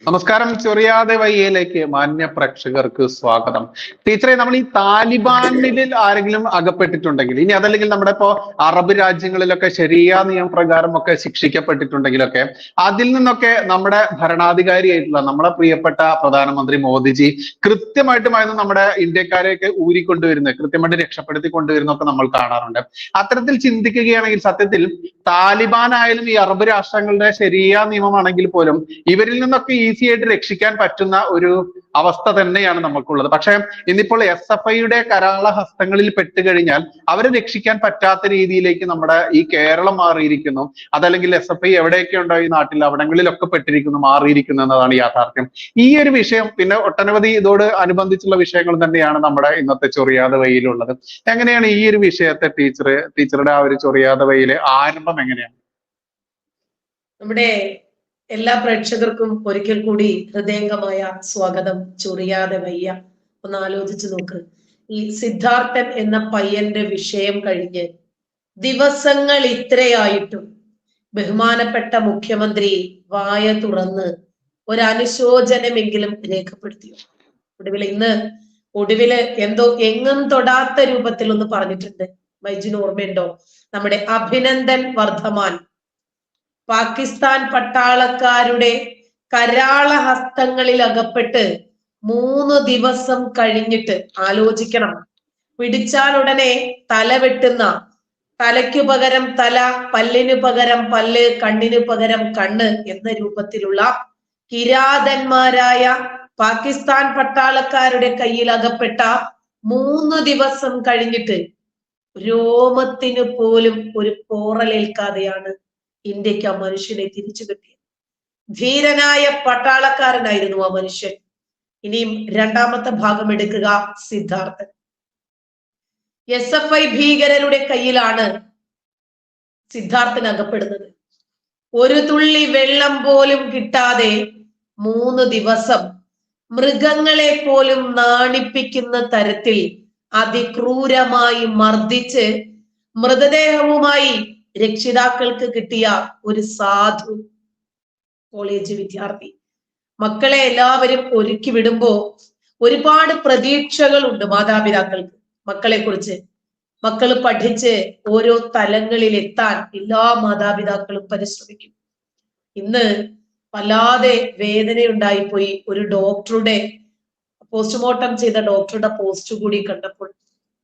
നമസ്കാരം. ചൊറിയാതെ വയ്യയിലേക്ക് മാന്യ പ്രേക്ഷകർക്ക് സ്വാഗതം. ടീച്ചറെ, നമ്മൾ ഈ താലിബാനിൽ ആരെങ്കിലും അകപ്പെട്ടിട്ടുണ്ടെങ്കിൽ, ഇനി അതല്ലെങ്കിൽ നമ്മുടെ ഇപ്പോ അറബ് രാജ്യങ്ങളിലൊക്കെ ശരിയാ നിയമപ്രകാരം ഒക്കെ ശിക്ഷിക്കപ്പെട്ടിട്ടുണ്ടെങ്കിലൊക്കെ അതിൽ നിന്നൊക്കെ നമ്മുടെ ഭരണാധികാരിയായിട്ടുള്ള നമ്മുടെ പ്രിയപ്പെട്ട പ്രധാനമന്ത്രി മോദിജി കൃത്യമായിട്ടുമായിരുന്നു നമ്മുടെ ഇന്ത്യക്കാരെയൊക്കെ ഊരിക്കൊണ്ടുവരുന്നത്, കൃത്യമായിട്ട് രക്ഷപ്പെടുത്തി കൊണ്ടുവരുന്നൊക്കെ നമ്മൾ കാണാറുണ്ട്. അത്തരത്തിൽ ചിന്തിക്കുകയാണെങ്കിൽ സത്യത്തിൽ താലിബാൻ ആയാലും ഈ അറബ് രാഷ്ട്രങ്ങളുടെ ശരിയാ നിയമമാണെങ്കിൽ പോലും ഇവരിൽ നിന്നൊക്കെ ഈസി ആയിട്ട് രക്ഷിക്കാൻ പറ്റുന്ന ഒരു അവസ്ഥ തന്നെയാണ് നമുക്കുള്ളത്. പക്ഷെ ഇന്നിപ്പോൾ SFIയുടെ കരാള ഹസ്തങ്ങളിൽ പെട്ടുകഴിഞ്ഞാൽ അവരെ രക്ഷിക്കാൻ പറ്റാത്ത രീതിയിലേക്ക് നമ്മുടെ ഈ കേരളം മാറിയിരിക്കുന്നു. അതല്ലെങ്കിൽ SFI എവിടെയൊക്കെ ഉണ്ടോ ഈ നാട്ടിൽ അവിടങ്ങളിലൊക്കെ പെട്ടിരിക്കുന്നു, മാറിയിരിക്കുന്നു എന്നതാണ് യാഥാർത്ഥ്യം. ഈ ഒരു വിഷയം പിന്നെ ഒട്ടനവധി ഇതോട് അനുബന്ധിച്ചുള്ള വിഷയങ്ങൾ തന്നെയാണ് നമ്മുടെ ഇന്നത്തെ ചൊറിയാതെ വഴിയിലുള്ളത്. എങ്ങനെയാണ് ഈ ഒരു വിഷയത്തെ ടീച്ചറുടെ ആ ഒരു ചൊറിയാതെ വഴിയിലെ ആരംഭം എങ്ങനെയാണ്? നമ്മുടെ എല്ലാ പ്രേക്ഷകർക്കും ഒരിക്കൽ കൂടി ഹൃദയംഗമായ സ്വാഗതം. ചൊറിയാതെ വയ്യ. ഒന്ന് ആലോചിച്ച് നോക്ക്. ഈ സിദ്ധാർത്ഥൻ എന്ന പയ്യന്റെ വിഷയം കഴിഞ്ഞ് ദിവസങ്ങൾ ഇത്രയായിട്ടും ബഹുമാനപ്പെട്ട മുഖ്യമന്ത്രി വായ തുറന്ന് ഒരനുശോചനമെങ്കിലും രേഖപ്പെടുത്തിയോ? ഒടുവില് എന്തോ എങ്ങും തൊടാത്ത രൂപത്തിൽ ഒന്ന് പറഞ്ഞിട്ടുണ്ട്. വൈജിന് ഓർമ്മയുണ്ടോ? നമ്മുടെ അഭിനന്ദൻ വർദ്ധമാൻ പാകിസ്ഥാൻ പട്ടാളക്കാരുടെ കരാള ഹസ്തങ്ങളിൽ അകപ്പെട്ട് 3 ദിവസം കഴിഞ്ഞിട്ട്, ആലോചിക്കണം, പിടിച്ചാൽ ഉടനെ തല വെട്ടുന്ന, തലയ്ക്കു പകരം തല, പല്ലിനു പകരം പല്ല്, കണ്ണിനു പകരം കണ്ണ് എന്ന രൂപത്തിലുള്ള കിരാതന്മാരായ പാകിസ്ഥാൻ പട്ടാളക്കാരുടെ കയ്യിൽ അകപ്പെട്ട 3 ദിവസം കഴിഞ്ഞിട്ട് രോമത്തിന് പോലും ഒരു പോറലേൽക്കാതെയാണ് ഇന്ത്യക്ക് ആ മനുഷ്യനെ തിരിച്ചു കിട്ടിയത്. ധീരനായ പട്ടാളക്കാരനായിരുന്നു ആ മനുഷ്യൻ. ഇനിയും രണ്ടാമത്തെ ഭാഗം എടുക്കുക. സിദ്ധാർത്ഥൻ SFI ഭീകരരുടെ കയ്യിലാണ് സിദ്ധാർത്ഥൻ അകപ്പെടുന്നത്. ഒരു തുള്ളി വെള്ളം പോലും കിട്ടാതെ 3 ദിവസം മൃഗങ്ങളെ പോലും നാണിപ്പിക്കുന്ന തരത്തിൽ അതിക്രൂരമായി മർദ്ദിച്ച് മൃതദേഹവുമായി രക്ഷിതാക്കൾക്ക് കിട്ടിയ ഒരു സാധു കോളേജ് വിദ്യാർത്ഥി. മക്കളെ എല്ലാവരും ഒരുക്കി വിടുമ്പോ ഒരുപാട് പ്രതീക്ഷകളുണ്ട് മാതാപിതാക്കൾക്ക് മക്കളെ കുറിച്ച്. മക്കൾ പഠിച്ച് ഓരോ തലങ്ങളിൽ എത്താൻ എല്ലാ മാതാപിതാക്കളും പരിശ്രമിക്കും. ഇന്ന് വല്ലാതെ വേദനയുണ്ടായിപ്പോയി. ഒരു ഡോക്ടറുടെ പോസ്റ്റ്മോർട്ടം ചെയ്ത ഡോക്ടറുടെ പോസ്റ്റ് കൂടി കണ്ടപ്പോൾ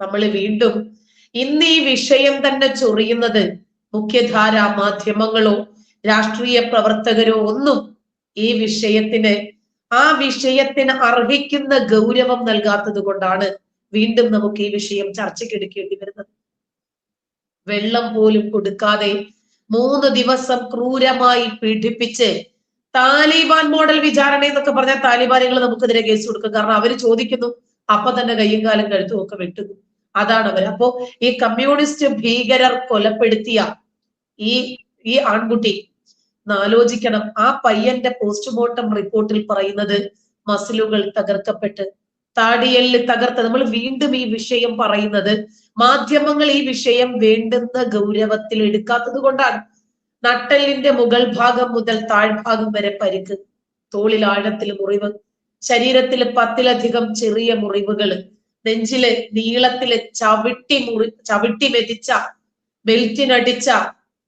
നമ്മൾ വീണ്ടും ഇന്ന് ഈ വിഷയം തന്നെ ചൊറിയുന്നത് മുഖ്യധാരാ മാധ്യമങ്ങളോ രാഷ്ട്രീയ പ്രവർത്തകരോ ഒന്നും ഈ ആ വിഷയത്തിന് അർഹിക്കുന്ന ഗൗരവം നൽകാത്തത് കൊണ്ടാണ് വീണ്ടും നമുക്ക് ഈ വിഷയം ചർച്ചയ്ക്കെടുക്കേണ്ടി വരുന്നത്. വെള്ളം പോലും കൊടുക്കാതെ 3 ദിവസം ക്രൂരമായി പീഡിപ്പിച്ച് താലിബാൻ മോഡൽ വിചാരണ എന്നൊക്കെ പറഞ്ഞാൽ താലിബാനികൾ നമുക്കെതിരെ കേസ് കൊടുക്കും. കാരണം അവര് ചോദിക്കുന്നു, അപ്പൊ തന്നെ കയ്യും കാലും കഴുത്തും ഒക്കെ വെട്ടുന്നു. അതാണ് അവർ. അപ്പോ ഈ കമ്മ്യൂണിസ്റ്റ് ഭീകരർ കൊലപ്പെടുത്തിയ ഈ ആൺകുട്ടി ആലോചിക്കണം. ആ പയ്യന്റെ പോസ്റ്റ്മോർട്ടം റിപ്പോർട്ടിൽ പറയുന്നത് മസിലുകൾ തകർക്കപ്പെട്ട് താടിയെല്ല് തകർത്ത്. നമ്മൾ വീണ്ടും ഈ വിഷയം പറയുന്നത് മാധ്യമങ്ങൾ ഈ വിഷയം വേണ്ടുന്ന ഗൗരവത്തിൽ എടുക്കാത്തത് കൊണ്ടാണ്. നട്ടെല്ലിന്റെ മുകൾ ഭാഗം മുതൽ താഴ്ഭാഗം വരെ പരിക്ക്, തോളിൽ ആഴത്തിൽ മുറിവ്, ശരീരത്തില് 10ലധികം ചെറിയ മുറിവുകള്, നെഞ്ചില് നീളത്തില് ചവിട്ടി മെതിച്ച ബെൽറ്റിനടിച്ച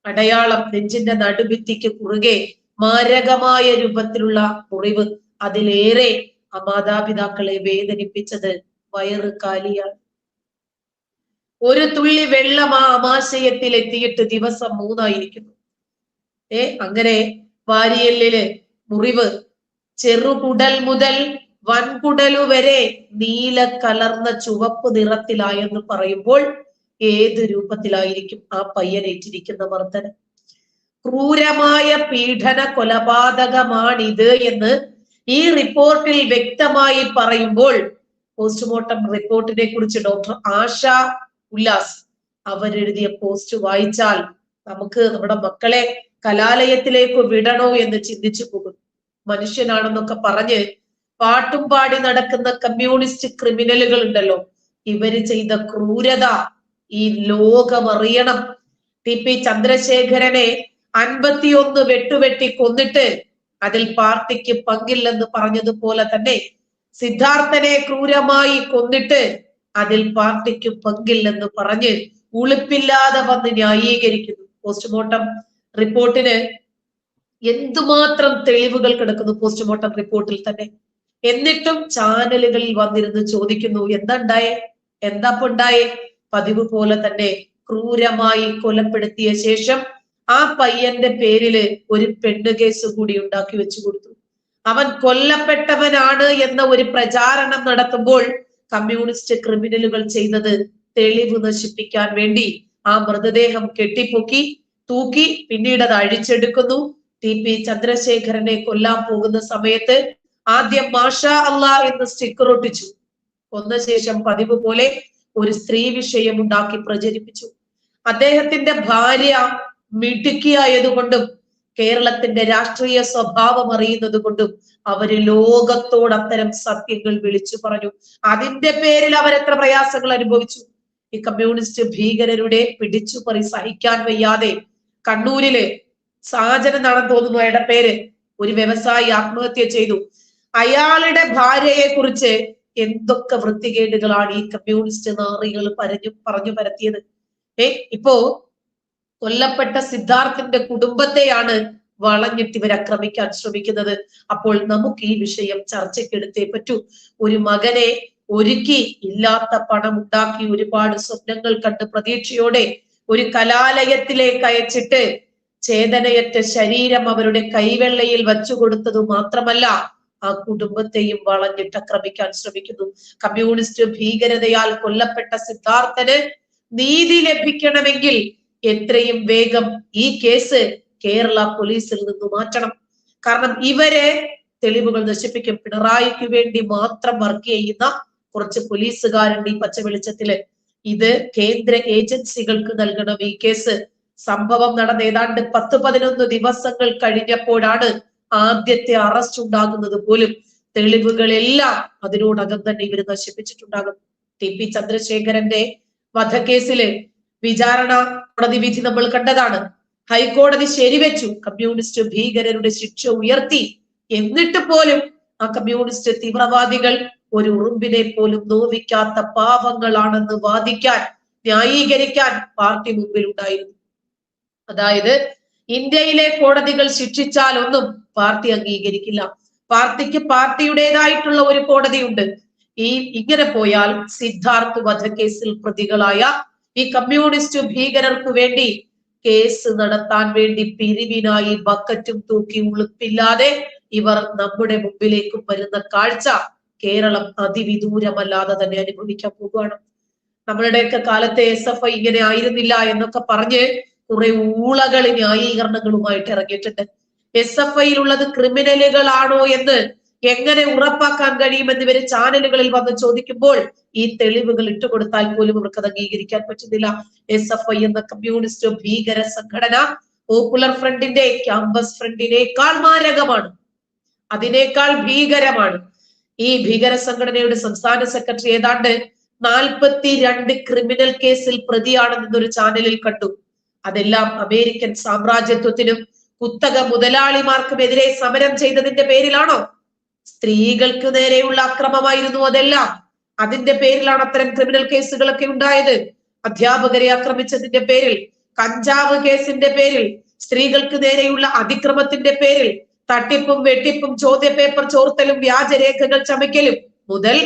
അടയാളം, നെഞ്ചിന്റെ നടുഭിത്തിക്ക് കുറുകെ മാരകമായ രൂപത്തിലുള്ള മുറിവ്. അതിലേറെ ആ മാതാപിതാക്കളെ വേദനിപ്പിച്ചത് വയറ് കാലിയാണ്. ഒരു തുള്ളി വെള്ളം ആ ആമാശയത്തിൽ എത്തിയിട്ട് ദിവസം 3 ആയിരിക്കുന്നു. അങ്ങനെ വാരിയെല്ലില് മുറിവ്, ചെറുകുടൽ മുതൽ വൻകുടലു വരെ നീല കലർന്ന ചുവപ്പ് നിറത്തിലായെന്ന് പറയുമ്പോൾ ഏത് രൂപത്തിലായിരിക്കും ആ പയ്യനേറ്റിരിക്കുന്ന മർദ്ദനം? ക്രൂരമായ പീഡന കൊലപാതകമാണിത് എന്ന് ഈ റിപ്പോർട്ടിൽ വ്യക്തമായി പറയുമ്പോൾ പോസ്റ്റ്മോർട്ടം റിപ്പോർട്ടിനെ കുറിച്ച് ഡോക്ടർ ആശ ഉല്ലാസ് അവരെഴുതിയ പോസ്റ്റ് വായിച്ചാൽ നമുക്ക് നമ്മുടെ മക്കളെ കലാലയത്തിലേക്ക് വിടണോ എന്ന് ചിന്തിച്ചു പോകും. മനുഷ്യനാണെന്നൊക്കെ പറഞ്ഞ് പാട്ടും പാടി നടക്കുന്ന കമ്മ്യൂണിസ്റ്റ് ക്രിമിനലുകൾ ഉണ്ടല്ലോ, ഇവര് ചെയ്ത ക്രൂരത ഈ ലോകമറിയണം. TP ചന്ദ്രശേഖരനെ 51 വെട്ടുവെട്ടി കൊന്നിട്ട് അതിൽ പാർട്ടിക്ക് പങ്കില്ലെന്ന് പറഞ്ഞതുപോലെ തന്നെ സിദ്ധാർത്ഥനെ ക്രൂരമായി കൊന്നിട്ട് അതിൽ പാർട്ടിക്ക് പങ്കില്ലെന്ന് പറഞ്ഞ് ഉളുപ്പില്ലാതെ വന്ന് ന്യായീകരിക്കുന്നു. പോസ്റ്റ്മോർട്ടം റിപ്പോർട്ടിന് എന്തുമാത്രം തെളിവുകൾ കിടക്കുന്നു പോസ്റ്റ്മോർട്ടം റിപ്പോർട്ടിൽ തന്നെ. എന്നിട്ടും ചാനലുകളിൽ വന്നിരുന്ന് ചോദിക്കുന്നു എന്താ ഉണ്ടായേ? പതിവ് പോലെ തന്നെ ക്രൂരമായി കൊലപ്പെടുത്തിയ ശേഷം ആ പയ്യന്റെ പേരില് ഒരു പെണ്ണ് കേസ് കൂടി ഉണ്ടാക്കി വെച്ചു കൊടുത്തു. അവൻ കൊല്ലപ്പെട്ടവനാണ് എന്ന ഒരു പ്രചാരണം നടത്തുമ്പോൾ കമ്മ്യൂണിസ്റ്റ് ക്രിമിനലുകൾ ചെയ്തത് തെളിവ് നശിപ്പിക്കാൻ വേണ്ടി ആ മൃതദേഹം കെട്ടിപ്പൊക്കി തൂക്കി പിന്നീട് അത് അഴിച്ചെടുക്കുന്നു. TP ചന്ദ്രശേഖരനെ കൊല്ലാൻ പോകുന്ന സമയത്ത് ആദ്യം മാഷാ അല്ലാ എന്ന് സ്റ്റിക്കർ ഒട്ടിച്ചു. കൊന്ന ശേഷം പതിവ് പോലെ ഒരു സ്ത്രീ വിഷയം ഉണ്ടാക്കി പ്രചരിപ്പിച്ചു. അദ്ദേഹത്തിന്റെ ഭാര്യ മിടുക്കിയായതുകൊണ്ടും കേരളത്തിന്റെ രാഷ്ട്രീയ സ്വഭാവം അറിയുന്നത് കൊണ്ടും അവര് ലോകത്തോട് അത്തരം സത്യങ്ങൾ വിളിച്ചു പറഞ്ഞു. അതിന്റെ പേരിൽ അവരെത്ര പ്രയാസങ്ങൾ അനുഭവിച്ചു. ഈ കമ്മ്യൂണിസ്റ്റ് ഭീകരരുടെ പിടിച്ചുപറി സഹിക്കാൻ വയ്യാതെ കണ്ണൂരില് സാജൻ എന്നാണെന്ന് തോന്നുന്നു അയാളുടെ പേര്, ഒരു വ്യവസായി ആത്മഹത്യ ചെയ്തു. അയാളുടെ ഭാര്യയെ കുറിച്ച് എന്തൊക്കെ വൃത്തികേടുകളാണ് ഈ കമ്മ്യൂണിസ്റ്റ് നാറികൾ പറഞ്ഞു പരത്തിയത്. ഇപ്പോ കൊല്ലപ്പെട്ട സിദ്ധാർത്ഥന്റെ കുടുംബത്തെയാണ് വളഞ്ഞിട്ട് ഇവർ ആക്രമിക്കാൻ ശ്രമിക്കുന്നത്. അപ്പോൾ നമുക്ക് ഈ വിഷയം ചർച്ചയ്ക്കെടുത്തേ പറ്റൂ. ഒരു മകനെ ഒരുക്കി ഇല്ലാത്ത പണം ഉണ്ടാക്കി ഒരുപാട് സ്വപ്നങ്ങൾ കണ്ട് പ്രതീക്ഷയോടെ ഒരു കലാലയത്തിലേക്ക് അയച്ചിട്ട് ചേതനയറ്റ ശരീരം അവരുടെ കൈവെള്ളയിൽ വച്ചു കൊടുത്തതു മാത്രമല്ല ആ കുടുംബത്തെയും വളഞ്ഞിട്ട് ആക്രമിക്കാൻ ശ്രമിക്കുന്നു. കമ്മ്യൂണിസ്റ്റ് ഭീകരതയാൽ കൊല്ലപ്പെട്ട സിദ്ധാർത്ഥന് നീതി ലഭിക്കണമെങ്കിൽ എത്രയും വേഗം ഈ കേസ് കേരള പോലീസിൽ നിന്ന് മാറ്റണം. കാരണം ഇവരെ തെളിവുകൾ നശിപ്പിക്കും. പിണറായിക്ക് വേണ്ടി മാത്രം വർക്ക് ചെയ്യുന്ന കുറച്ച് പോലീസുകാരുണ്ട് ഈ പച്ച വെളിച്ചത്തില്. ഇത് കേന്ദ്ര ഏജൻസികൾക്ക് നൽകണം ഈ കേസ്. സംഭവം നടന്ന ഏതാണ്ട് 10-11 ദിവസങ്ങൾ കഴിഞ്ഞപ്പോഴാണ് ആദ്യത്തെ അറസ്റ്റ് ഉണ്ടാകുന്നത് പോലും. തെളിവുകളെല്ലാം അതിനോടകം തന്നെ ഇവര് നശിപ്പിച്ചിട്ടുണ്ടാകും. TP ചന്ദ്രശേഖരന്റെ വധക്കേസില് വിചാരണ കോടതി വിധി നമ്മൾ കണ്ടതാണ്. ഹൈക്കോടതി ശരിവെച്ചു, കമ്മ്യൂണിസ്റ്റ് ഭീകരരുടെ ശിക്ഷ ഉയർത്തി. എന്നിട്ട് പോലും ആ കമ്മ്യൂണിസ്റ്റ് തീവ്രവാദികൾ ഒരു ഉറുമ്പിനെ പോലും നോവിക്കാത്ത പാവങ്ങളാണെന്ന് വാദിക്കാൻ, ന്യായീകരിക്കാൻ പാർട്ടി മുമ്പിൽ ഉണ്ടായിരുന്നു. അതായത് ഇന്ത്യയിലെ കോടതികൾ ശിക്ഷിച്ചാൽ ഒന്നും പാർട്ടി അംഗീകരിക്കില്ല. പാർട്ടിക്ക് പാർട്ടിയുടേതായിട്ടുള്ള ഒരു കോടതിയുണ്ട്. ഇങ്ങനെ പോയാൽ സിദ്ധാർത്ഥ് വധക്കേസിൽ പ്രതികളായ ഈ കമ്മ്യൂണിസ്റ്റ് ഭീകരർക്ക് വേണ്ടി കേസ് നടത്താൻ വേണ്ടി പിരിവിനായി ബക്കറ്റും തൂക്കി ഉളുപ്പില്ലാതെ ഇവർ നമ്മുടെ മുമ്പിലേക്കും വരുന്ന കാഴ്ച കേരളം അതിവിദൂരമല്ലാതെ തന്നെ അനുഭവിക്കാൻ പോകുകയാണ്. നമ്മളുടെയൊക്കെ കാലത്തെ SFI ഇങ്ങനെ ആയിരുന്നില്ല എന്നൊക്കെ പറഞ്ഞ് കുറെ ഊളകൾ ന്യായീകരണങ്ങളുമായിട്ട് ഇറങ്ങിയിട്ടുണ്ട്. SFIയിൽ ഉള്ളത് ക്രിമിനലുകളാണോ എന്ന് എങ്ങനെ ഉറപ്പാക്കാൻ കഴിയുമെന്ന് ഇവര് ചാനലുകളിൽ വന്ന് ചോദിക്കുമ്പോൾ ഈ തെളിവുകൾ ഇട്ടുകൊടുത്താൽ പോലും അവർക്ക് അത് അംഗീകരിക്കാൻ പറ്റുന്നില്ല. SFI എന്ന കമ്മ്യൂണിസ്റ്റ് ഭീകര സംഘടന പോപ്പുലർ ഫ്രണ്ടിന്റെ ക്യാമ്പസ് ഫ്രണ്ടിനേക്കാൾ മാരകമാണ്, അതിനേക്കാൾ ഭീകരമാണ്. ഈ ഭീകര സംഘടനയുടെ സംസ്ഥാന സെക്രട്ടറി ഏതാണ്ട് 42 ക്രിമിനൽ കേസിൽ പ്രതിയാണെന്നൊരു ചാനലിൽ കണ്ടു. അതെല്ലാം അമേരിക്കൻ സാമ്രാജ്യത്വത്തിനും കുത്തക മുതലാളിമാർക്കുമെതിരെ സമരം ചെയ്തതിന്റെ പേരിലാണോ? സ്ത്രീകൾക്ക് നേരെയുള്ള അക്രമമായിരുന്നു അതെല്ലാം. അതിന്റെ പേരിലാണ് അത്തരം ക്രിമിനൽ കേസുകളൊക്കെ ഉണ്ടായത്. അധ്യാപകരെ ആക്രമിച്ചതിന്റെ പേരിൽ, കഞ്ചാവ് കേസിന്റെ പേരിൽ, സ്ത്രീകൾക്ക് നേരെയുള്ള അതിക്രമത്തിന്റെ പേരിൽ, തട്ടിപ്പും വെട്ടിപ്പും ചോദ്യപേപ്പർ ചോർത്തലും വ്യാജരേഖകൾ ചമയ്ക്കലും മുതൽ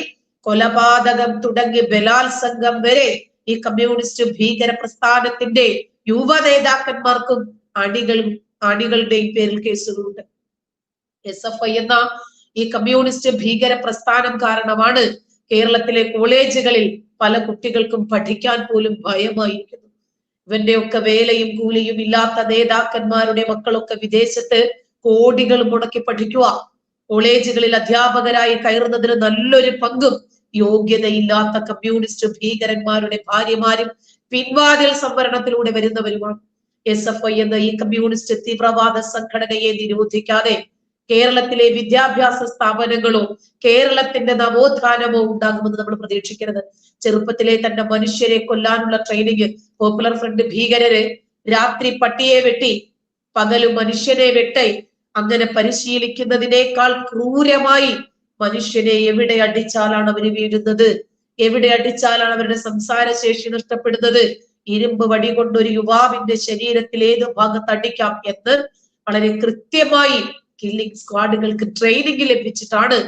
കൊലപാതകം തുടങ്ങി ബലാത്സംഗം വരെ ഈ കമ്മ്യൂണിസ്റ്റ് ഭീകര പ്രസ്ഥാനത്തിന്റെ യുവ നേതാക്കന്മാർക്കും അണികളുടെയും പേരിൽ കേസുകളുണ്ട്. SFI എന്ന ഈ കമ്മ്യൂണിസ്റ്റ് ഭീകര പ്രസ്ഥാനം കാരണമാണ് കേരളത്തിലെ കോളേജുകളിൽ പല കുട്ടികൾക്കും പഠിക്കാൻ പോലും ഭയമായിരിക്കുന്നു. ഇവന്റെയൊക്കെ വേലയും കൂലിയും ഇല്ലാത്ത നേതാക്കന്മാരുടെ മക്കളൊക്കെ വിദേശത്ത് കോടികൾ മുടക്കി പഠിക്കുക. കോളേജുകളിൽ അധ്യാപകരായി കയറുന്നതിന് നല്ലൊരു പങ്കും യോഗ്യതയില്ലാത്ത കമ്മ്യൂണിസ്റ്റ് ഭീകരന്മാരുടെ ഭാര്യമാരും പിൻവാതിൽ സംവരണത്തിലൂടെ വരുന്നവരുമാണ്. SFI എന്ന ഈ കമ്മ്യൂണിസ്റ്റ് തീവ്രവാദ സംഘടനയെ നിരോധിക്കാതെ കേരളത്തിലെ വിദ്യാഭ്യാസ സ്ഥാപനങ്ങളോ കേരളത്തിന്റെ നവോത്ഥാനമോ ഉണ്ടാകുമെന്ന് നമ്മൾ പ്രതീക്ഷിക്കരുത്. ചെറുപ്പത്തിലെ തന്നെ മനുഷ്യരെ കൊല്ലാനുള്ള ട്രെയിനിങ് പോപ്പുലർ ഫ്രണ്ട് ഭീകരര് രാത്രി പട്ടിയെ വെട്ടി പകല് മനുഷ്യനെ വെട്ടി അങ്ങനെ പരിശീലിക്കുന്നതിനേക്കാൾ ക്രൂരമായി മനുഷ്യനെ എവിടെ അടിച്ചാലാണ് അവര് വീഴുന്നത്, എവിടെ അടിച്ചാലാണ് അവരുടെ സംസാരശേഷി നഷ്ടപ്പെടുന്നത്, ഇരുമ്പ് വടി കൊണ്ട് ഒരു യുവാവിന്റെ ശരീരത്തിൽ ഏത് ഭാഗത്ത് അടിക്കാം എന്ന് വളരെ കൃത്യമായി കില്ലിംഗ് സ്ക്വാഡുകൾക്ക് ട്രെയിനിങ് ലഭിച്ചിട്ടാണ്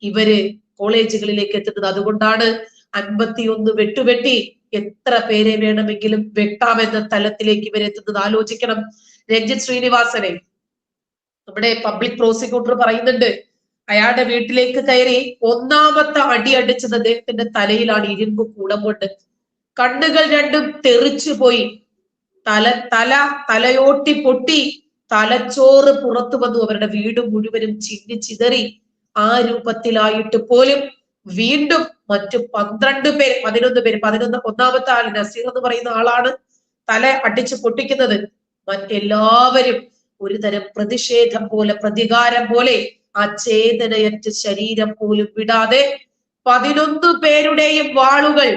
ഇവര് കോളേജുകളിലേക്ക് എത്തുന്നത്. അതുകൊണ്ടാണ് 51 വെട്ടുവെട്ടി എത്ര പേരെ വേണമെങ്കിലും വെട്ടാമെന്ന തലത്തിലേക്ക് ഇവരെത്തുന്നത്. ആലോചിക്കണം. രഞ്ജിത്ത് ശ്രീനിവാസനെ നമ്മുടെ പബ്ലിക് പ്രോസിക്യൂട്ടർ പറയുന്നുണ്ട്, അയാളുടെ വീട്ടിലേക്ക് കയറി ഒന്നാമത്തെ അടി അടിച്ചത് അദ്ദേഹത്തിന്റെ തലയിലാണ്, ഇരുമ്പ് കൂടം കൊണ്ട്. കണ്ണുകൾ രണ്ടും തെറിച്ചു പോയി, തലയോട്ടി പൊട്ടി, തലച്ചോറ് പുറത്തു വന്നു. അവരുടെ വീട് മുഴുവനും ചിന്നി ചിതറി. ആ രൂപത്തിലായിട്ട് പോലും വീണ്ടും മറ്റു 11 പേര്, ഒന്നാമത്തെ ആൾ നസീർ എന്ന് പറയുന്ന ആളാണ് തല അടിച്ചു പൊട്ടിക്കുന്നത്. മറ്റെല്ലാവരും ഒരു തരം പ്രതിഷേധം പോലെ, പ്രതികാരം പോലെ ആ ചേതനയറ്റ ശരീരം പോലും വിടാതെ 11 പേരുടെയും വാളുകൾ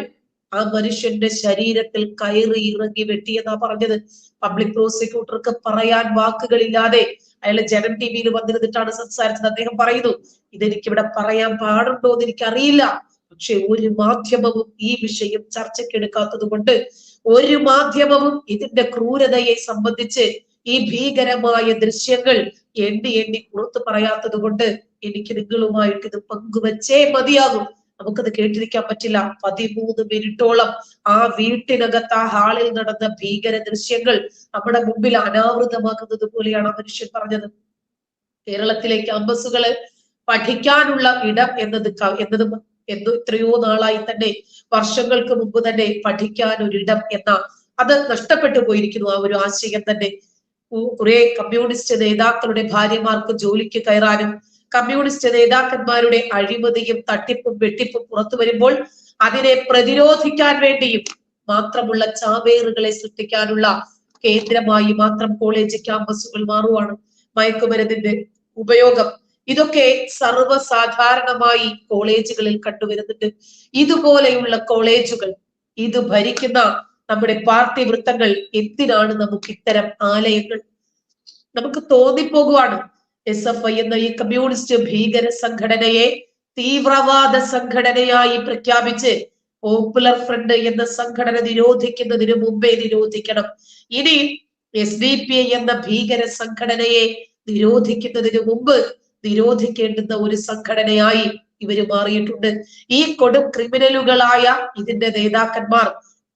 ആ മനുഷ്യന്റെ ശരീരത്തിൽ കയറി ഇറങ്ങി വെട്ടിയെന്നാ പറഞ്ഞത്. പബ്ലിക് പ്രോസിക്യൂട്ടർക്ക് പറയാൻ വാക്കുകളില്ലാതെ അയാൾ ജനം ടിവിയിൽ വന്നിരുന്നിട്ടാണ് സംസാരിച്ചത്. അദ്ദേഹം പറയുന്നു, ഇതെനിക്ക് ഇവിടെ പറയാൻ പാടുണ്ടോ എന്ന് എനിക്കറിയില്ല, പക്ഷെ ഒരു മാധ്യമവും ഈ വിഷയം ചർച്ചയ്ക്കെടുക്കാത്തത് കൊണ്ട്, ഒരു മാധ്യമവും ഇതിന്റെ ക്രൂരതയെ സംബന്ധിച്ച് ഈ ഭീകരമായ ദൃശ്യങ്ങൾ എണ്ണി പുറത്തു പറയാത്തത് കൊണ്ട് എനിക്ക് നിങ്ങളുമായിട്ട് ഇത് പങ്കുവച്ചേ മതിയാകും. നമുക്കത് കേട്ടിരിക്കാൻ പറ്റില്ല. 13 മിനിറ്റോളം ആ വീട്ടിനകത്ത് ആ ഹാളിൽ നടന്ന ഭീകര ദൃശ്യങ്ങൾ നമ്മുടെ മുമ്പിൽ അനാവൃതമാക്കുന്നത് പോലെയാണ് ആ മനുഷ്യൻ പറഞ്ഞത്. കേരളത്തിലെ ക്യാമ്പസുകള് പഠിക്കാനുള്ള ഇടം എന്നതും എത്രയോ നാളായി തന്നെ, വർഷങ്ങൾക്ക് മുമ്പ് തന്നെ പഠിക്കാൻ ഒരിടം അത് നഷ്ടപ്പെട്ടു പോയിരിക്കുന്നു. ആ ഒരു ആശയം തന്നെ കുറെ കമ്മ്യൂണിസ്റ്റ് നേതാക്കളുടെ ഭാര്യമാർക്ക് ജോലിക്ക് കയറാനും, കമ്മ്യൂണിസ്റ്റ് നേതാക്കന്മാരുടെ അഴിമതിയും തട്ടിപ്പും വെട്ടിപ്പും പുറത്തു വരുമ്പോൾ അതിനെ പ്രതിരോധിക്കാൻ വേണ്ടിയും മാത്രമുള്ള ചാവേറുകളെ സൃഷ്ടിക്കാനുള്ള കേന്ദ്രമായി മാത്രം കോളേജ് ക്യാമ്പസുകൾ മാറുവാണ്. മയക്കുമരുന്നിന്റെ ഉപയോഗം ഇതൊക്കെ സർവ്വസാധാരണമായി കോളേജുകളിൽ കണ്ടുവരുന്നുണ്ട്. ഇതുപോലെയുള്ള കോളേജുകൾ, ഇത് ഭരിക്കുന്ന നമ്മുടെ പാർട്ടി വൃത്തങ്ങൾ എന്തിനാണ് നമുക്ക് ഇത്തരം ആലയങ്ങൾ? നമുക്ക് തോന്നിപ്പോകുവാണ്. SFI എന്ന ഈ കമ്മ്യൂണിസ്റ്റ് ഭീകര സംഘടനയെ തീവ്രവാദ സംഘടനയായി പ്രഖ്യാപിച്ച് പോപ്പുലർ ഫ്രണ്ട് എന്ന സംഘടന നിരോധിക്കുന്നതിന് മുമ്പേ നിരോധിക്കണം. ഇനി SDPI എന്ന ഭീകര സംഘടനയെ നിരോധിക്കുന്നതിന് മുമ്പ് നിരോധിക്കേണ്ടുന്ന ഒരു സംഘടനയായി ഇവര് മാറിയിട്ടുണ്ട്. ഈ കൊടും ക്രിമിനലുകളായ ഇതിന്റെ നേതാക്കന്മാർ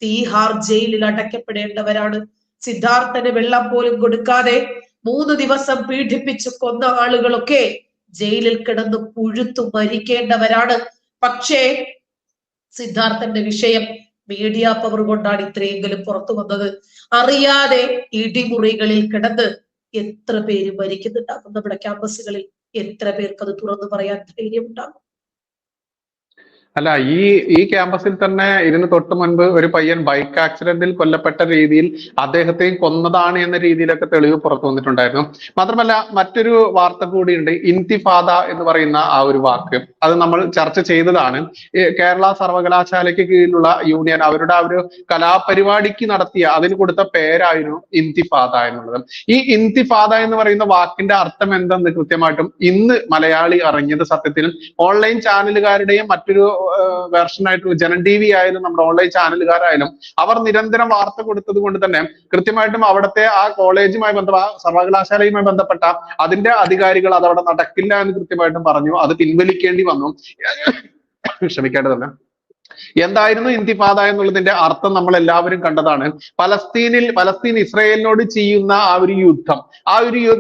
തീഹാർ ജയിലിൽ അടയ്ക്കപ്പെടേണ്ടവരാണ്. സിദ്ധാർത്ഥന് വെള്ളം പോലും കൊടുക്കാതെ 3 ദിവസം പീഡിപ്പിച്ചു കൊന്ന ആളുകളൊക്കെ ജയിലിൽ കിടന്ന് പുഴുത്തു മരിക്കേണ്ടവരാണ്. പക്ഷേ സിദ്ധാർത്ഥന്റെ വിഷയം മീഡിയ പവർ കൊണ്ടാണ് ഇത്രയെങ്കിലും പുറത്തു വന്നത്. അറിയാതെ ഇടിമുറികളിൽ കിടന്ന് എത്ര പേര് മരിക്കുന്നുണ്ടാകും നമ്മുടെ ക്യാമ്പസുകളിൽ? എത്ര പേർക്ക് അത് തുറന്നു പറയാൻ ധൈര്യം ഉണ്ടാകും? അല്ല, ഈ ക്യാമ്പസിൽ തന്നെ ഇതിന് തൊട്ട് മുൻപ് ഒരു പയ്യൻ ബൈക്ക് ആക്സിഡന്റിൽ കൊല്ലപ്പെട്ട രീതിയിൽ അദ്ദേഹത്തെയും കൊന്നതാണ് എന്ന രീതിയിലൊക്കെ തെളിവ് പുറത്തു വന്നിട്ടുണ്ടായിരുന്നു. മാത്രമല്ല മറ്റൊരു വാർത്ത കൂടിയുണ്ട്. ഇന്തിഫാദ എന്ന് പറയുന്ന ആ ഒരു വാക്ക്, അത് നമ്മൾ ചർച്ച ചെയ്തതാണ്. കേരള സർവകലാശാലയ്ക്ക് കീഴിലുള്ള യൂണിയൻ അവരുടെ ആ ഒരു കലാപരിപാടിക്ക് അതിന് കൊടുത്ത പേരായിരുന്നു ഇന്തിഫാദ എന്നുള്ളത്. ഈ ഇന്തിഫാദ എന്ന് പറയുന്ന വാക്കിന്റെ അർത്ഥം എന്തെന്ന് കൃത്യമായിട്ടും ഇന്ന് മലയാളി അറിഞ്ഞത് സത്യത്തിൽ ഓൺലൈൻ ചാനലുകാരുടെയും മറ്റൊരു വേർഷനായിട്ടുള്ള ജനം TV ആയാലും നമ്മുടെ ഓൺലൈൻ ചാനലുകാരായാലും അവർ നിരന്തരം വാർത്ത കൊടുത്തത് കൊണ്ട് തന്നെ കൃത്യമായിട്ടും അവിടുത്തെ ആ കോളേജുമായി സർവകലാശാലയുമായി ബന്ധപ്പെട്ട അതിന്റെ അധികാരികൾ അതവിടെ നടക്കില്ല എന്ന് കൃത്യമായിട്ടും പറഞ്ഞു. അത് പിൻവലിക്കേണ്ടി വന്നു. ക്ഷമിക്കേണ്ടതല്ല. എന്തായിരുന്നു ഇന്തിഫാദ എന്നുള്ളതിന്റെ അർത്ഥം നമ്മൾ എല്ലാവരും കണ്ടതാണ്. പലസ്തീൻ ഇസ്രായേലിനോട് ചെയ്യുന്ന ആ ഒരു യുദ്ധം,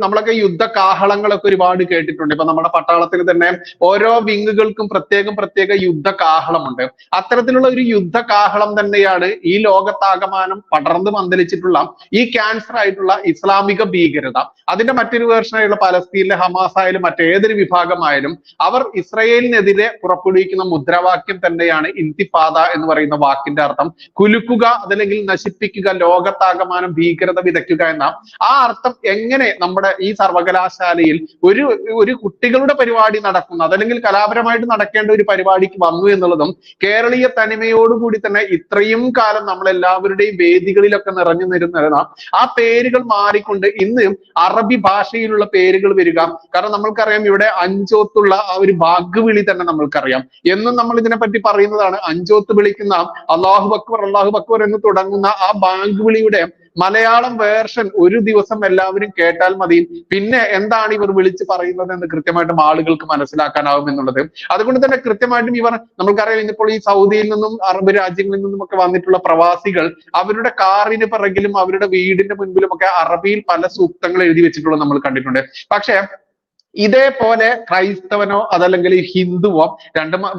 നമ്മളൊക്കെ യുദ്ധ കാഹളങ്ങളൊക്കെ ഒരുപാട് കേട്ടിട്ടുണ്ട്. ഇപ്പൊ നമ്മുടെ പട്ടാളത്തിന് തന്നെ ഓരോ വിങ്ങുകൾക്കും പ്രത്യേക യുദ്ധ കാഹളമുണ്ട്. അത്തരത്തിലുള്ള ഒരു യുദ്ധ കാഹളം തന്നെയാണ് ഈ ലോകത്താകമാനം പടർന്ന് പന്തലിച്ചിട്ടുള്ള ഈ ക്യാൻസർ ആയിട്ടുള്ള ഇസ്ലാമിക ഭീകരത. അതിന്റെ മറ്റൊരു വേർഷനായുള്ള പലസ്തീനിലെ ഹമാസ് ആയാലും മറ്റേതൊരു വിഭാഗമായാലും അവർ ഇസ്രായേലിനെതിരെ പുറപ്പെടുവിക്കുന്ന മുദ്രാവാക്യം തന്നെയാണ് ഇന്തിഫാദ എന്ന് പറയുന്ന വാക്കിന്റെ അർത്ഥം കുലുക്കുക, അതല്ലെങ്കിൽ നശിപ്പിക്കുക, ലോകത്താകമാനം ഭീകരത വിതയ്ക്കുക എന്ന ആ അർത്ഥം എങ്ങനെ നമ്മുടെ ഈ സർവകലാശാലയിൽ ഒരു കുട്ടികളുടെ പരിപാടി നടക്കുന്ന, അതല്ലെങ്കിൽ കലാപരമായിട്ട് നടക്കേണ്ട ഒരു പരിപാടിക്ക് വന്നു എന്നുള്ളതും കേരളീയ തനിമയോടുകൂടി തന്നെ ഇത്രയും കാലം നമ്മളെല്ലാവരുടെയും വേദികളിലൊക്കെ നിറഞ്ഞു നിരുന്ന ആ പേരുകൾ മാറിക്കൊണ്ട് ഇന്ന് അറബി ഭാഷയിലുള്ള പേരുകൾ വരിക. കാരണം നമ്മൾക്കറിയാം ഇവിടെ അഞ്ചോത്തുള്ള ആ ഒരു വാഗ്വിളി തന്നെ നമ്മൾക്കറിയാം. എന്നും നമ്മൾ ഇതിനെപ്പറ്റി പറയുന്നതാണ്. അഞ്ചോത്ത് വിളിക്കുന്ന അല്ലാഹു അക്ബർ എന്ന് തുടങ്ങുന്ന ആ ബാങ്ക് വിളിയുടെ മലയാളം വേർഷൻ ഒരു ദിവസം എല്ലാവരും കേട്ടാൽ മതി, പിന്നെ എന്താണ് ഇവർ വിളിച്ച് പറയുന്നത് എന്ന് കൃത്യമായിട്ടും ആളുകൾക്ക് മനസ്സിലാക്കാനാവും എന്നുള്ളത്. അതുകൊണ്ട് തന്നെ കൃത്യമായിട്ടും ഇവർ, നമ്മൾക്കറിയാം ഇന്നിപ്പോൾ ഈ സൗദിയിൽ നിന്നും അറബ് രാജ്യങ്ങളിൽ നിന്നും ഒക്കെ വന്നിട്ടുള്ള പ്രവാസികൾ അവരുടെ കാറിന് പിറകിലും അവരുടെ വീടിന്റെ മുൻപിലും ഒക്കെ അറബിയിൽ പല സൂക്തങ്ങൾ എഴുതി വെച്ചിട്ടുള്ളത് നമ്മൾ കണ്ടിട്ടുണ്ട്. പക്ഷെ ഇതേപോലെ ക്രൈസ്തവനോ അതല്ലെങ്കിൽ ഹിന്ദുവോ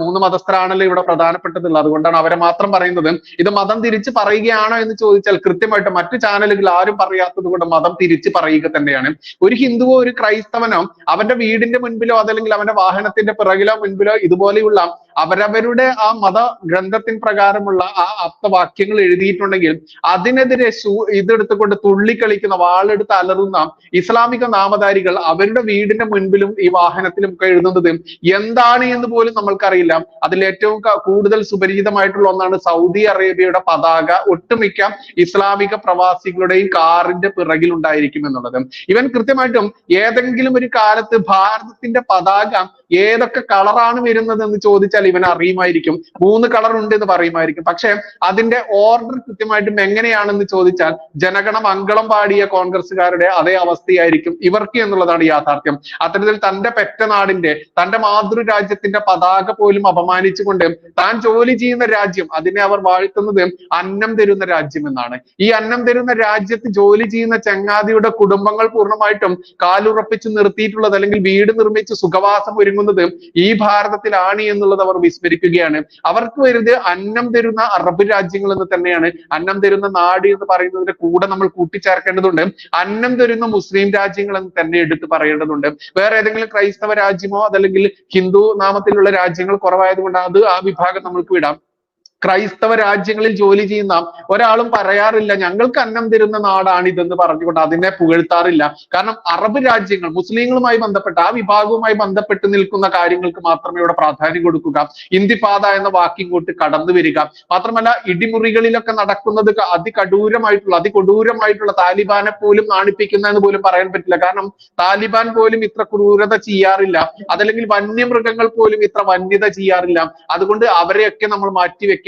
മൂന്ന് മതസ്ഥരാണല്ലോ ഇവിടെ പ്രധാനപ്പെട്ടതുള്ളത്. അതുകൊണ്ടാണ് അവരെ മാത്രം പറയുന്നത്. ഇത് മതം തിരിച്ച് പറയുകയാണോ എന്ന് ചോദിച്ചാൽ കൃത്യമായിട്ട് മറ്റു ചാനലുകൾ ആരും പറയാത്തത് കൊണ്ട് മതം തിരിച്ച് പറയുക തന്നെയാണ്. ഒരു ഹിന്ദുവോ ഒരു ക്രൈസ്തവനോ അവന്റെ വീടിന്റെ മുൻപിലോ അതല്ലെങ്കിൽ അവന്റെ വാഹനത്തിന്റെ പിറകിലോ മുൻപിലോ ഇതുപോലെയുള്ള അവരവരുടെ ആ മത ഗ്രന്ഥത്തിന് പ്രകാരമുള്ള ആ അർത്ഥവാക്യങ്ങൾ എഴുതിയിട്ടുണ്ടെങ്കിൽ അതിനെതിരെ ഇതെടുത്തുകൊണ്ട് തുള്ളിക്കളിക്കുന്ന, വാളെടുത്ത് അലറുന്ന ഇസ്ലാമിക നാമധാരികൾ അവരുടെ വീടിന്റെ മുൻപിലും ഈ വാഹനത്തിലും ഒക്കെ എഴുതുന്നത് എന്താണ് എന്ന് പോലും നമ്മൾക്കറിയില്ല. അതിൽ ഏറ്റവും കൂടുതൽ സുപരിചിതമായിട്ടുള്ള ഒന്നാണ് സൗദി അറേബ്യയുടെ പതാക ഒട്ടുമിക്ക ഇസ്ലാമിക പ്രവാസികളുടെയും കാറിന്റെ പിറകിൽ ഉണ്ടായിരിക്കും എന്നുള്ളത്. ഇവൻ കൃത്യമായിട്ടും ഏതെങ്കിലും ഒരു കാലത്ത് ഭാരതത്തിന്റെ പതാക ഏതൊക്കെ കളറാണ് വരുന്നത് എന്ന് ചോദിച്ചാൽ ഇവൻ അറിയുമായിരിക്കും. 3 കളർ ഉണ്ട് എന്ന് പറയുമായിരിക്കും. പക്ഷെ അതിന്റെ ഓർഡർ കൃത്യമായിട്ടും എങ്ങനെയാണെന്ന് ചോദിച്ചാൽ ജനഗണ മംഗളം പാടിയ കോൺഗ്രസ്സുകാരുടെ അതേ അവസ്ഥയായിരിക്കും ഇവർക്ക് എന്നുള്ളതാണ് യാഥാർത്ഥ്യം. അത്തരത്തിൽ തന്റെ പെറ്റ നാടിന്റെ, തന്റെ മാതൃരാജ്യത്തിന്റെ പതാക പോലും അപമാനിച്ചുകൊണ്ട് താൻ ജോലി ചെയ്യുന്ന രാജ്യം, അതിനെ അവർ വാഴ്ത്തുന്നത് അന്നം തരുന്ന രാജ്യം എന്നാണ്. ഈ അന്നം തരുന്ന രാജ്യത്ത് ജോലി ചെയ്യുന്ന ചങ്ങാതിയുടെ കുടുംബങ്ങൾ പൂർണ്ണമായിട്ടും കാലുറപ്പിച്ച് നിർത്തിയിട്ടുള്ളത് അല്ലെങ്കിൽ വീട് നിർമ്മിച്ച് സുഖവാസം ഒരുങ്ങുന്നത് ഈ ഭാരതത്തിലാണ് എന്നുള്ളത് അവർ വിസ്മരിക്കുകയാണ്. അവർക്ക് വരുന്നത് അന്നം തരുന്ന അറബ് രാജ്യങ്ങൾ എന്ന് തന്നെയാണ്. അന്നം തരുന്ന നാട് എന്ന് പറയുന്നതിന്റെ കൂടെ നമ്മൾ കൂട്ടിച്ചേർക്കേണ്ടതുണ്ട് അന്നം തരുന്ന മുസ്ലിം രാജ്യങ്ങൾ എന്ന് തന്നെ എടുത്ത് പറയേണ്ടതുണ്ട്. വേറെ ഏതെങ്കിലും ക്രൈസ്തവ രാജ്യമോ അതല്ലെങ്കിൽ ഹിന്ദു നാമത്തിലുള്ള രാജ്യങ്ങൾ കുറവായതുകൊണ്ട് അത് ആ വിഭാഗം നമ്മൾക്ക് വിടാം. ക്രൈസ്തവ രാജ്യങ്ങളിൽ ജോലി ചെയ്യുന്ന ഒരാളും പറയാറില്ല ഞങ്ങൾക്ക് അന്നം തരുന്ന നാടാണിതെന്ന് പറഞ്ഞുകൊണ്ട് അതിനെ പുകഴ്ത്താറില്ല. കാരണം അറബ് രാജ്യങ്ങൾ മുസ്ലിങ്ങളുമായി ബന്ധപ്പെട്ട ആ വിഭാഗവുമായി ബന്ധപ്പെട്ട് നിൽക്കുന്ന കാര്യങ്ങൾക്ക് മാത്രമേ ഇവിടെ പ്രാധാന്യം കൊടുക്കുക. ഇന്തിഫാദ എന്ന വാക്കിങ്ങോട്ട് കടന്നു വരിക മാത്രമല്ല, ഇടിമുറികളിലൊക്കെ നടക്കുന്നത് അതികൊടൂരമായിട്ടുള്ള താലിബാനെ പോലും നാണിപ്പിക്കുന്ന എന്ന് പോലും പറയാൻ പറ്റില്ല. കാരണം താലിബാൻ പോലും ഇത്ര ക്രൂരത ചെയ്യാറില്ല, അതല്ലെങ്കിൽ വന്യമൃഗങ്ങൾ പോലും ഇത്ര വന്യത ചെയ്യാറില്ല. അതുകൊണ്ട് അവരെയൊക്കെ നമ്മൾ മാറ്റിവെക്കേണ്ടതുണ്ട്.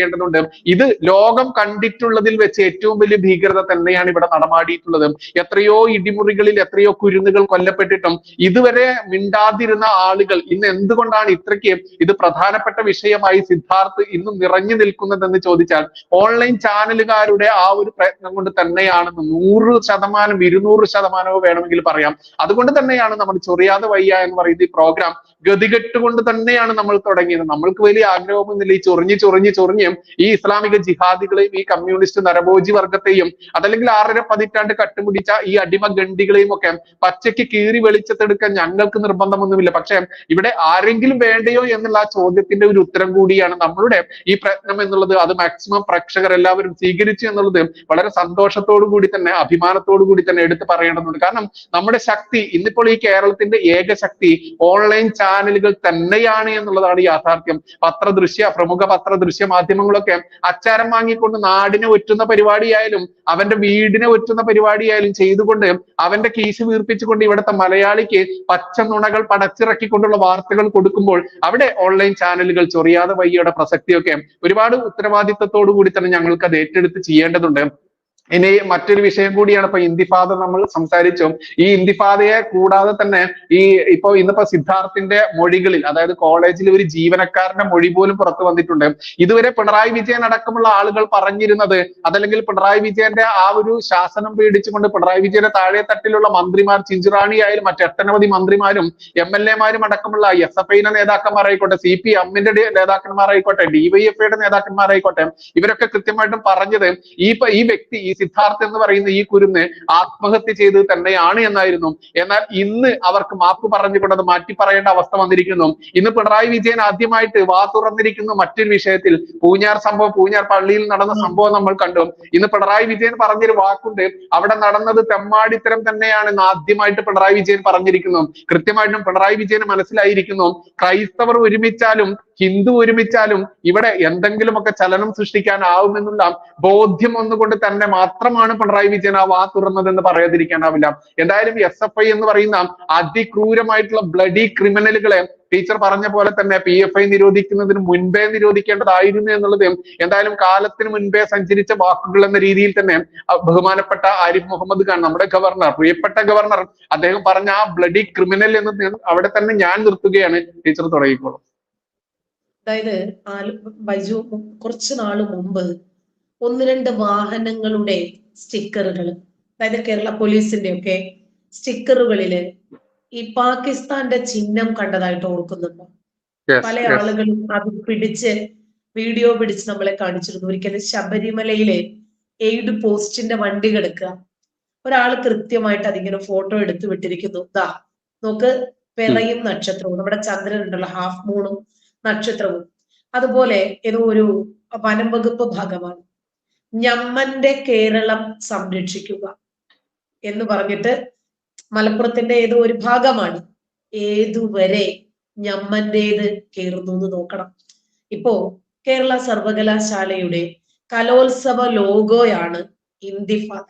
ഇത് ലോകം കണ്ടിട്ടുള്ളതിൽ വെച്ച് ഏറ്റവും വലിയ ഭീകരത തന്നെയാണ് ഇവിടെ നടമാടിയിട്ടുള്ളത്. എത്രയോ ഇടിമുറികളിൽ എത്രയോ കുരുന്നുകൾ കൊല്ലപ്പെട്ടിട്ടും ഇതുവരെ മിണ്ടാതിരുന്ന ആളുകൾ ഇന്ന് എന്തുകൊണ്ടാണ് ഇത്രയ്ക്ക് ഇത് പ്രധാനപ്പെട്ട വിഷയമായി സിദ്ധാർത്ഥ് ഇന്നും നിറഞ്ഞു നിൽക്കുന്നതെന്ന് ചോദിച്ചാൽ ഓൺലൈൻ ചാനലുകാരുടെ ആ ഒരു പ്രയത്നം കൊണ്ട് തന്നെയാണെന്ന് 100% 200% വേണമെങ്കിൽ പറയാം. അതുകൊണ്ട് തന്നെയാണ് നമ്മൾ ചൊറിയാതെ വയ്യ എന്ന് പറയുന്ന ഈ പ്രോഗ്രാം ഗതികെട്ടുകൊണ്ട് തന്നെയാണ് നമ്മൾ തുടങ്ങിയത്. നമ്മൾക്ക് വലിയ ആഗ്രഹമൊന്നുമില്ല. ഈ ചൊറിഞ്ഞ് ഈ ഇസ്ലാമിക ജിഹാദികളെയും ഈ കമ്മ്യൂണിസ്റ്റ് നരഭോജി വർഗത്തെയും അതല്ലെങ്കിൽ 6.5 പതിറ്റാണ്ട് കട്ടുപിടിച്ച ഈ അടിമ ഗണ്ടികളെയും ഒക്കെ പച്ചയ്ക്ക് കീറി വെളിച്ചത്തെടുക്കാൻ ഞങ്ങൾക്ക് നിർബന്ധമൊന്നുമില്ല. പക്ഷെ ഇവിടെ ആരെങ്കിലും വേണ്ടയോ എന്നുള്ള ആ ചോദ്യത്തിന്റെ ഒരു ഉത്തരം കൂടിയാണ് നമ്മളുടെ ഈ പ്രയത്നം എന്നുള്ളത്. അത് മാക്സിമം പ്രേക്ഷകർ എല്ലാവരും സ്വീകരിച്ചു എന്നുള്ളത് വളരെ സന്തോഷത്തോടു കൂടി തന്നെ അഭിമാനത്തോടു കൂടി തന്നെ എടുത്തു പറയേണ്ടതുണ്ട്. കാരണം നമ്മുടെ ശക്തി ഇന്നിപ്പോൾ ഈ കേരളത്തിന്റെ ഏക ശക്തി ഓൺലൈൻ ചാനലുകൾ തന്നെയാണ് എന്നുള്ളതാണ് യാഥാർത്ഥ്യം. പ്രമുഖ പത്രദൃശ്യ മാധ്യമങ്ങളൊക്കെ അച്ചാരം വാങ്ങിക്കൊണ്ട് നാടിനെ ഒറ്റുന്ന പരിപാടിയായാലും അവന്റെ വീടിനെ ഒറ്റുന്ന പരിപാടിയായാലും ചെയ്തുകൊണ്ട് അവന്റെ കീശ് വീർപ്പിച്ചുകൊണ്ട് ഇവിടുത്തെ മലയാളിക്ക് പച്ച നുണകൾ പടച്ചിറക്കിക്കൊണ്ടുള്ള വാർത്തകൾ കൊടുക്കുമ്പോൾ അവിടെ ഓൺലൈൻ ചാനലുകൾ ചൊറിയാതെ വയ്യയുടെ പ്രസക്തിയൊക്കെ ഒരുപാട് ഉത്തരവാദിത്തത്തോടു കൂടി തന്നെ ഞങ്ങൾക്ക് അത് ഏറ്റെടുത്ത് ചെയ്യേണ്ടതുണ്ട്. ഇനി മറ്റൊരു വിഷയം കൂടിയാണ് ഇപ്പൊ ഇന്തിഫാദ നമ്മൾ സംസാരിച്ചു. ഈ ഇന്തിഫാദയെ കൂടാതെ തന്നെ ഇന്നിപ്പോ സിദ്ധാർത്ഥിന്റെ മൊഴികളിൽ, അതായത് കോളേജിൽ ഒരു ജീവനക്കാരന്റെ മൊഴി പോലും പുറത്തു വന്നിട്ടുണ്ട്. ഇതുവരെ പിണറായി വിജയൻ അടക്കമുള്ള ആളുകൾ പറഞ്ഞിരുന്നത്, അതല്ലെങ്കിൽ പിണറായി വിജയന്റെ ആ ഒരു ശാസനം പേടിച്ചുകൊണ്ട് പിണറായി വിജയന്റെ താഴെ തട്ടിലുള്ള മന്ത്രിമാർ, ചിഞ്ചുറാണി ആയാലും മറ്റൊട്ടനവധി മന്ത്രിമാരും MLA-മാരും അടക്കമുള്ള SFI-ന്റെ നേതാക്കന്മാരായിക്കോട്ടെ, CPM-ന്റെ നേതാക്കന്മാരായിക്കോട്ടെ, DYFI-യുടെ നേതാക്കന്മാരായിക്കോട്ടെ, ഇവരൊക്കെ കൃത്യമായിട്ടും പറഞ്ഞത് ഈ വ്യക്തി, ഈ സിദ്ധാർത്ഥ് എന്ന് പറയുന്ന ഈ കുരുന്ന് ആത്മഹത്യ ചെയ്തത് തന്നെയാണ് എന്നായിരുന്നു. എന്നാൽ ഇന്ന് അവർക്ക് മാപ്പ് പറഞ്ഞുകൊണ്ട് അത് മാറ്റി പറയേണ്ട അവസ്ഥ വന്നിരിക്കുന്നു. ഇന്ന് പിണറായി വിജയൻ ആദ്യമായിട്ട് വാ തുറന്നിരിക്കുന്നു മറ്റൊരു വിഷയത്തിൽ. പൂഞ്ഞാർ സംഭവം, പൂഞ്ഞാർ പള്ളിയിൽ നടന്ന സംഭവം നമ്മൾ കണ്ടു. ഇന്ന് പിണറായി വിജയൻ പറഞ്ഞൊരു വാക്കുണ്ട്, അവിടെ നടന്നത് തെമ്മാടിത്തരം തന്നെയാണെന്ന് ആദ്യമായിട്ട് പിണറായി വിജയൻ പറഞ്ഞിരിക്കുന്നു. കൃത്യമായിട്ടും പിണറായി വിജയന് മനസ്സിലായിരിക്കുന്നു, ക്രൈസ്തവർ ഒരുമിച്ചാലും ഹിന്ദു ഒരുമിച്ചാലും ഇവിടെ എന്തെങ്കിലുമൊക്കെ ചലനം സൃഷ്ടിക്കാനാവുമെന്നുള്ള ബോധ്യം ഒന്നുകൊണ്ട് തന്നെ മാത്രമാണ് പിണറായി വിജയൻ ആ വാ തുറന്നതെന്ന് പറയാതിരിക്കാനാവില്ല. എന്തായാലും SFI എന്ന് പറയുന്ന അതിക്രൂരമായിട്ടുള്ള ബ്ലഡി ക്രിമിനലുകളെ ടീച്ചർ പറഞ്ഞ പോലെ തന്നെ PFI നിരോധിക്കുന്നതിന് മുൻപേ നിരോധിക്കേണ്ടതായിരുന്നു എന്നുള്ളത് എന്തായാലും കാലത്തിന് മുൻപേ സഞ്ചരിച്ച വാക്കുകൾ എന്ന രീതിയിൽ തന്നെ ബഹുമാനപ്പെട്ട ആരിഫ് മുഹമ്മദ് ഖാൻ, നമ്മുടെ ഗവർണർ, പ്രിയപ്പെട്ട ഗവർണർ, അദ്ദേഹം പറഞ്ഞ ആ ബ്ലഡി ക്രിമിനൽ എന്ന് അവിടെ തന്നെ ഞാൻ നിർത്തുകയാണ്. ടീച്ചർ തുടങ്ങിക്കോളും. അതായത് ബൈജു കുറച്ചു നാള് മുമ്പ് 1-2 വാഹനങ്ങളുടെ സ്റ്റിക്കറുകൾ, അതായത് കേരള പോലീസിന്റെ ഒക്കെ സ്റ്റിക്കറുകളില് ഈ പാകിസ്ഥാന്റെ ചിഹ്നം കണ്ടതായിട്ട് ഓർക്കുന്നുണ്ടോ? പല ആളുകളും അത് പിടിച്ച് വീഡിയോ പിടിച്ച് നമ്മളെ കാണിച്ചിരുന്നു. ഒരിക്കലും ശബരിമലയിലെ എയ്ഡ് പോസ്റ്റിന്റെ വണ്ടി കിടക്കുക, ഒരാൾ കൃത്യമായിട്ട് അതിങ്ങനെ ഫോട്ടോ എടുത്തു വിട്ടിരിക്കുന്നു. ദാ നോക്ക്, പിറയും നക്ഷത്രവും, നമ്മുടെ ചന്ദ്രൻ ഉണ്ടല്ലോ, ഹാഫ് മൂണും നക്ഷത്രവും. അതുപോലെ ഏതോ ഒരു വനം വകുപ്പ് ഭാഗമാണ്, ഞമ്മന്റെ കേരളം സംരക്ഷിക്കുക എന്ന് പറഞ്ഞിട്ട് മലപ്പുറത്തിന്റെ ഏതോ ഒരു ഭാഗമാണ്. ഏതുവരെ ഞമ്മന്റേത് കേറുന്നു എന്ന് നോക്കണം. ഇപ്പോ കേരള സർവകലാശാലയുടെ കലോത്സവ ലോഗോയാണ് ഇന്തിഫാദ.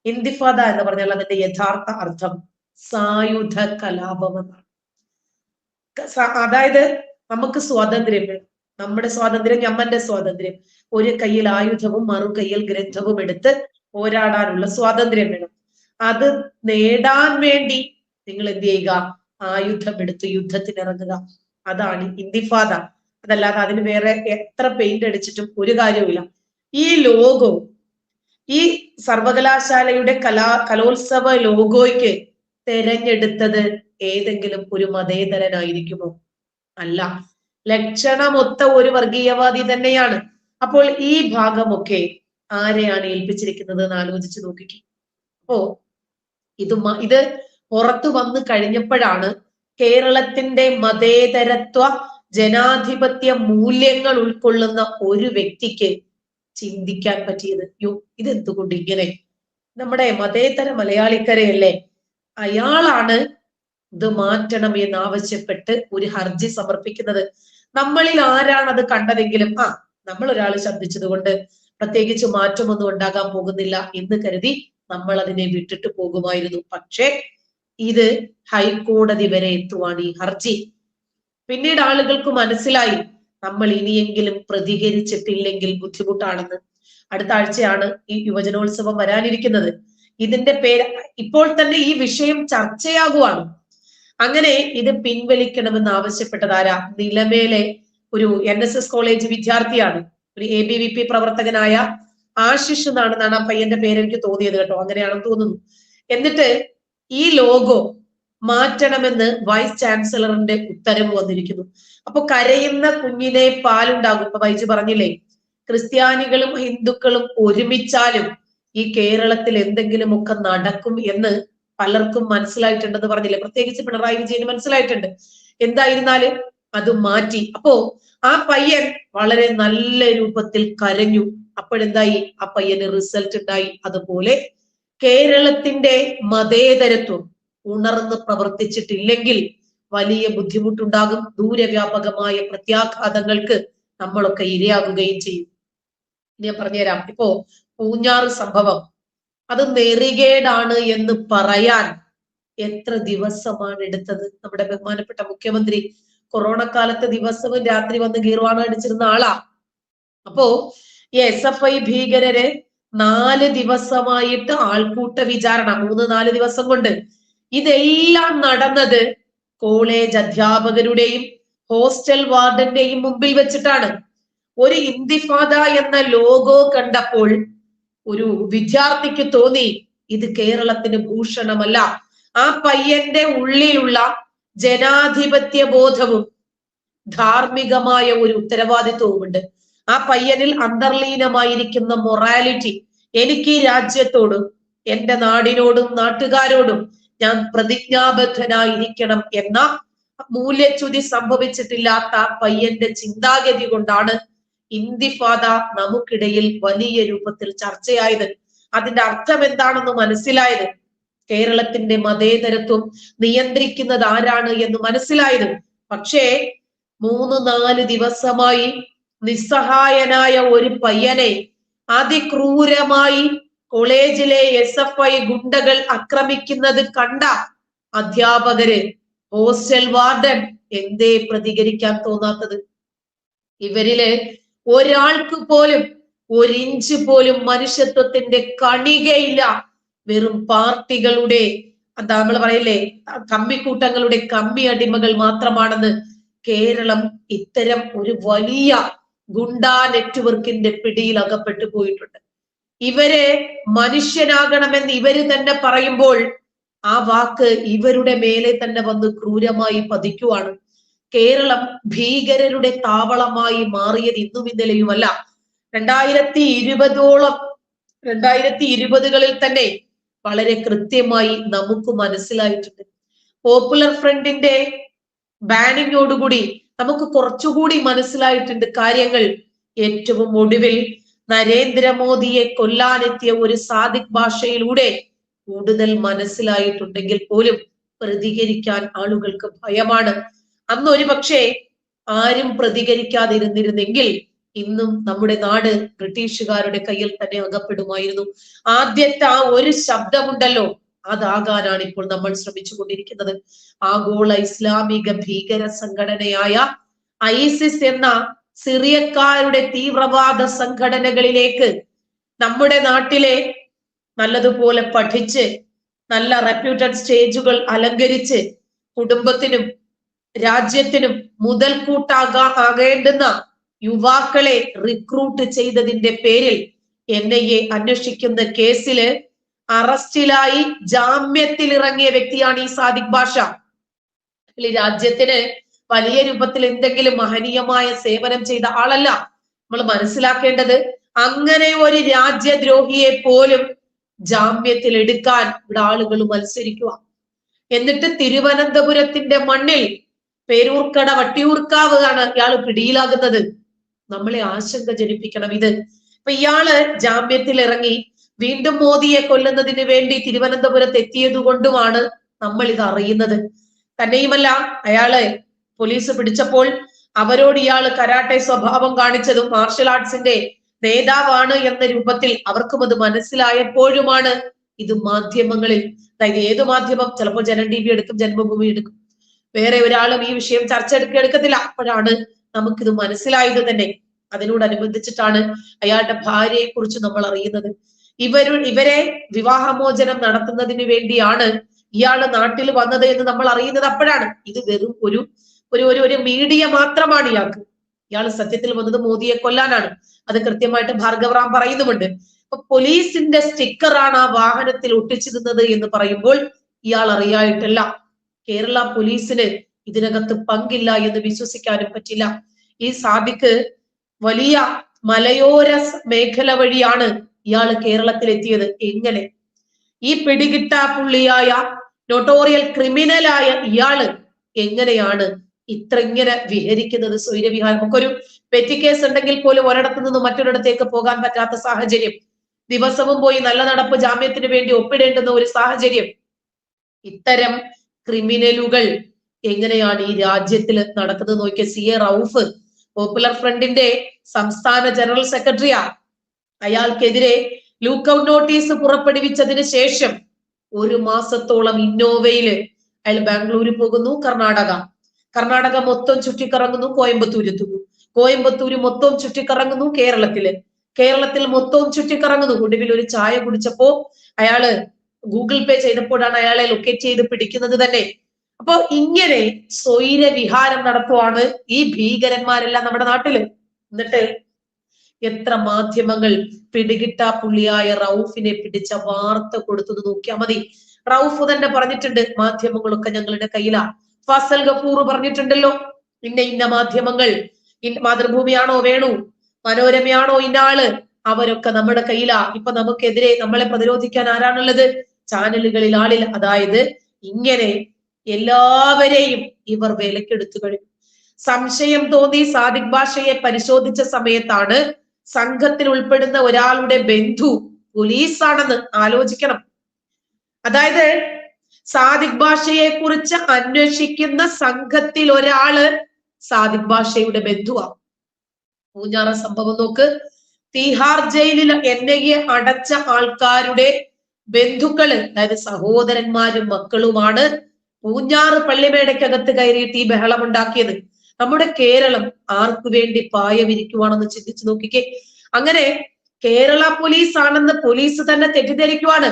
ഇന്തിഫാദ എന്ന് പറഞ്ഞാൽ അതിന്റെ യഥാർത്ഥ അർത്ഥം സായുധ കലാപം എന്നാണ്. അതായത് നമുക്ക് സ്വാതന്ത്ര്യം വേണം, നമ്മുടെ സ്വാതന്ത്ര്യം, ഞമ്മന്റെ സ്വാതന്ത്ര്യം. ഒരു കയ്യിൽ ആയുധവും മറു കയ്യിൽ ഗ്രന്ഥവും എടുത്ത് പോരാടാനുള്ള സ്വാതന്ത്ര്യം വേണം. അത് നേടാൻ വേണ്ടി നിങ്ങൾ എന്ത് ചെയ്യുക? ആയുധം എടുത്ത് യുദ്ധത്തിനിറങ്ങുക. അതാണ് ഇന്തിഫാദ. അതല്ലാതെ അതിന് വേറെ എത്ര പെയിന്റ് അടിച്ചിട്ടും ഒരു കാര്യവുമില്ല. ഈ ലോഗോ, ഈ സർവകലാശാലയുടെ കലോത്സവ ലോഗോയ്ക്ക് തെരഞ്ഞെടുത്തത് ഏതെങ്കിലും ഒരു മതേതരനായിരിക്കുമോ? അല്ല, ലക്ഷണമൊത്ത ഒരു വർഗീയവാദി തന്നെയാണ്. അപ്പോൾ ഈ ഭാഗമൊക്കെ ആരെയാണ് ഏൽപ്പിച്ചിരിക്കുന്നത് എന്ന് ആലോചിച്ച് നോക്കിക്കേ. അപ്പോ ഇത് പുറത്തു വന്നു കഴിഞ്ഞപ്പോഴാണ് കേരളത്തിന്റെ മതേതരത്വ ജനാധിപത്യ മൂല്യങ്ങൾ ഉൾക്കൊള്ളുന്ന ഒരു വ്യക്തിക്ക് ചിന്തിക്കാൻ പറ്റിയത്. ഇതെന്തുകൊണ്ട് ഇങ്ങനെ? നമ്മുടെ മതേതര മലയാളിക്കരയല്ലേ, അയാളാണ് ഇത് മാറ്റണം എന്നാവശ്യപ്പെട്ട് ഒരു ഹർജി സമർപ്പിക്കുന്നത്. നമ്മളിൽ ആരാണ് അത് കണ്ടതെങ്കിലും നമ്മൾ ഒരാൾ ശബ്ദിച്ചത് കൊണ്ട് പ്രത്യേകിച്ച് മാറ്റമൊന്നും ഉണ്ടാകാൻ പോകുന്നില്ല എന്ന് കരുതി നമ്മൾ അതിനെ വിട്ടിട്ട് പോകുമായിരുന്നു. പക്ഷെ ഇത് ഹൈക്കോടതി വരെ എത്തുവാണ് ഈ ഹർജി. പിന്നീട് ആളുകൾക്ക് മനസ്സിലായി നമ്മൾ ഇനിയെങ്കിലും പ്രതികരിച്ചിട്ടില്ലെങ്കിൽ ബുദ്ധിമുട്ടാണെന്ന്. അടുത്ത ആഴ്ചയാണ് ഈ യുവജനോത്സവം വരാനിരിക്കുന്നത്. ഇതിന്റെ പേര് ഇപ്പോൾ തന്നെ ഈ വിഷയം ചർച്ചയാകുവാണ്. അങ്ങനെ ഇത് പിൻവലിക്കണമെന്ന് ആവശ്യപ്പെട്ടതാരാ? നിലമേലെ ഒരു NSS കോളേജ് വിദ്യാർത്ഥിയാണ്, ഒരു ABVP പ്രവർത്തകനായ ആശിഷ് എന്നാണ് ആ പയ്യന്റെ പേര് എനിക്ക് തോന്നിയത് കേട്ടോ, അങ്ങനെയാണെന്ന് തോന്നുന്നു. എന്നിട്ട് ഈ ലോഗോ മാറ്റണമെന്ന് വൈസ് ചാൻസലറിന്റെ ഉത്തരവ് വന്നിരിക്കുന്നു. അപ്പൊ കരയുന്ന കുഞ്ഞിനെ പാലുണ്ടാകും. ഇപ്പൊ വൈജു പറഞ്ഞില്ലേ, ക്രിസ്ത്യാനികളും ഹിന്ദുക്കളും ഒരുമിച്ചാലും ഈ കേരളത്തിൽ എന്തെങ്കിലുമൊക്കെ നടക്കും എന്ന് പലർക്കും മനസ്സിലായിട്ടുണ്ടെന്ന് പറഞ്ഞില്ലേ, പ്രത്യേകിച്ച് പിണറായി വിജയന് മനസ്സിലായിട്ടുണ്ട്. എന്തായിരുന്നാലും അത് മാറ്റി. അപ്പോ ആ പയ്യൻ വളരെ നല്ല രൂപത്തിൽ കരഞ്ഞു. അപ്പോഴെന്തായി? ആ പയ്യന് റിസൾട്ട് ഉണ്ടായി. അതുപോലെ കേരളത്തിന്റെ മതേതരത്വം ഉണർന്ന് പ്രവർത്തിച്ചിട്ടില്ലെങ്കിൽ വലിയ ബുദ്ധിമുട്ടുണ്ടാകും. ദൂരവ്യാപകമായ പ്രത്യാഘാതങ്ങൾക്ക് നമ്മളൊക്കെ ഇരയാകുകയും ചെയ്യും. ഞാൻ പറഞ്ഞുതരാം. ഇപ്പോ പൂഞ്ഞാർ സംഭവം അത് നെറികേടാണ് എന്ന് പറയാൻ എത്ര ദിവസമാണ് എടുത്തത്? നമ്മുടെ ബഹുമാനപ്പെട്ട മുഖ്യമന്ത്രി കൊറോണ കാലത്ത് ദിവസവും രാത്രി വന്ന് ഗീർവാണം അടിച്ചിരുന്ന ആളാ. അപ്പോ ഈ SFI ഭീകരരെ 4 ദിവസമായിട്ട് ആൾക്കൂട്ട വിചാരണ, 3-4 ദിവസം കൊണ്ട്. ഇതെല്ലാം നടന്നത് കോളേജ് അധ്യാപകരുടെയും ഹോസ്റ്റൽ വാർഡന്റെയും മുമ്പിൽ വെച്ചിട്ടാണ്. ഒരു ഇന്തിഫാദ എന്ന ലോഗോ കണ്ടപ്പോൾ ഒരു വിദ്യാർത്ഥിക്ക് തോന്നി ഇത് കേരളത്തിന് ഭൂഷണമല്ല. ആ പയ്യന്റെ ഉള്ളിലുള്ള ജനാധിപത്യ ബോധവും ധാർമ്മികമായ ഒരു ഉത്തരവാദിത്വവുമുണ്ട്. ആ പയ്യനിൽ അന്തർലീനമായിരിക്കുന്ന മൊറാലിറ്റി, എനിക്ക് ഈ രാജ്യത്തോടും എന്റെ നാടിനോടും നാട്ടുകാരോടും ഞാൻ പ്രതിജ്ഞാബദ്ധനായിരിക്കണം എന്ന മൂല്യച്യുതി സംഭവിച്ചിട്ടില്ലാത്ത പയ്യന്റെ ചിന്താഗതി കൊണ്ടാണ് ഇന്തിഫാദ നമുക്കിടയിൽ വലിയ രൂപത്തിൽ ചർച്ചയായത്. അതിന്റെ അർത്ഥം എന്താണെന്ന് മനസ്സിലായത്, കേരളത്തിന്റെ മതേതരത്വം നിയന്ത്രിക്കുന്നത് ആരാണ് എന്ന് മനസ്സിലായത്. പക്ഷേ 3-4 ദിവസമായി നിസ്സഹായനായ ഒരു പയ്യനെ അതിക്രൂരമായി കോളേജിലെ SFI ഗുണ്ടകൾ ആക്രമിക്കുന്നത് കണ്ട അധ്യാപകര്, ഹോസ്റ്റൽ വാർഡൻ എന്തേ പ്രതികരിക്കാൻ തോന്നാത്തത്? ഇവരില് ഒരാൾക്ക് പോലും 1 ഇഞ്ച് പോലും മനുഷ്യത്വത്തിന്റെ കണികയില്ല. വെറും പാർട്ടികളുടെ എന്താ നമ്മൾ പറയില്ലേ, കമ്മിക്കൂട്ടങ്ങളുടെ കമ്മി അടിമകൾ മാത്രമാണെന്ന് കേരളം ഇത്തരം ഒരു വലിയ ഗുണ്ടാ നെറ്റ്വർക്കിന്റെ പിടിയിൽ അകപ്പെട്ടു പോയിട്ടുണ്ട്. ഇവരെ മനുഷ്യനാകണമെന്ന് ഇവര് തന്നെ പറയുമ്പോൾ ആ വാക്ക് ഇവരുടെ മേലെ തന്നെ വന്ന് ക്രൂരമായി പതിക്കുവാണ്. കേരളം ഭീകരരുടെ താവളമായി മാറിയത് ഇന്നും ഇന്നലെയുമല്ല. 2020കളിൽ തന്നെ വളരെ കൃത്യമായി നമുക്ക് മനസ്സിലായിട്ടുണ്ട്. പോപ്പുലർ ഫ്രണ്ടിന്റെ ബാനിങ്ങോടുകൂടി നമുക്ക് കുറച്ചുകൂടി മനസ്സിലായിട്ടുണ്ട് കാര്യങ്ങൾ. ഏറ്റവും ഒടുവിൽ നരേന്ദ്രമോദിയെ കൊല്ലാനെത്തിയ ഒരു സാദിഖ് ഭാഷയിലൂടെ കൂടുതൽ മനസ്സിലായിട്ടുണ്ടെങ്കിൽ പോലും പ്രതികരിക്കാൻ ആളുകൾക്ക് ഭയമാണ്. അന്ന് ഒരു പക്ഷേ ആരും പ്രതികരിക്കാതിരുന്നിരുന്നെങ്കിൽ ഇന്നും നമ്മുടെ നാട് ബ്രിട്ടീഷുകാരുടെ കയ്യിൽ തന്നെ അകപ്പെടുമായിരുന്നു. ആദ്യത്തെ ആ ഒരു ശബ്ദമുണ്ടല്ലോ, അതാകാനാണ് ഇപ്പോൾ നമ്മൾ ശ്രമിച്ചുകൊണ്ടിരിക്കുന്നത്. ആഗോള ഇസ്ലാമിക ഭീകര സംഘടനയായ ISIS എന്ന സിറിയക്കാരുടെ തീവ്രവാദ സംഘടനകളിലേക്ക് നമ്മുടെ നാട്ടിലെ നല്ലതുപോലെ പഠിച്ച് നല്ല റെപ്യൂട്ടഡ് സ്റ്റേജുകൾ അലങ്കരിച്ച് കുടുംബത്തിനും രാജ്യത്തിനും മുതൽക്കൂട്ടാകേണ്ടുന്ന യുവാക്കളെ റിക്രൂട്ട് ചെയ്തതിന്റെ പേരിൽ NIA അന്വേഷിക്കുന്ന കേസില് അറസ്റ്റിലായി ജാമ്യത്തിൽ ഇറങ്ങിയ വ്യക്തിയാണ് ഈ സാദിഖ് ഭാഷ. ഈ രാജ്യത്തിന് വലിയ രൂപത്തിൽ എന്തെങ്കിലും മഹനീയമായ സേവനം ചെയ്ത ആളല്ല. നമ്മൾ മനസ്സിലാക്കേണ്ടത്, അങ്ങനെ ഒരു രാജ്യദ്രോഹിയെ പോലും ജാമ്യത്തിൽ എടുക്കാൻ ഇവിടെ ആളുകൾ മത്സരിക്കുക. എന്നിട്ട് തിരുവനന്തപുരത്തിന്റെ മണ്ണിൽ പേരൂർക്കട വട്ടിയൂർക്കാവ് ആണ് ഇയാൾ പിടിയിലാകുന്നത്. നമ്മളെ ആശങ്ക ജനിപ്പിക്കണം ഇത്. അപ്പൊ ഇയാള് ജാമ്യത്തിൽ ഇറങ്ങി വീണ്ടും മോദിയെ കൊല്ലുന്നതിന് വേണ്ടി തിരുവനന്തപുരത്ത് എത്തിയത് കൊണ്ടുമാണ് നമ്മൾ ഇത് അറിയുന്നത്. തന്നെയുമല്ല, അയാളെ പോലീസ് പിടിച്ചപ്പോൾ അവരോട് ഇയാള് കരാട്ടെ സ്വഭാവം കാണിച്ചതും മാർഷൽ ആർട്സിന്റെ നേതാവാണ് എന്ന രൂപത്തിൽ അവർക്കും അത് മനസ്സിലായപ്പോഴുമാണ് ഇത് മാധ്യമങ്ങളിൽ, അതായത് ഏത് മാധ്യമം, ചിലപ്പോൾ ജനം TV എടുക്കും, ജന്മഭൂമി എടുക്കും, വേറെ ഒരാളും ഈ വിഷയം ചർച്ച എടുക്കത്തില്ല. അപ്പോഴാണ് നമുക്കിത് മനസ്സിലായത് തന്നെ. അതിനോടനുബന്ധിച്ചിട്ടാണ് അയാളുടെ ഭാര്യയെ കുറിച്ച് നമ്മൾ അറിയുന്നത്. ഇവരെ വിവാഹമോചനം നടത്തുന്നതിന് വേണ്ടിയാണ് ഇയാള് നാട്ടിൽ വന്നത് എന്ന് നമ്മൾ അറിയുന്നത് അപ്പോഴാണ്. ഇത് വെറും ഒരു മീഡിയ മാത്രമാണ് ഇയാൾക്ക്. ഇയാൾ സത്യത്തിൽ വന്നത് മോദിയെ കൊല്ലാനാണ്. അത് കൃത്യമായിട്ട് ഭാർഗവ് റാം പറയുന്നുമുണ്ട്. അപ്പൊ പോലീസിന്റെ സ്റ്റിക്കറാണ് ആ വാഹനത്തിൽ ഒട്ടിച്ചിരുന്നത് എന്ന് പറയുമ്പോൾ ഇയാൾ അറിയായിട്ടല്ല. കേരള പോലീസിന് ഇതിനകത്ത് പങ്കില്ല എന്ന് വിശ്വസിക്കാനും പറ്റില്ല. ഈ സാദിഖ് വലിയ മലയോര മേഖല വഴിയാണ് ഇയാള് കേരളത്തിലെത്തിയത്. എങ്ങനെ? ഈ പിടികിട്ടാപ്പുള്ളിയായ നൊട്ടോറിയൽ ക്രിമിനലായ ഇയാള് എങ്ങനെയാണ് ഇങ്ങനെ വിഹരിക്കുന്നത്? സ്വൈരവിഹാരം. നമുക്കൊരു പെറ്റി കേസ് ഉണ്ടെങ്കിൽ പോലും ഒരിടത്തു നിന്ന് മറ്റൊരിടത്തേക്ക് പോകാൻ പറ്റാത്ത സാഹചര്യം, ദിവസവും പോയി നല്ല നടപ്പ് ജാമ്യത്തിന് വേണ്ടി ഒപ്പിടേണ്ടുന്ന ഒരു സാഹചര്യം. ഇത്തരം ക്രിമിനലുകൾ എങ്ങനെയാണ് ഈ രാജ്യത്തിൽ നടക്കുന്നത് നോക്കിയ CA റൌഫ് പോപ്പുലർ ഫ്രണ്ടിന്റെ സംസ്ഥാന ജനറൽ സെക്രട്ടറിയാ. അയാൾക്കെതിരെ ലൂക്കൌട്ട് നോട്ടീസ് പുറപ്പെടുവിച്ചതിന് ശേഷം 1 മാസത്തോളം ഇന്നോവയില് അയാൾ ബാംഗ്ലൂര് പോകുന്നു, കർണാടക മൊത്തം ചുറ്റിക്കറങ്ങുന്നു, കോയമ്പത്തൂര് മൊത്തം ചുറ്റിക്കറങ്ങുന്നു, കേരളത്തിൽ മൊത്തവും ചുറ്റിക്കറങ്ങുന്നു. ഒടുവിൽ ഒരു ചായ കുടിച്ചപ്പോ അയാള് ഗൂഗിൾ പേ ചെയ്തപ്പോഴാണ് അയാളെ ലൊക്കേറ്റ് ചെയ്ത് പിടിക്കുന്നത് തന്നെ. അപ്പൊ ഇങ്ങനെ സ്വൈര വിഹാരം നടത്തുവാണ് ഈ ഭീകരന്മാരെല്ലാം നമ്മുടെ നാട്ടില്. എന്നിട്ട് എത്ര മാധ്യമങ്ങൾ പിടികിട്ടാപ്പുള്ളിയായ റൌഫിനെ പിടിച്ച വാർത്ത കൊടുത്തത് നോക്കിയാൽ മതി. റൌഫ് തന്നെ പറഞ്ഞിട്ടുണ്ട്, മാധ്യമങ്ങളൊക്കെ ഞങ്ങളുടെ കയ്യിലാ. ഫസൽ ഗഫൂർ പറഞ്ഞിട്ടുണ്ടല്ലോ, ഇന്ന മാധ്യമങ്ങൾ, മാതൃഭൂമിയാണോ വേണു, മനോരമയാണോ ഇന്നാള്, അവരൊക്കെ നമ്മുടെ കയ്യിലാ. ഇപ്പൊ നമുക്കെതിരെ നമ്മളെ പ്രതിരോധിക്കാൻ ആരാണുള്ളത്? ചാനലുകളിൽ ആളില്ല. അതായത് ഇങ്ങനെ എല്ലാവരെയും ഇവർ വിലക്കെടുത്തു കഴിഞ്ഞു. സംശയം തോന്നി സാദിഖ് ഭാഷയെ പരിശോധിച്ച സമയത്താണ് സംഘത്തിൽ ഉൾപ്പെടുന്ന ഒരാളുടെ ബന്ധു പോലീസാണെന്ന്. ആലോചിക്കണം. അതായത് സാദിഖ് ഭാഷയെ കുറിച്ച് അന്വേഷിക്കുന്ന സംഘത്തിൽ ഒരാള് സാദിഖ് ഭാഷയുടെ ബന്ധുവാ. പൂഞ്ഞാറ സംഭവം നോക്ക്. തീഹാർ ജയിലിൽ NIA അടച്ച ആൾക്കാരുടെ ബന്ധുക്കള്, അതായത് സഹോദരന്മാരും മക്കളുമാണ് പൂഞ്ഞാറ് പള്ളിമേടയ്ക്കകത്ത് കയറിയിട്ട് ഈ ബഹളം ഉണ്ടാക്കിയത്. നമ്മുടെ കേരളം ആർക്കു വേണ്ടി പായ വിരിക്കുവാണെന്ന് ചിന്തിച്ചു നോക്കിക്കേ. അങ്ങനെ കേരള പോലീസ് ആണെന്ന് പോലീസ് തന്നെ തെറ്റിദ്ധരിക്കുവാണ്.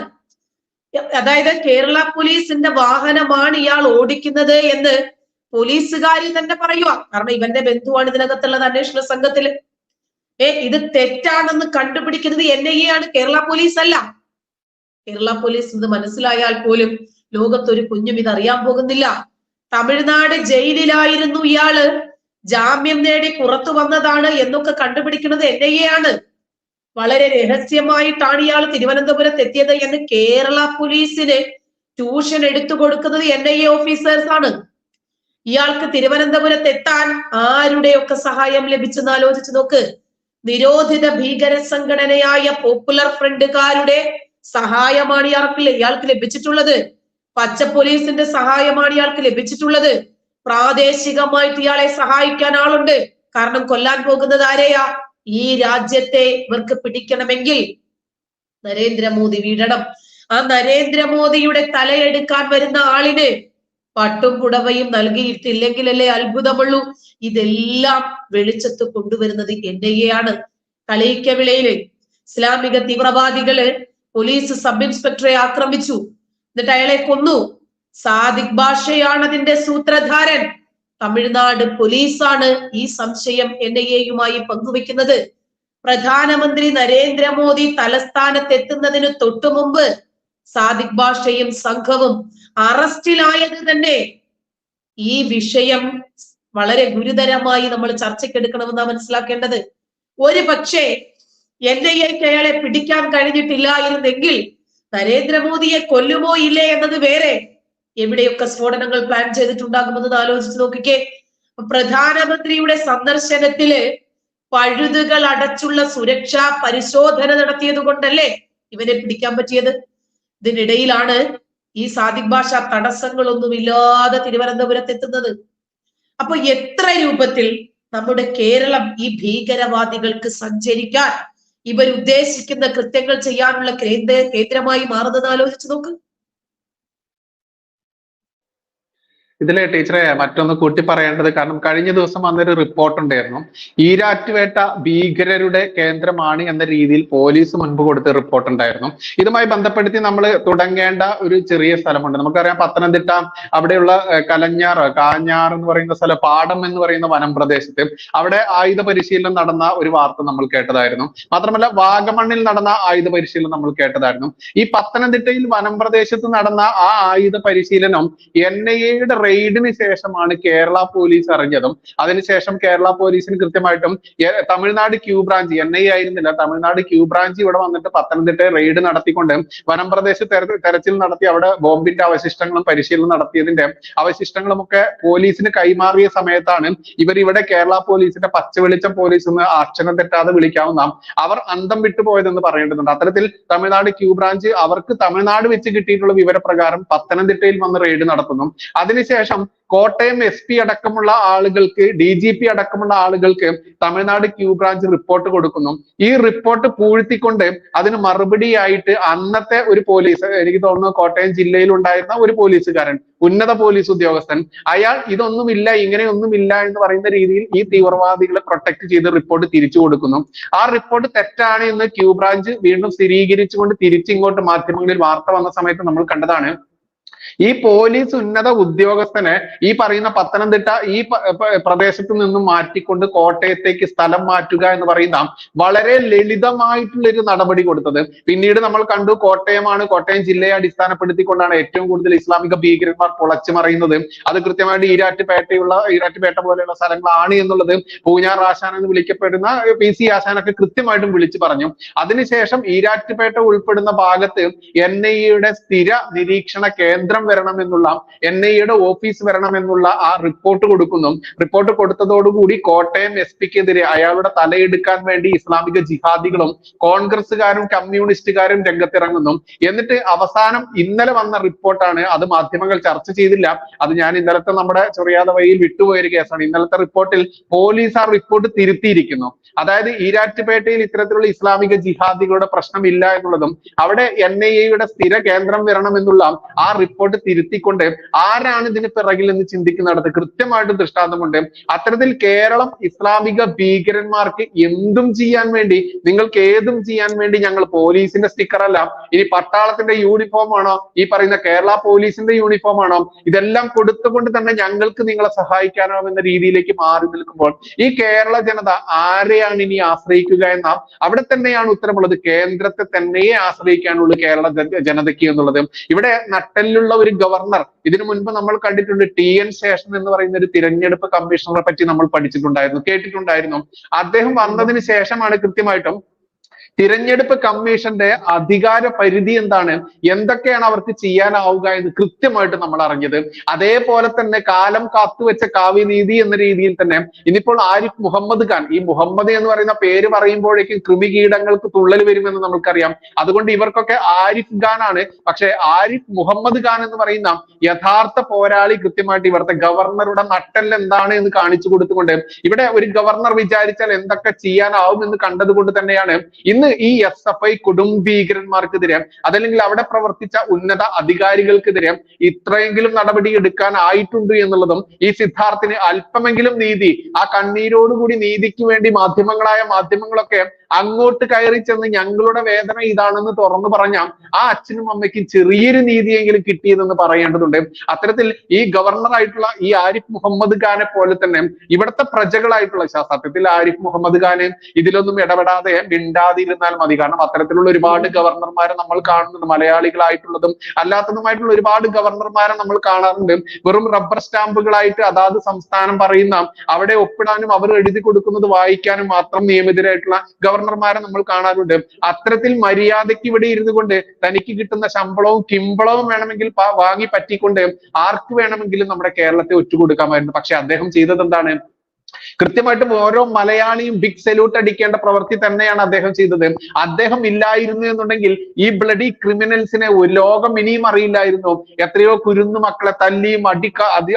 അതായത് കേരള പോലീസിന്റെ വാഹനമാണ് ഇയാൾ ഓടിക്കുന്നത് എന്ന് പോലീസുകാരി തന്നെ പറയുക. കാരണം ഇവന്റെ ബന്ധുവാണ് ഇതിനകത്തുള്ളത് അന്വേഷണ സംഘത്തില്. ഇത് തെറ്റാണെന്ന് കണ്ടുപിടിക്കുന്നത് NIA ആണ്, കേരള പോലീസ് അല്ല. കേരള പോലീസ് ഇത് മനസ്സിലായാൽ പോലും ലോകത്തൊരു കുഞ്ഞും ഇത് അറിയാൻ പോകുന്നില്ല. തമിഴ്നാട് ജയിലിലായിരുന്നു ഇയാള്, ജാമ്യം നേടി പുറത്തു വന്നതാണ് എന്നൊക്കെ കണ്ടുപിടിക്കുന്നത് NIA ആണ്. വളരെ രഹസ്യമായിട്ടാണ് ഇയാൾ തിരുവനന്തപുരത്ത് എത്തിയത് എന്ന് കേരള പോലീസിന് ട്യൂഷൻ എടുത്തു കൊടുക്കുന്നത് NIA ഓഫീസേഴ്സ് ആണ്. ഇയാൾക്ക് തിരുവനന്തപുരത്ത് എത്താൻ ആരുടെയൊക്കെ സഹായം ലഭിച്ചെന്ന് ആലോചിച്ച് നോക്ക്. നിരോധിത ഭീകര സംഘടനയായ പോപ്പുലർ ഫ്രണ്ടുകാരുടെ സഹായമാണ് ഇയാൾക്ക് ലഭിച്ചിട്ടുള്ളത്. പച്ച പോലീസിന്റെ സഹായമാണ് ഇയാൾക്ക് ലഭിച്ചിട്ടുള്ളത്. പ്രാദേശികമായിട്ട് ഇയാളെ സഹായിക്കാൻ ആളുണ്ട്. കാരണം കൊല്ലാൻ പോകുന്നത് ആരെയാ? ഈ രാജ്യത്തെ ഇവർക്ക് പിടിക്കണമെങ്കിൽ നരേന്ദ്രമോദി വീഴണം. ആ നരേന്ദ്രമോദിയുടെ തലയെടുക്കാൻ വരുന്ന ആളിന് പട്ടും പുടവയും നൽകിയിട്ടില്ലെങ്കിലല്ലേ അത്ഭുതമുള്ളൂ. ഇതെല്ലാം വെളിച്ചത്ത് കൊണ്ടുവരുന്നത് NIA ആണ്. കളിയിക്കവിളയില് ഇസ്ലാമിക തീവ്രവാദികള് പോലീസ് സബ് ഇൻസ്പെക്ടറെ ആക്രമിച്ചു, എന്നിട്ട് അയാളെ കൊന്നു. സാദിഖ് ഭാഷയാണ് അതിന്റെ സൂത്രധാരൻ. തമിഴ്നാട് പോലീസാണ് ഈ സംശയം NIA-യുമായി പങ്കുവെക്കുന്നത്. പ്രധാനമന്ത്രി നരേന്ദ്രമോദി തലസ്ഥാനത്തെത്തുന്നതിന് തൊട്ടു മുമ്പ് സാദിഖ് ഭാഷയും സംഘവും അറസ്റ്റിലായത് തന്നെ ഈ വിഷയം വളരെ ഗുരുതരമായി നമ്മൾ ചർച്ചയ്ക്കെടുക്കണമെന്നാണ് മനസ്സിലാക്കേണ്ടത്. ഒരു പക്ഷേ NIA-ക്ക് അയാളെ പിടിക്കാൻ കഴിഞ്ഞിട്ടില്ലായിരുന്നെങ്കിൽ നരേന്ദ്രമോദിയെ കൊല്ലുമോ ഇല്ലേ എന്നത് വേറെ. എവിടെയൊക്കെ സ്ഫോടനങ്ങൾ പ്ലാൻ ചെയ്തിട്ടുണ്ടാകുമെന്ന് ആലോചിച്ച് നോക്കിക്കേ. പ്രധാനമന്ത്രിയുടെ സന്ദർശനത്തില് പഴുതുകൾ അടച്ചുള്ള സുരക്ഷാ പരിശോധന നടത്തിയത് കൊണ്ടല്ലേ ഇവനെ പിടിക്കാൻ പറ്റിയത്. ഇതിനിടയിലാണ് ഈ സാദിഖ് ഭാഷ തടസ്സങ്ങളൊന്നുമില്ലാതെ തിരുവനന്തപുരത്ത് എത്തുന്നത്. അപ്പൊ എത്ര രൂപത്തിൽ നമ്മുടെ കേരളം ഈ ഭീകരവാദികൾക്ക് സഞ്ചരിക്കാൻ, ഇവരുദ്ദേശിക്കുന്ന കൃത്യങ്ങൾ ചെയ്യാനുള്ള കേന്ദ്രമായി മാറുന്നത് ആലോചിച്ച് നോക്ക്. ഇതിലെ ടീച്ചറെ മറ്റൊന്ന് കൂട്ടി പറയേണ്ടത്, കാരണം കഴിഞ്ഞ ദിവസം വന്നൊരു റിപ്പോർട്ട് ഉണ്ടായിരുന്നു. ഈരാറ്റുപേട്ട ഭീകരരുടെ കേന്ദ്രമാണ് എന്ന രീതിയിൽ പോലീസ് മുൻപ് കൊടുത്ത റിപ്പോർട്ട് ഉണ്ടായിരുന്നു. ഇതുമായി ബന്ധപ്പെടുത്തി നമ്മൾ തുടങ്ങേണ്ട ഒരു ചെറിയ സ്ഥലമുണ്ട്. നമുക്കറിയാം പത്തനംതിട്ട അവിടെയുള്ള കാഞ്ഞാർ എന്ന് പറയുന്ന സ്ഥലം, പാടം എന്ന് പറയുന്ന വനം പ്രദേശത്ത് അവിടെ ആയുധ പരിശീലനം നടന്ന ഒരു വാർത്ത നമ്മൾ കേട്ടതായിരുന്നു. മാത്രമല്ല വാഗമണ്ണിൽ നടന്ന ആയുധ പരിശീലനം നമ്മൾ കേട്ടതായിരുന്നു. ഈ പത്തനംതിട്ടയിൽ വനം പ്രദേശത്ത് നടന്ന ആ ആയുധ പരിശീലനം NIA-യുടെ റെയ്ഡിന് ശേഷമാണ് കേരള പോലീസ് അറിഞ്ഞതും. അതിനുശേഷം കേരള പോലീസിന് കൃത്യമായിട്ടും തമിഴ്നാട് ക്യൂ ബ്രാഞ്ച്, NIA ആയിരുന്നില്ല, തമിഴ്നാട് ക്യൂ ബ്രാഞ്ച് ഇവിടെ വന്നിട്ട് പത്തനംതിട്ട റെയ്ഡ് നടത്തിക്കൊണ്ട് വനം പ്രദേശത്ത് തെരച്ചിൽ നടത്തി അവിടെ ബോംബിന്റെ അവശിഷ്ടങ്ങളും പരിശീലനം നടത്തിയതിന്റെ അവശിഷ്ടങ്ങളും ഒക്കെ പോലീസിന് കൈമാറിയ സമയത്താണ് ഇവർ ഇവിടെ കേരള പോലീസിന്റെ പച്ചവെളിച്ചം പോലീസ് എന്ന് അക്ഷരം തെറ്റാതെ വിളിക്കാവുന്ന അവർ അന്തം വിട്ടുപോയതെന്ന് പറയേണ്ടതുണ്ട്. അത്തരത്തിൽ തമിഴ്നാട് ക്യൂ ബ്രാഞ്ച് അവർക്ക് തമിഴ്നാട് വെച്ച് കിട്ടിയിട്ടുള്ള വിവരപ്രകാരം പത്തനംതിട്ടയിൽ വന്ന് റെയ്ഡ് നടത്തുന്നു. അതിനുശേഷം കോട്ടയം SP അടക്കമുള്ള ആളുകൾക്ക്, DGP അടക്കമുള്ള ആളുകൾക്ക് തമിഴ്നാട് ക്യൂ ബ്രാഞ്ച് റിപ്പോർട്ട് കൊടുക്കുന്നു. ഈ റിപ്പോർട്ട് പൂഴ്ത്തിക്കൊണ്ട് അതിന് മറുപടിയായിട്ട് അന്നത്തെ ഒരു പോലീസ്, എനിക്ക് തോന്നുന്നു കോട്ടയം ജില്ലയിൽ ഉണ്ടായിരുന്ന ഒരു പോലീസുകാരൻ, ഉന്നത പോലീസ് ഉദ്യോഗസ്ഥൻ, അയാൾ ഇതൊന്നുമില്ല, ഇങ്ങനെയൊന്നുമില്ല എന്ന് പറയുന്ന രീതിയിൽ ഈ തീവ്രവാദികളെ പ്രൊട്ടക്ട് ചെയ്ത് റിപ്പോർട്ട് തിരിച്ചു കൊടുക്കുന്നു. ആ റിപ്പോർട്ട് തെറ്റാണ് എന്ന് ക്യൂ ബ്രാഞ്ച് വീണ്ടും സ്ഥിരീകരിച്ചുകൊണ്ട് തിരിച്ചിങ്ങോട്ട് മാധ്യമങ്ങളിൽ വാർത്ത വന്ന സമയത്ത് നമ്മൾ കണ്ടതാണ്. ഈ പോലീസ് ഉന്നത ഉദ്യോഗസ്ഥനെ ഈ പറയുന്ന പത്തനംതിട്ട ഈ പ്രദേശത്ത് നിന്നും മാറ്റിക്കൊണ്ട് കോട്ടയത്തേക്ക് സ്ഥലം മാറ്റുക എന്ന് പറയുന്ന വളരെ ലളിതമായിട്ടുള്ള ഒരു നടപടി കൊടുത്തത്. പിന്നീട് നമ്മൾ കണ്ടു കോട്ടയം ജില്ലയെ അടിസ്ഥാനപ്പെടുത്തിക്കൊണ്ടാണ് ഏറ്റവും കൂടുതൽ ഇസ്ലാമിക ഭീകരന്മാർ പൊളച്ചു മറിയുന്നത്. അത് കൃത്യമായിട്ട് ഈരാറ്റുപേട്ട പോലെയുള്ള സ്ഥലങ്ങളാണ് എന്നുള്ളത് പൂഞ്ഞാർ ആശാൻ എന്ന് വിളിക്കപ്പെടുന്ന PC ആശാനൊക്കെ കൃത്യമായിട്ടും വിളിച്ചു പറഞ്ഞു. അതിനുശേഷം ഈരാറ്റുപേട്ട ഉൾപ്പെടുന്ന ഭാഗത്ത് NIA സ്ഥിര നിരീക്ഷണ കേന്ദ്രം വരണമെന്നുള്ള NIA ഓഫീസ് വരണമെന്നുള്ള ആ റിപ്പോർട്ട് കൊടുക്കുന്നു. റിപ്പോർട്ട് കൊടുത്തതോടുകൂടി കോട്ടയം SP-ക്കെതിരെ അയാളുടെ തലയെടുക്കാൻ വേണ്ടി ഇസ്ലാമിക ജിഹാദികളും കോൺഗ്രസ്സുകാരും കമ്മ്യൂണിസ്റ്റുകാരും രംഗത്തിറങ്ങുന്നു. എന്നിട്ട് അവസാനം ഇന്നലെ വന്ന റിപ്പോർട്ടാണ്, അത് മാധ്യമങ്ങൾ ചർച്ച ചെയ്തില്ല, അത് ഞാൻ ഇന്നലത്തെ നമ്മുടെ ചൊറിയാതെ വഴിയിൽ വിട്ടുപോയൊരു കേസാണ്. ഇന്നലത്തെ റിപ്പോർട്ടിൽ പോലീസ് ആ റിപ്പോർട്ട് തിരുത്തിയിരിക്കുന്നു. അതായത് ഈരാറ്റുപേട്ടയിൽ ഇത്തരത്തിലുള്ള ഇസ്ലാമിക ജിഹാദികളുടെ പ്രശ്നമില്ല എന്നുള്ളതും അവിടെ NIA സ്ഥിര കേന്ദ്രം വരണമെന്നുള്ള ആ റിപ്പോർട്ട് തിരുത്തിക്കൊണ്ട് ആരാണ് ഇതിന് പിറകിൽ എന്ന് ചിന്തിക്കുന്നിടത്ത് കൃത്യമായിട്ട് ദൃഷ്ടാന്തമുണ്ട്. അത്തരത്തിൽ കേരളം ഇസ്ലാമിക ഭീകരന്മാർക്ക് എന്തും ചെയ്യാൻ വേണ്ടി, നിങ്ങൾക്ക് ഏതും ചെയ്യാൻ വേണ്ടി ഞങ്ങൾ പോലീസിന്റെ സ്റ്റിക്കർ അല്ല, ഇനി പട്ടാളത്തിന്റെ യൂണിഫോം ആണോ, ഈ പറയുന്ന കേരള പോലീസിന്റെ യൂണിഫോം ആണോ, ഇതെല്ലാം കൊടുത്തുകൊണ്ട് തന്നെ ഞങ്ങൾക്ക് നിങ്ങളെ സഹായിക്കാനോ എന്ന രീതിയിലേക്ക് മാറി നിൽക്കുമ്പോൾ ഈ കേരള ജനത ആരെയാണ് ഇനി ആശ്രയിക്കുക എന്ന അവിടെ തന്നെയാണ് ഉത്തരമുള്ളത്. കേന്ദ്രത്തെ തന്നെയേ ആശ്രയിക്കാനുള്ളൂ കേരള ജനതയ്ക്ക് എന്നുള്ളത്. ഇവിടെ നട്ടെല്ലുള്ള ഒരു ഗവർണർ, ഇതിനു മുൻപ് നമ്മൾ കണ്ടിട്ടുണ്ട് TN ശേഷൻ എന്ന് പറയുന്ന ഒരു തിരഞ്ഞെടുപ്പ് കമ്മീഷണറെ പറ്റി നമ്മൾ പഠിച്ചിട്ടുണ്ടായിരുന്നു, കേട്ടിട്ടുണ്ടായിരുന്നു. അദ്ദേഹം വന്നതിന് ശേഷമാണ് കൃത്യമായിട്ടും തിരഞ്ഞെടുപ്പ് കമ്മീഷന്റെ അധികാര പരിധി എന്താണ്, എന്തൊക്കെയാണ് അവർക്ക് ചെയ്യാനാവുക എന്ന് കൃത്യമായിട്ട് നമ്മൾ അറിഞ്ഞത്. അതേപോലെ തന്നെ കാലം കാത്തുവെച്ച കാവ്യനീതി എന്ന രീതിയിൽ തന്നെ ഇനിയിപ്പോൾ ആരിഫ് മുഹമ്മദ് ഖാൻ, ഈ മുഹമ്മദ് എന്ന് പറയുന്ന പേര് പറയുമ്പോഴേക്കും കൃമികീടങ്ങൾക്ക് തുള്ളൽ വരുമെന്ന് നമുക്കറിയാം. അതുകൊണ്ട് ഇവർക്കൊക്കെ ആരിഫ് ഖാൻ ആണ്. പക്ഷെ ആരിഫ് മുഹമ്മദ് ഖാൻ എന്ന് പറയുന്ന യഥാർത്ഥ പോരാളി കൃത്യമായിട്ട് ഇവിടുത്തെ ഗവർണറുടെ നട്ടെൽ എന്താണ് എന്ന് കാണിച്ചു കൊടുത്തുകൊണ്ട് ഇവിടെ ഒരു ഗവർണർ വിചാരിച്ചാൽ എന്തൊക്കെ ചെയ്യാനാവും എന്ന് കണ്ടതുകൊണ്ട് തന്നെയാണ് ഇന്ന് ഈ SFI കൊടും ഭീകരന്മാർക്കെതിരെ, അതല്ലെങ്കിൽ അവിടെ പ്രവർത്തിച്ച ഉന്നത അധികാരികൾക്കെതിരെ ഇത്രയെങ്കിലും നടപടി എടുക്കാനായിട്ടുണ്ട് എന്നുള്ളതും ഈ സിദ്ധാർത്ഥിന് അല്പമെങ്കിലും നീതി, ആ കണ്ണീരോടുകൂടി നീതിക്ക് വേണ്ടി മാധ്യമങ്ങളൊക്കെ അങ്ങോട്ട് കയറി ചെന്ന് ഞങ്ങളുടെ വേദന ഇതാണെന്ന് തുറന്നു പറഞ്ഞ ആ അച്ഛനും അമ്മയ്ക്കും ചെറിയൊരു നീതിയെങ്കിലും കിട്ടിയതെന്ന് പറയേണ്ടതുണ്ട്. അത്തരത്തിൽ ഈ ഗവർണറായിട്ടുള്ള ഈ ആരിഫ് മുഹമ്മദ് ഖാനെ പോലെ തന്നെ ഇവിടുത്തെ പ്രജകളായിട്ടുള്ള, സത്യത്തിൽ ആരിഫ് മുഹമ്മദ് ഖാന് ഇതിലൊന്നും ഇടപെടാതെ മിണ്ടാതിരുന്നാൽ മതി. കാരണം അത്തരത്തിലുള്ള ഒരുപാട് ഗവർണർമാരെ നമ്മൾ കാണുന്നുണ്ട്, മലയാളികളായിട്ടുള്ളതും അല്ലാത്തതുമായിട്ടുള്ള ഒരുപാട് ഗവർണർമാരെ നമ്മൾ കാണാറുണ്ട്. വെറും റബ്ബർ സ്റ്റാമ്പുകളായിട്ട് അതാത് സംസ്ഥാനം പറയുന്ന അവിടെ ഒപ്പിടാനും അവർ എഴുതി കൊടുക്കുന്നത് വായിക്കാനും മാത്രം നിയമിതരായിട്ടുള്ള ഗവർണർമാരെ നമ്മൾ കാണാറുണ്ട്. അത്തരത്തിൽ മര്യാദയ്ക്ക് ഇവിടെ ഇരുന്നു കൊണ്ട് തനിക്ക് കിട്ടുന്ന ശമ്പളവും കിമ്പളവും വേണമെങ്കിൽ വാങ്ങി പറ്റിക്കൊണ്ട് ആർക്ക് വേണമെങ്കിലും നമ്മുടെ കേരളത്തെ ഒറ്റുകൊടുക്കാമായിരുന്നു. പക്ഷെ അദ്ദേഹം ചെയ്തത് എന്താണ്? കൃത്യമായിട്ടും ഓരോ മലയാളിയും ബിഗ് സല്യൂട്ട് അടിക്കേണ്ട പ്രവൃത്തി തന്നെയാണ് അദ്ദേഹം ചെയ്തത്. അദ്ദേഹം ഇല്ലായിരുന്നു എന്നുണ്ടെങ്കിൽ ഈ ബ്ലഡി ക്രിമിനൽസിനെ ലോകം ഇനിയും അറിയില്ലായിരുന്നു. എത്രയോ കുരുന്നു മക്കളെ തല്ലിയും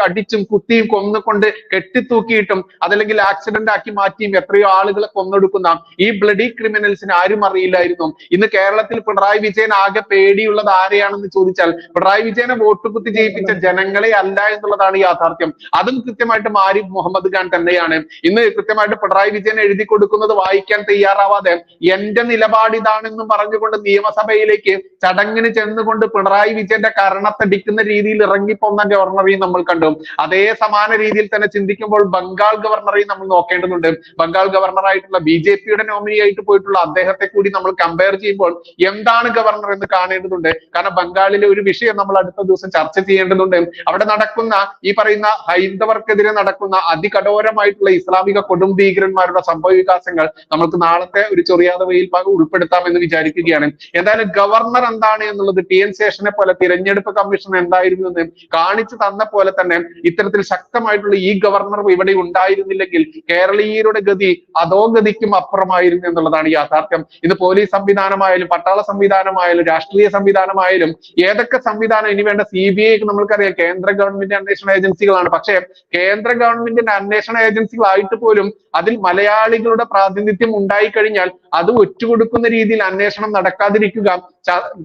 അടിച്ചും കുത്തിയും കൊന്നുകൊണ്ട് കെട്ടിത്തൂക്കിയിട്ടും അതല്ലെങ്കിൽ ആക്സിഡന്റ് ആക്കി മാറ്റിയും എത്രയോ ആളുകളെ കൊന്നൊടുക്കുന്ന ഈ ബ്ലഡി ക്രിമിനൽസിനെ ആരും അറിയില്ലായിരുന്നു. ഇന്ന് കേരളത്തിൽ പിണറായി വിജയൻ ആകെ പേടിയുള്ളത് ആരെയാണെന്ന് ചോദിച്ചാൽ പിണറായി വിജയനെ വോട്ട് കുത്തി ജയിപ്പിച്ച ജനങ്ങളെ അല്ല എന്നുള്ളതാണ് യാഥാർത്ഥ്യം. അതും കൃത്യമായിട്ടും ആരിഫ് മുഹമ്മദ് ഖാൻ തന്നെയാണ്. ഇന്ന് കൃത്യമായിട്ട് പിണറായി വിജയൻ എഴുതി കൊടുക്കുന്നത് വായിക്കാൻ തയ്യാറാവാതെ എന്റെ നിലപാട് ഇതാണെന്നും പറഞ്ഞുകൊണ്ട് നിയമസഭയിലേക്ക് ചടങ്ങിന് ചെന്നുകൊണ്ട് പിണറായി വിജയന്റെ കരണത്തടിക്കുന്ന രീതിയിൽ ഇറങ്ങിപ്പോന്ന ഗവർണറെയും നമ്മൾ കണ്ടു. അതേ സമാന രീതിയിൽ തന്നെ ചിന്തിക്കുമ്പോൾ ബംഗാൾ ഗവർണറെയും നമ്മൾ നോക്കേണ്ടതുണ്ട്. ബംഗാൾ ഗവർണറായിട്ടുള്ള BJP-യുടെ നോമിനി ആയിട്ട് പോയിട്ടുള്ള അദ്ദേഹത്തെ കൂടി നമ്മൾ കമ്പയർ ചെയ്യുമ്പോൾ എന്താണ് ഗവർണർ എന്ന് കാണേണ്ടതുണ്ട്. കാരണം ബംഗാളിലെ ഒരു വിഷയം നമ്മൾ അടുത്ത ദിവസം ചർച്ച ചെയ്യേണ്ടതുണ്ട്. അവിടെ നടക്കുന്ന ഈ പറയുന്ന ഹൈന്ദവർക്കെതിരെ നടക്കുന്ന അതികഠോരമായിട്ടുള്ള ഇസ്ലാമിക കൊടും ഭീകരന്മാരുടെ സംഭവ വികാസങ്ങൾ നമുക്ക് നാളത്തെ ഒരു ചൊറിയാതെ വഴിയിൽ ഉൾപ്പെടുത്താമെന്ന് വിചാരിക്കുകയാണ്. എന്തായാലും ഗവർണർ എന്താണ് എന്നുള്ളത് TN ശേഷനെ പോലെ തിരഞ്ഞെടുപ്പ് കമ്മീഷൻ എന്തായിരുന്നു എന്ന് കാണിച്ചു തന്ന പോലെ തന്നെ ഇത്തരത്തിൽ ശക്തമായിട്ടുള്ള ഈ ഗവർണർ ഇവിടെ ഉണ്ടായിരുന്നില്ലെങ്കിൽ കേരളീയരുടെ ഗതി അധോഗതിക്കും അപ്പുറമായിരുന്നു എന്നുള്ളതാണ് യാഥാർത്ഥ്യം. ഇത് പോലീസ് സംവിധാനമായാലും പട്ടാള സംവിധാനമായാലും രാഷ്ട്രീയ സംവിധാനമായാലും ഏതൊക്കെ സംവിധാനം ഇനി വേണ്ട CBI നമ്മൾക്കറിയാം കേന്ദ്ര ഗവൺമെന്റ് അന്വേഷണ ഏജൻസികളാണ്. പക്ഷേ കേന്ദ്ര ഗവൺമെന്റിന്റെ അന്വേഷണ ഏജൻസികളായിട്ട് പോലും അതിൽ മലയാളികളുടെ പ്രാതിനിധ്യം ഉണ്ടായി കഴിഞ്ഞാൽ അത് ഒറ്റുകൊടുക്കുന്ന രീതിയിൽ അന്വേഷണം നടക്കാതിരിക്കുക,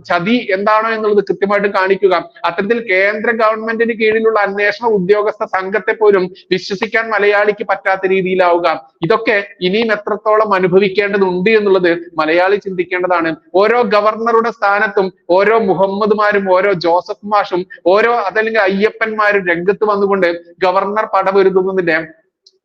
ചതി എന്താണോ എന്നുള്ളത് കൃത്യമായിട്ട് കാണിക്കുക, അത്തരത്തിൽ കേന്ദ്ര ഗവൺമെന്റിന് കീഴിലുള്ള അന്വേഷണ ഉദ്യോഗസ്ഥ സംഘത്തെ പോലും വിശ്വസിക്കാൻ മലയാളിക്ക് പറ്റാത്ത രീതിയിലാവുക, ഇതൊക്കെ ഇനിയും എത്രത്തോളം അനുഭവിക്കേണ്ടതുണ്ട് എന്നുള്ളത് മലയാളി ചിന്തിക്കേണ്ടതാണ്. ഓരോ ഗവർണറുടെ സ്ഥാനത്തും ഓരോ മുഹമ്മദ്മാരും ഓരോ ജോസഫ് മാഷും ഓരോ അതല്ലെങ്കിൽ അയ്യപ്പന്മാരും രംഗത്ത് വന്നുകൊണ്ട് ഗവർണർ പടപൊരുതുന്നതിന്റെ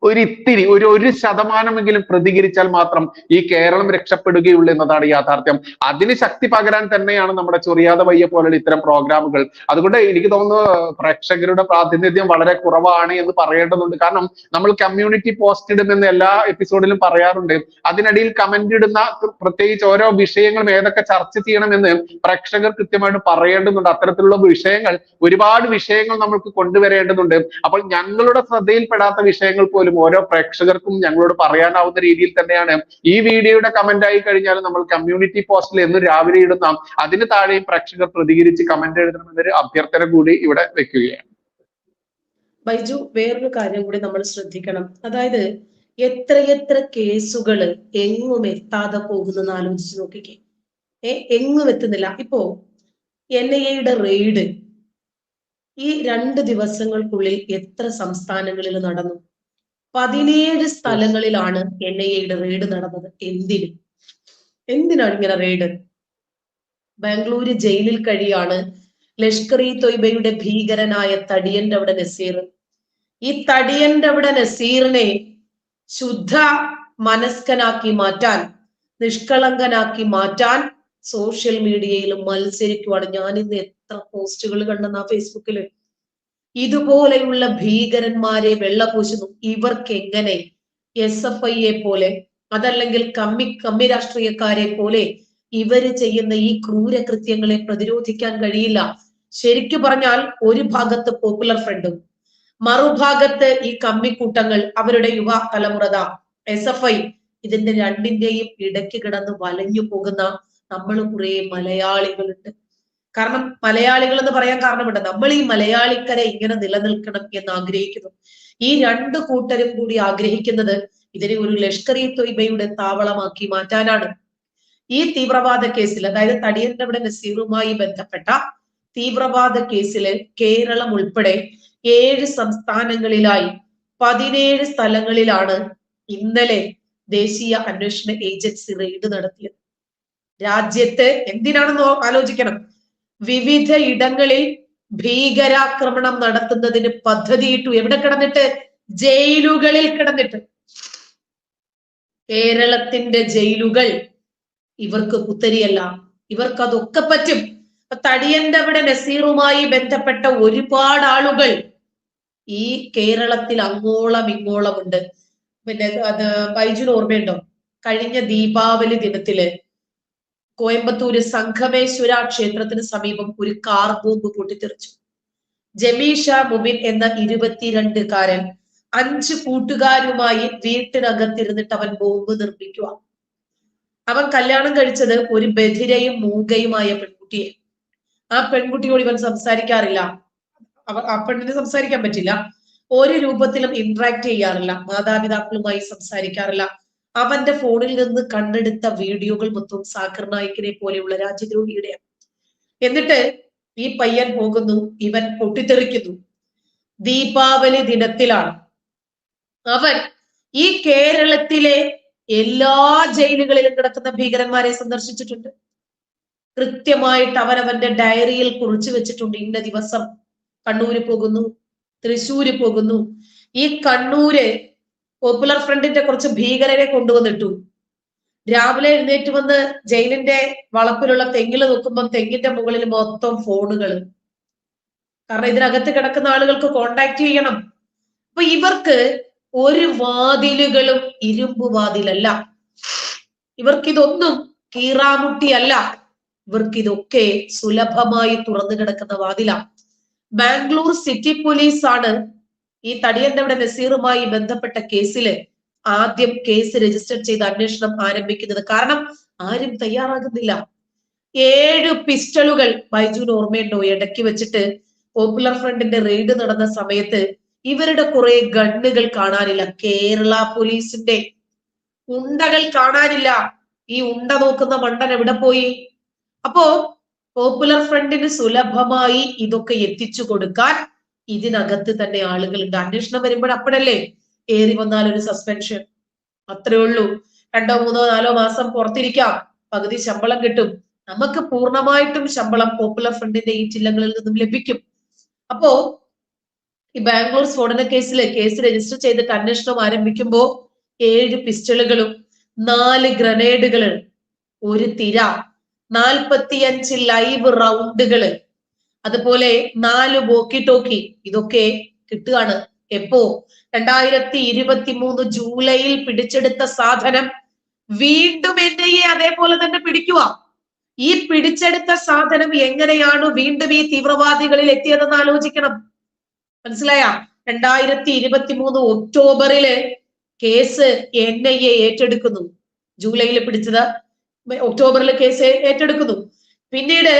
ഒരിത്തിരി ഒരു ശതമാനമെങ്കിലും പ്രതികരിച്ചാൽ മാത്രം ഈ കേരളം രക്ഷപ്പെടുകയുള്ളൂ എന്നതാണ് യാഥാർത്ഥ്യം. അതിന് ശക്തി പകരാൻ തന്നെയാണ് നമ്മുടെ ചൊറിയാതെ വയ്യ പോലുള്ള ഇത്തരം പ്രോഗ്രാമുകൾ. അതുകൊണ്ട് എനിക്ക് തോന്നുന്നു പ്രേക്ഷകരുടെ പ്രാതിനിധ്യം വളരെ കുറവാണ് എന്ന് പറയേണ്ടതുണ്ട്. കാരണം നമ്മൾ കമ്മ്യൂണിറ്റി പോസ്റ്റ് ഇടുമെന്ന് എല്ലാ എപ്പിസോഡിലും പറയാറുണ്ട്. അതിനിടയിൽ കമന്റ് ഇടുന്ന പ്രത്യേകിച്ച് ഓരോ വിഷയങ്ങളും ഏതൊക്കെ ചർച്ച ചെയ്യണമെന്ന് പ്രേക്ഷകർ കൃത്യമായിട്ട് പറയേണ്ടതുണ്ട്. അത്തരത്തിലുള്ള വിഷയങ്ങൾ ഒരുപാട് വിഷയങ്ങൾ നമ്മൾക്ക് കൊണ്ടുവരേണ്ടതുണ്ട്. അപ്പോൾ ഞങ്ങളുടെ ശ്രദ്ധയിൽപ്പെടാത്ത വിഷയങ്ങൾ പോലും ഓരോ പ്രേക്ഷകർക്കും ഞങ്ങളോട് പറയാനാവുന്ന രീതിയിൽ തന്നെയാണ് ഈ വീഡിയോയുടെ കമന്റ് ആയി കഴിഞ്ഞാൽ നമ്മൾ കമ്മ്യൂണിറ്റി പോസ്റ്റിൽ എന്നും രാവിലെ ഇടുന്ന അതിന് താഴെയും പ്രേക്ഷകർ പ്രതികരിച്ച് കമന്റ് എഴുതണമെന്നൊരു അഭ്യർത്ഥന കൂടി ഇവിടെ വെക്കുകയാണ്. ബൈജു, വേറൊരു കാര്യം കൂടി നമ്മൾ ശ്രദ്ധിക്കണം. അതായത് എത്രയെത്ര കേസുകൾ എങ്ങും എത്താതെ പോകുന്നെന്ന് ആലോചിച്ച് നോക്കിക്കേ. എങ്ങും എത്തുന്നില്ല. ഇപ്പോ NIA റെയ്ഡ് ഈ 2 ദിവസങ്ങൾക്കുള്ളിൽ എത്ര സംസ്ഥാനങ്ങളിൽ നടന്നു? 17 സ്ഥലങ്ങളിലാണ് NIA റെയ്ഡ് നടന്നത്. എന്തിനാണ് ഇങ്ങനെ റെയ്ഡ്? ബാംഗ്ലൂര് ജയിലിൽ കഴിയാണ് ലഷ്കർ-ഇ-തൊയ്ബയുടെ ഭീകരനായ തടിയന്റെ അവിടെ നസീർ. ഈ തടിയന്റെ അവിടെ നസീറിനെ ശുദ്ധ മനസ്കനാക്കി മാറ്റാൻ, നിഷ്കളങ്കനാക്കി മാറ്റാൻ സോഷ്യൽ മീഡിയയിൽ മത്സരിക്കുവാണ്. ഞാൻ ഇന്ന് എത്ര പോസ്റ്റുകൾ കണ്ടെന്നാ ഫേസ്ബുക്കില്. ഇതുപോലെയുള്ള ഭീകരന്മാരെ വെള്ളപൂശുന്നു. ഇവർക്ക് എങ്ങനെ SFI പോലെ അതല്ലെങ്കിൽ കമ്മി രാഷ്ട്രീയക്കാരെ പോലെ ഇവര് ചെയ്യുന്ന ഈ ക്രൂരകൃത്യങ്ങളെ പ്രതിരോധിക്കാൻ കഴിയില്ല. ശരിക്കു പറഞ്ഞാൽ ഒരു ഭാഗത്ത് പോപ്പുലർ ഫ്രണ്ടും മറുഭാഗത്ത് ഈ കമ്മിക്കൂട്ടങ്ങൾ, അവരുടെ യുവ തലമുറത SFI, ഇതിന്റെ രണ്ടിന്റെയും ഇടയ്ക്ക് കിടന്ന് വലഞ്ഞു പോകുന്ന നമ്മൾ കുറെ മലയാളികളുണ്ട്. കാരണം മലയാളികൾ എന്ന് പറയാൻ കാരണമുണ്ട്. നമ്മൾ ഈ മലയാളിക്കരെ ഇങ്ങനെ നിലനിൽക്കണം എന്ന് ആഗ്രഹിക്കുന്നു. ഈ 2 കൂട്ടരും കൂടി ആഗ്രഹിക്കുന്നത് ഇതിനെ ഒരു ലഷ്കർ-ഇ-തൊയ്ബയുടെ താവളമാക്കി മാറ്റാനാണ്. ഈ തീവ്രവാദ കേസിൽ, അതായത് തടിയന്റെ അവിടെ നസീറുമായി ബന്ധപ്പെട്ട തീവ്രവാദ കേസില് കേരളം ഉൾപ്പെടെ 7 സംസ്ഥാനങ്ങളിലായി 17 സ്ഥലങ്ങളിലാണ് ഇന്നലെ ദേശീയ അന്വേഷണ ഏജൻസി റെയ്ഡ് നടത്തിയത്. രാജ്യത്ത് എന്തിനാണെന്ന് ആലോചിക്കണം. വിവിധ ഇടങ്ങളിൽ ഭീകരാക്രമണം നടത്തുന്നതിന് പദ്ധതിയിട്ടു. എവിടെ കിടന്നിട്ട്? ജയിലുകളിൽ കിടന്നിട്ട്. കേരളത്തിന്റെ ജയിലുകൾ ഇവർക്ക് പുത്തരിയല്ല. ഇവർക്ക് അതൊക്കെ പറ്റും. തടിയന്റെ അവിടെ നസീറുമായി ബന്ധപ്പെട്ട ഒരുപാട് ആളുകൾ ഈ കേരളത്തിൽ അങ്ങോളം ഇങ്ങോളമുണ്ട്. പിന്നെ അത് ബൈജുന് ഓർമ്മയുണ്ടോ? കഴിഞ്ഞ ദീപാവലി ദിനത്തില് കോയമ്പത്തൂര് സംഘമേശ്വര ക്ഷേത്രത്തിന് സമീപം ഒരു കാർ ബോംബ് പൊട്ടിത്തെറിച്ചു. ജമീഷ മുബിൻ എന്ന 22-കാരൻ 5 കൂട്ടുകാരുമായി വീട്ടിനകത്തിരുന്നിട്ട് അവൻ ബോംബ് നിർമ്മിക്കുക. അവൻ കല്യാണം കഴിച്ചത് ഒരു ബധിരയും മൂകയുമായ പെൺകുട്ടിയെ. ആ പെൺകുട്ടിയോട് ഇവൻ സംസാരിക്കാറില്ല. ആ പെണ്ണിന് സംസാരിക്കാൻ പറ്റില്ല. ഒരു രൂപത്തിലും ഇന്ററാക്ട് ചെയ്യാറില്ല. മാതാപിതാക്കളുമായി സംസാരിക്കാറില്ല. അവന്റെ ഫോണിൽ നിന്ന് കണ്ടെടുത്ത വീഡിയോകൾ മൊത്തം സാക്കിർ നായിക്കിനെ പോലെയുള്ള രാജ്യദ്രോഹിയുടെയാണ്. എന്നിട്ട് ഈ പയ്യൻ പോകുന്നു, ഇവൻ പൊട്ടിത്തെറിക്കുന്നു. ദീപാവലി ദിനത്തിലാണ്. അവൻ ഈ കേരളത്തിലെ എല്ലാ ജയിലുകളിലും കിടക്കുന്ന ഭീകരന്മാരെ സന്ദർശിച്ചിട്ടുണ്ട്. കൃത്യമായിട്ട് അവനവന്റെ ഡയറിയിൽ കുറിച്ചു വെച്ചിട്ടുണ്ട്. ഇന്ന ദിവസം കണ്ണൂര് പോകുന്നു, തൃശ്ശൂര് പോകുന്നു. ഈ കണ്ണൂര് പോപ്പുലർ ഫ്രണ്ടിന്റെ കുറച്ച് ഭീകരരെ കൊണ്ടുവന്നിട്ടു. രാവിലെ എഴുന്നേറ്റ് വന്ന് ജയിലിന്റെ വളപ്പിലുള്ള തെങ്ങിൽ നോക്കുമ്പോൾ തെങ്ങിന്റെ മുകളിൽ മൊത്തം ഫോണുകൾ. കാരണം ഇതിനകത്ത് കിടക്കുന്ന ആളുകൾക്ക് കോണ്ടാക്ട് ചെയ്യണം. അപ്പൊ ഇവർക്ക് ഒരു വാതിലുകളും ഇരുമ്പ് വാതിലല്ല. ഇവർക്കിതൊന്നും കീറാമുട്ടിയല്ല. ഇവർക്കിതൊക്കെ സുലഭമായി തുറന്നു കിടക്കുന്ന വാതിലാണ്. ബാംഗ്ലൂർ സിറ്റി പോലീസ് ആണ് ഈ തടിയന്റെ അവിടെ നസീറുമായി ബന്ധപ്പെട്ട കേസില് ആദ്യം കേസ് രജിസ്റ്റർ ചെയ്ത് അന്വേഷണം ആരംഭിക്കുന്നത്. കാരണം ആരും തയ്യാറാകുന്നില്ല. 7 പിസ്റ്റളുകൾ ബൈജുവിന് ഓർമ്മയുണ്ടോ? ഇടയ്ക്ക് വെച്ചിട്ട് പോപ്പുലർ ഫ്രണ്ടിന്റെ റെയ്ഡ് നടന്ന സമയത്ത് ഇവരുടെ കുറെ ഗണ്ണുകൾ കാണാനില്ല. കേരള പോലീസിന്റെ ഉണ്ടകൾ കാണാനില്ല. ഈ ഉണ്ട നോക്കുന്ന മണ്ടൻ എവിടെ പോയി? അപ്പോ പോപ്പുലർ ഫ്രണ്ടിന് സുലഭമായി ഇതൊക്കെ എത്തിച്ചു കൊടുക്കാൻ ഇതിനകത്ത് തന്നെ ആളുകളുണ്ട്. അന്വേഷണം വരുമ്പോൾ അപ്പോഴല്ലേ ഏറി വന്നാൽ ഒരു സസ്പെൻഷൻ, അത്രേ ഉള്ളൂ. 2, 3, 4 മാസം പുറത്തിരിക്കാം, പകുതി ശമ്പളം കിട്ടും. നമുക്ക് പൂർണ്ണമായിട്ടും ശമ്പളം പോപ്പുലർ ഫ്രണ്ടിന്റെ ഈ ചില്ലങ്ങളിൽ നിന്നും ലഭിക്കും. അപ്പോ ഈ ബാംഗ്ലൂർ സ്ഫോടന കേസ് രജിസ്റ്റർ ചെയ്തിട്ട് അന്വേഷണം ആരംഭിക്കുമ്പോ 7 പിസ്റ്റളുകളും 4 ഗ്രനേഡുകള്, ഒരു തിര, 45 ലൈവ് റൗണ്ടുകള്, അതുപോലെ 4 വോക്കി ടോക്കി, ഇതൊക്കെ കിട്ടുകയാണ്. എപ്പോ? 2023 ജൂലൈയിൽ പിടിച്ചെടുത്ത സാധനം വീണ്ടും NIA അതേപോലെ തന്നെ പിടിക്കുക. ഈ പിടിച്ചെടുത്ത സാധനം എങ്ങനെയാണ് വീണ്ടും ഈ തീവ്രവാദികളിൽ എത്തിയതെന്ന് ആലോചിക്കണം. മനസ്സിലായ? 2023 ഒക്ടോബറില് കേസ് NIA ഏറ്റെടുക്കുന്നു. ജൂലൈയിൽ പിടിച്ചത് ഒക്ടോബറിൽ കേസ് ഏറ്റെടുക്കുന്നു. പിന്നീട്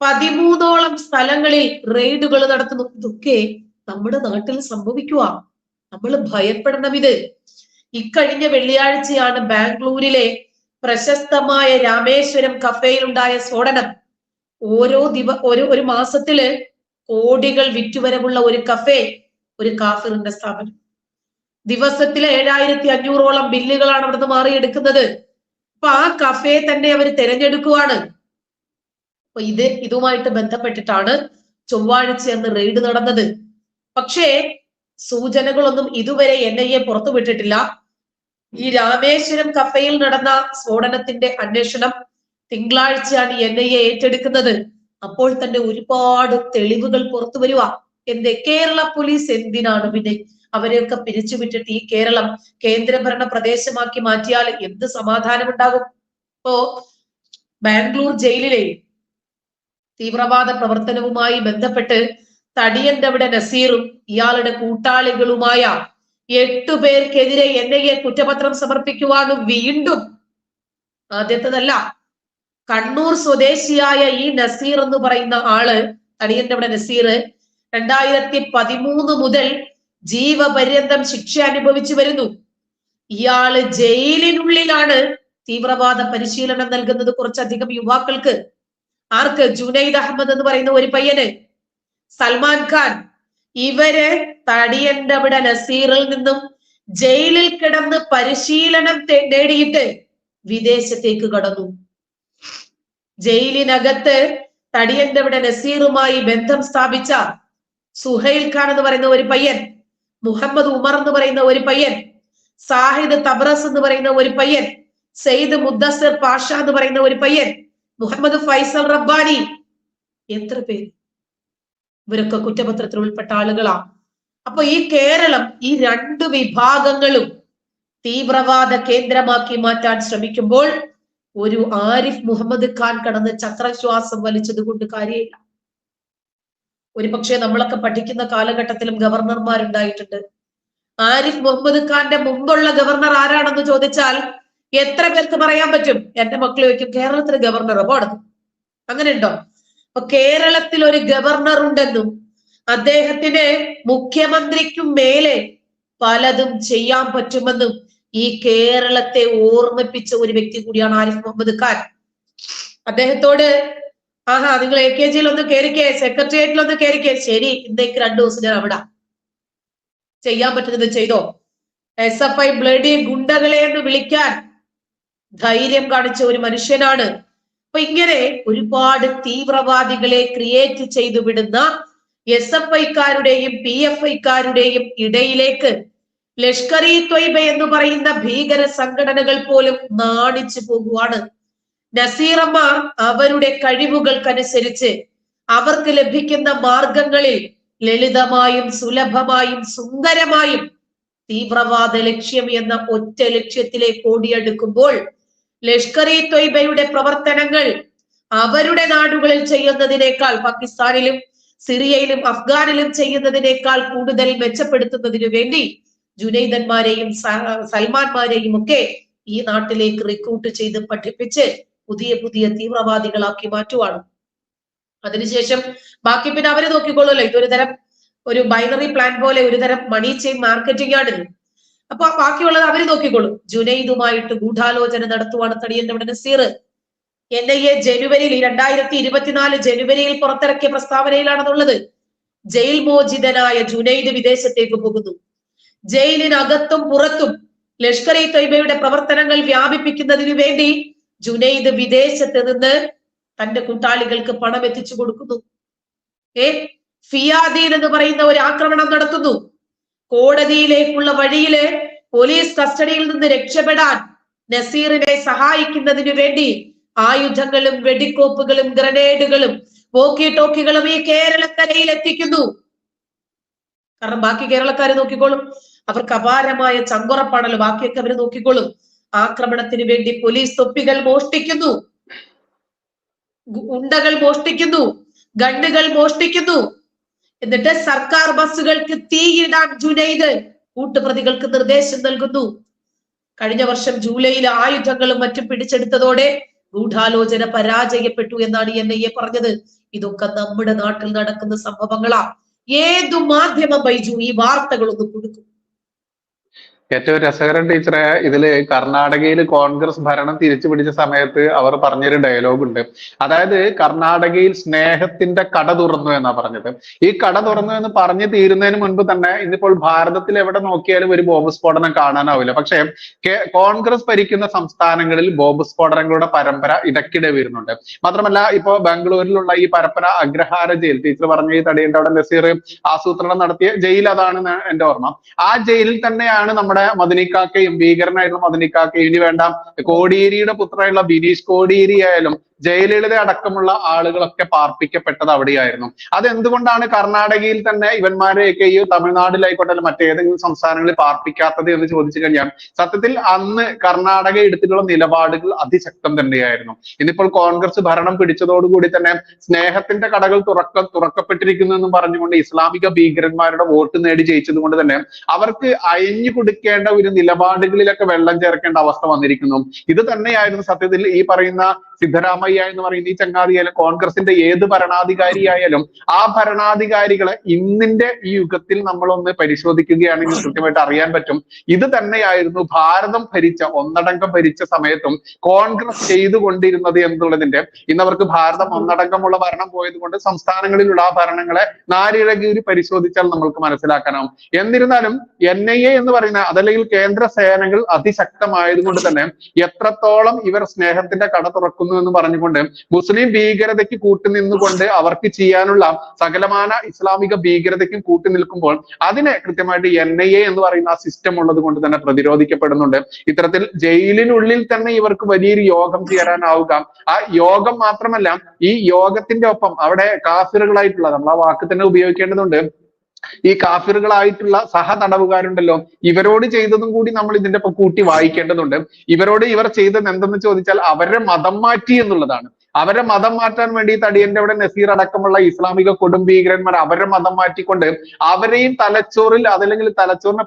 13ഓളം സ്ഥലങ്ങളിൽ റെയ്ഡുകൾ നടത്തുന്നു. ഇതൊക്കെ നമ്മുടെ നാട്ടിൽ സംഭവിക്കുക. നമ്മൾ ഭയപ്പെടണം. ഇത് ഇക്കഴിഞ്ഞ വെള്ളിയാഴ്ചയാണ് ബാംഗ്ലൂരിലെ പ്രശസ്തമായ രാമേശ്വരം കഫേയിൽ ഉണ്ടായ സ്ഫോടനം. ഒരു മാസത്തില് കോടികൾ വിറ്റുവരവുള്ള ഒരു കഫേ, ഒരു കാഫിറിന്റെ സ്ഥാപനം. ദിവസത്തിലെ 7500ഓളം ബില്ലുകളാണ് അവിടുന്ന് മാറിയെടുക്കുന്നത്. അപ്പൊ ആ കഫേ തന്നെ അവർ തിരഞ്ഞെടുക്കുവാണ്. അപ്പൊ ഇതുമായിട്ട് ബന്ധപ്പെട്ടിട്ടാണ് ചൊവ്വാഴ്ച അന്ന് റെയ്ഡ് നടന്നത്. പക്ഷേ സൂചനകളൊന്നും ഇതുവരെ NIA പുറത്തുവിട്ടിട്ടില്ല. ഈ രാമേശ്വരം കഫേയിൽ നടന്ന സ്ഫോടനത്തിന്റെ അന്വേഷണം തിങ്കളാഴ്ചയാണ് NIA ഏറ്റെടുക്കുന്നത്. അപ്പോൾ തന്നെ ഒരുപാട് തെളിവുകൾ പുറത്തു വരുക. കേരള പോലീസ് എന്തിനാണ് പിന്നെ അവരെയൊക്കെ പിരിച്ചുവിട്ടിട്ട് ഈ കേരളം കേന്ദ്രഭരണ പ്രദേശമാക്കി മാറ്റിയാൽ എന്ത് സമാധാനം ഉണ്ടാകും? ഇപ്പോ ബാംഗ്ലൂർ ജയിലിലെ തീവ്രവാദ പ്രവർത്തനവുമായി ബന്ധപ്പെട്ട് തടിയന്തവിടെ നസീറും ഇയാളുടെ കൂട്ടാളികളുമായ 8 പേർക്കെതിരെ NIA കുറ്റപത്രം സമർപ്പിക്കുവാനും വീണ്ടും, ആദ്യത്തേതല്ല, കണ്ണൂർ സ്വദേശിയായ ഈ നസീർ എന്ന് പറയുന്ന ആള്, തടിയന്തവിടെ നസീർ 2013 മുതൽ ജീവപര്യന്തം ശിക്ഷ അനുഭവിച്ചു വരുന്നു. ഇയാള് ജയിലിനുള്ളിലാണ് തീവ്രവാദ പരിശീലനം നൽകുന്നത് കുറച്ചധികം യുവാക്കൾക്ക്. ആർക്ക്? ജുനൈദ് അഹമ്മദ് എന്ന് പറയുന്ന ഒരു പയ്യന്, സൽമാൻ ഖാൻ. ഇവര് തടിയന്തവിടെ നസീറിൽ നിന്നും ജയിലിൽ കിടന്ന് പരിശീലനം നേടിയിട്ട് വിദേശത്തേക്ക് കടന്നു. ജയിലിനകത്ത് തടിയന്തവിടെ നസീറുമായി ബന്ധം സ്ഥാപിച്ച സുഹൈൽ ഖാൻ എന്ന് പറയുന്ന ഒരു പയ്യൻ, മുഹമ്മദ് ഉമർ എന്ന് പറയുന്ന ഒരു പയ്യൻ, സാഹിദ് തബ്രസ് എന്ന് പറയുന്ന ഒരു പയ്യൻ, സെയ്ദ് മുദ്ദസിർ പാഷ എന്ന് പറയുന്ന ഒരു പയ്യൻ, മുഹമ്മദ് ഫൈസൽ റബ്ബാനി, എത്ര പേര്? ഇവരൊക്കെ കുറ്റപത്രത്തിൽ ഉൾപ്പെട്ട ആളുകളാണ്. അപ്പൊ ഈ കേരളം ഈ 2 വിഭാഗങ്ങളും തീവ്രവാദ കേന്ദ്രമാക്കി മാറ്റാൻ ശ്രമിക്കുമ്പോൾ ഒരു ആരിഫ് മുഹമ്മദ് ഖാൻ കടന്ന് ചക്രശ്വാസം വലിച്ചത് കൊണ്ട് കാര്യമില്ല. ഒരുപക്ഷെ നമ്മളൊക്കെ പഠിക്കുന്ന കാലഘട്ടത്തിലും ഗവർണർമാരുണ്ടായിട്ടുണ്ട്. ആരിഫ് മുഹമ്മദ് ഖാന്റെ മുമ്പുള്ള ഗവർണർ ആരാണെന്ന് ചോദിച്ചാൽ എത്ര പേർക്ക് പറയാൻ പറ്റും? എന്റെ മക്കൾ ചോദിക്കും, കേരളത്തിലെ ഗവർണർ പോടുന്നു, അങ്ങനെ ഉണ്ടോ? അപ്പൊ കേരളത്തിൽ ഒരു ഗവർണർ ഉണ്ടെന്നും അദ്ദേഹത്തിന് മുഖ്യമന്ത്രിക്കും മേലെ പലതും ചെയ്യാൻ പറ്റുമെന്നും ഈ കേരളത്തെ ഓർമ്മിപ്പിച്ച ഒരു വ്യക്തി കൂടിയാണ് ആരിഫ് മുഹമ്മദ് ഖാൻ. അദ്ദേഹത്തോട് നിങ്ങൾ AKG ഒന്ന് കയറിക്കേ, സെക്രട്ടേറിയറ്റിൽ ഒന്ന് കയറിക്കേ. ശരി, ഇന്നേക്ക് 2 ദിവസം ഞാൻ അവിടെ ചെയ്യാൻ പറ്റുന്നത് ചെയ്തോ. SFI ബ്ലഡി ഗുണ്ടകളെ എന്ന് വിളിക്കാൻ ധൈര്യം കാണിച്ച ഒരു മനുഷ്യനാണ്. അപ്പൊ ഇങ്ങനെ ഒരുപാട് തീവ്രവാദികളെ ക്രിയേറ്റ് ചെയ്തു വിടുന്ന SFIക്കാരുടെയും PFIക്കാരുടെയും ഇടയിലേക്ക് ലഷ്കർ-ഇ ത്വയ്ബ എന്ന് പറയുന്ന ഭീകര സംഘടനകൾ പോലും നാണിച്ചു പോകുവാണ്. നസീറമ്മ അവരുടെ കഴിവുകൾക്കനുസരിച്ച് അവർക്ക് ലഭിക്കുന്ന മാർഗങ്ങളിൽ ലളിതമായും സുലഭമായും സുന്ദരമായും തീവ്രവാദ ലക്ഷ്യം എന്ന ഒറ്റ ലക്ഷ്യത്തിലേക്ക് ഓടിയെടുക്കുമ്പോൾ ലഷ്കർ-ഇ ത്വയ്ബയുടെ പ്രവർത്തനങ്ങൾ അവരുടെ നാടുകളിൽ ചെയ്യുന്നതിനേക്കാൾ, പാകിസ്ഥാനിലും സിറിയയിലും അഫ്ഗാനിലും ചെയ്യുന്നതിനേക്കാൾ കൂടുതൽ മെച്ചപ്പെടുത്തുന്നതിനു വേണ്ടി ജുനൈദന്മാരെയും സൽമാന്മാരെയും ഒക്കെ ഈ നാട്ടിലേക്ക് റിക്രൂട്ട് ചെയ്ത് പഠിപ്പിച്ച് പുതിയ പുതിയ തീവ്രവാദികളാക്കി മാറ്റുവാണ്. അതിനുശേഷം ബാക്കി പിന്നെ അവര് നോക്കിക്കൊള്ളുമല്ലോ. ഇതൊരു തരം ഒരു ബൈനറി പ്ലാൻ പോലെ ഒരു തരം മണി ചെയിൻ മാർക്കറ്റിംഗ് ആണിത്. അപ്പൊ ബാക്കിയുള്ളത് അവര് നോക്കിക്കോളും. ജുനൈദുമായിട്ട് ഗൂഢാലോചന നടത്തുവാണ് തടിയന്റെ നസീർ. NIA ജനുവരിയിൽ 2024 ജനുവരിയിൽ പുറത്തിറക്കിയ പ്രസ്താവനയിലാണെന്നുള്ളത്. ജയിൽ മോചിതനായ ജുനൈദ് വിദേശത്തേക്ക് പോകുന്നു. ജയിലിനകത്തും പുറത്തും ലഷ്കർ ഇ തൊയ്ബയുടെ പ്രവർത്തനങ്ങൾ വ്യാപിപ്പിക്കുന്നതിന് വേണ്ടി ജുനൈദ് വിദേശത്ത് നിന്ന് തന്റെ കൂട്ടാളികൾക്ക് പണം എത്തിച്ചു കൊടുക്കുന്നു. ഫിയാദീൻ എന്ന് പറയുന്ന ഒരു ആക്രമണം നടത്തുന്നു. കോടതിയിലേക്കുള്ള വഴിയില് പോലീസ് കസ്റ്റഡിയിൽ നിന്ന് രക്ഷപ്പെടാൻ നസീറിനെ സഹായിക്കുന്നതിന് വേണ്ടി ആയുധങ്ങളും വെടിക്കോപ്പുകളും ഗ്രനേഡുകളും വോക്കി ടോക്കികളും ഈ കേരളക്കരയിൽ എത്തിക്കുന്നു. കാരണം ബാക്കി കേരളക്കാര് നോക്കിക്കോളും, അവർക്ക് അപാരമായ ചങ്കുറപ്പാണല്ലോ, ബാക്കിയൊക്കെ അവര് നോക്കിക്കോളും. ആക്രമണത്തിന് വേണ്ടി പോലീസ് തൊപ്പികൾ മോഷ്ടിക്കുന്നു, ഉണ്ടകൾ മോഷ്ടിക്കുന്നു, ഗണ്ണുകൾ മോഷ്ടിക്കുന്നു. എന്നിട്ട് സർക്കാർ ബസ്സുകൾക്ക് തീയിടാൻ ജുനൈദ് കൂട്ടുപ്രതികൾക്ക് നിർദ്ദേശം നൽകുന്നു. കഴിഞ്ഞ വർഷം ജൂലൈയിൽ ആയുധങ്ങളും മറ്റും പിടിച്ചെടുത്തതോടെ ഗൂഢാലോചന പരാജയപ്പെട്ടു എന്നാണ് NIA പറഞ്ഞത്. ഇതൊക്കെ നമ്മുടെ നാട്ടിൽ നടക്കുന്ന സംഭവങ്ങളാ. ഏതു മാധ്യമം ബൈജു ഈ വാർത്തകളൊന്നും കൊടുക്കും? ഏറ്റവും രസകരം ടീച്ചറെ, ഇതില് കർണാടകയിൽ കോൺഗ്രസ് ഭരണം തിരിച്ചു പിടിച്ച സമയത്ത് അവർ പറഞ്ഞൊരു ഡയലോഗ് ഉണ്ട്. അതായത് കർണാടകയിൽ സ്നേഹത്തിന്റെ കട തുറന്നു എന്നാ പറഞ്ഞത്. ഈ കട തുറന്നു എന്ന് പറഞ്ഞു തീരുന്നതിന് മുൻപ് തന്നെ ഇന്നിപ്പോൾ ഭാരതത്തിൽ എവിടെ നോക്കിയാലും ഒരു ബോംബ് സ്ഫോടനം കാണാനാവില്ല. പക്ഷെ കോൺഗ്രസ് ഭരിക്കുന്ന സംസ്ഥാനങ്ങളിൽ ബോംബ് സ്ഫോടനങ്ങളുടെ പരമ്പര ഇടയ്ക്കിടെ വരുന്നുണ്ട്. മാത്രമല്ല ഇപ്പോ ബാംഗ്ലൂരിലുള്ള ഈ പരപ്പന അഗ്രഹാര ജയിൽ, ടീച്ചർ പറഞ്ഞ ഈ തടിയന്റെ അവിടെ നസീർ ആസൂത്രണം നടത്തിയ ജയിൽ അതാണെന്ന് എന്റെ ഓർമ്മ. ആ ജയിലിൽ തന്നെയാണ് നമ്മുടെ മദനിക്കാക്കയും, ഭീകരനായിട്ടുള്ള മദനിക്കാക്കയും, ഇനി വേണ്ട കോടിയേരിയുടെ പുത്രനായിട്ടുള്ള ബിനീഷ് കോടിയേരി ആയാലും ജയലളിത അടക്കമുള്ള ആളുകളൊക്കെ പാർപ്പിക്കപ്പെട്ടത് അവിടെയായിരുന്നു. അതെന്തുകൊണ്ടാണ് കർണാടകയിൽ തന്നെ ഇവന്മാരെയൊക്കെ ഈ തമിഴ്നാട്ടിലായിക്കോട്ടെ മറ്റേതെങ്കിലും സംസ്ഥാനങ്ങളിൽ പാർപ്പിക്കാത്തത് എന്ന് ചോദിച്ചു കഴിഞ്ഞാൽ സത്യത്തിൽ അന്ന് കർണാടക എടുത്തിട്ടുള്ള നിലപാടുകൾ അതിശക്തം തന്നെയായിരുന്നു. ഇന്നിപ്പോൾ കോൺഗ്രസ് ഭരണം പിടിച്ചതോടുകൂടി തന്നെ സ്നേഹത്തിന്റെ കടകൾ തുറക്കപ്പെട്ടിരിക്കുന്നു എന്ന് പറഞ്ഞുകൊണ്ട് ഇസ്ലാമിക ഭീകരന്മാരുടെ വോട്ട് നേടി ജയിച്ചത് കൊണ്ട് തന്നെ അവർക്ക് അയഞ്ഞു കൊടുക്കേണ്ട ഒരു നിലപാടുകളിലൊക്കെ വെള്ളം ചേർക്കേണ്ട അവസ്ഥ വന്നിരിക്കുന്നു. ഇത് തന്നെയായിരുന്നു സത്യത്തിൽ ഈ പറയുന്ന സിദ്ധരാമയ്യ എന്ന് പറയുന്ന ഈ ചങ്ങാതിയായാലും കോൺഗ്രസിന്റെ ഏത് ഭരണാധികാരിയായാലും ആ ഭരണാധികാരികളെ ഇന്നിന്റെ ഈ യുഗത്തിൽ നമ്മളൊന്ന് പരിശോധിക്കുകയാണെങ്കിൽ കൃത്യമായിട്ട് അറിയാൻ പറ്റും. ഇത് തന്നെയായിരുന്നു ഭാരതം ഒന്നടങ്കം ഭരിച്ച സമയത്തും കോൺഗ്രസ് ചെയ്തുകൊണ്ടിരുന്നത് എന്നുള്ളതിന്റെ. ഇന്നവർക്ക് ഭാരതം ഒന്നടങ്കമുള്ള ഭരണം പോയത് കൊണ്ട് സംസ്ഥാനങ്ങളിലുള്ള ആ ഭരണങ്ങളെ നാരിഴകീരി പരിശോധിച്ചാൽ നമ്മൾക്ക് മനസ്സിലാക്കാനാവും. എന്നിരുന്നാലും NIA എന്ന് പറയുന്ന അതല്ലെങ്കിൽ കേന്ദ്ര സേനകൾ അതിശക്തമായതുകൊണ്ട് തന്നെ എത്രത്തോളം ഇവർ സ്നേഹത്തിന്റെ കട തുറക്കുന്നു എന്ന് പറഞ്ഞുകൊണ്ട് മുസ്ലിം ഭീകരതയ്ക്ക് കൂട്ടുനിന്നുകൊണ്ട് അവർക്ക് ചെയ്യാനുള്ള സകലമാന ഇസ്ലാമിക ഭീകരതയ്ക്കും കൂട്ടുനിൽക്കുമ്പോൾ അതിനെ കൃത്യമായിട്ട് NIA എന്ന് പറയുന്ന ആ സിസ്റ്റം ഉള്ളത് കൊണ്ട് തന്നെ പ്രതിരോധിക്കപ്പെടുന്നുണ്ട്. ഇത്തരത്തിൽ ജയിലിനുള്ളിൽ തന്നെ ഇവർക്ക് വലിയൊരു യോഗം ചേരാനാവുക. ആ യോഗം മാത്രമല്ല, ഈ യോഗത്തിന്റെ ഒപ്പം അവിടെ കാഫിറുകളായിട്ടുള്ള, നമ്മൾ ആ വാക്ക് തന്നെ ഉപയോഗിക്കേണ്ടതുണ്ട്, ഈ കാഫിറുകളായിട്ടുള്ള സഹതടവുകാരുണ്ടല്ലോ, ഇവരോട് ചെയ്തതും കൂടി നമ്മൾ ഇതിന്റെ ഒപ്പം കൂട്ടി വായിക്കേണ്ടതുണ്ട്. ഇവർ ചെയ്തത് എന്തെന്ന് ചോദിച്ചാൽ അവരുടെ മതം മാറ്റി എന്നുള്ളതാണ്. അവരെ മതം മാറ്റാൻ വേണ്ടി തടിയന്റെ അവിടെ നസീർ അടക്കമുള്ള ഇസ്ലാമിക കൊടുംഭീകരന്മാർ അവരുടെ മതം മാറ്റിക്കൊണ്ട് അവരെയും തലച്ചോറിൽ അതല്ലെങ്കിൽ തലച്ചോറിന്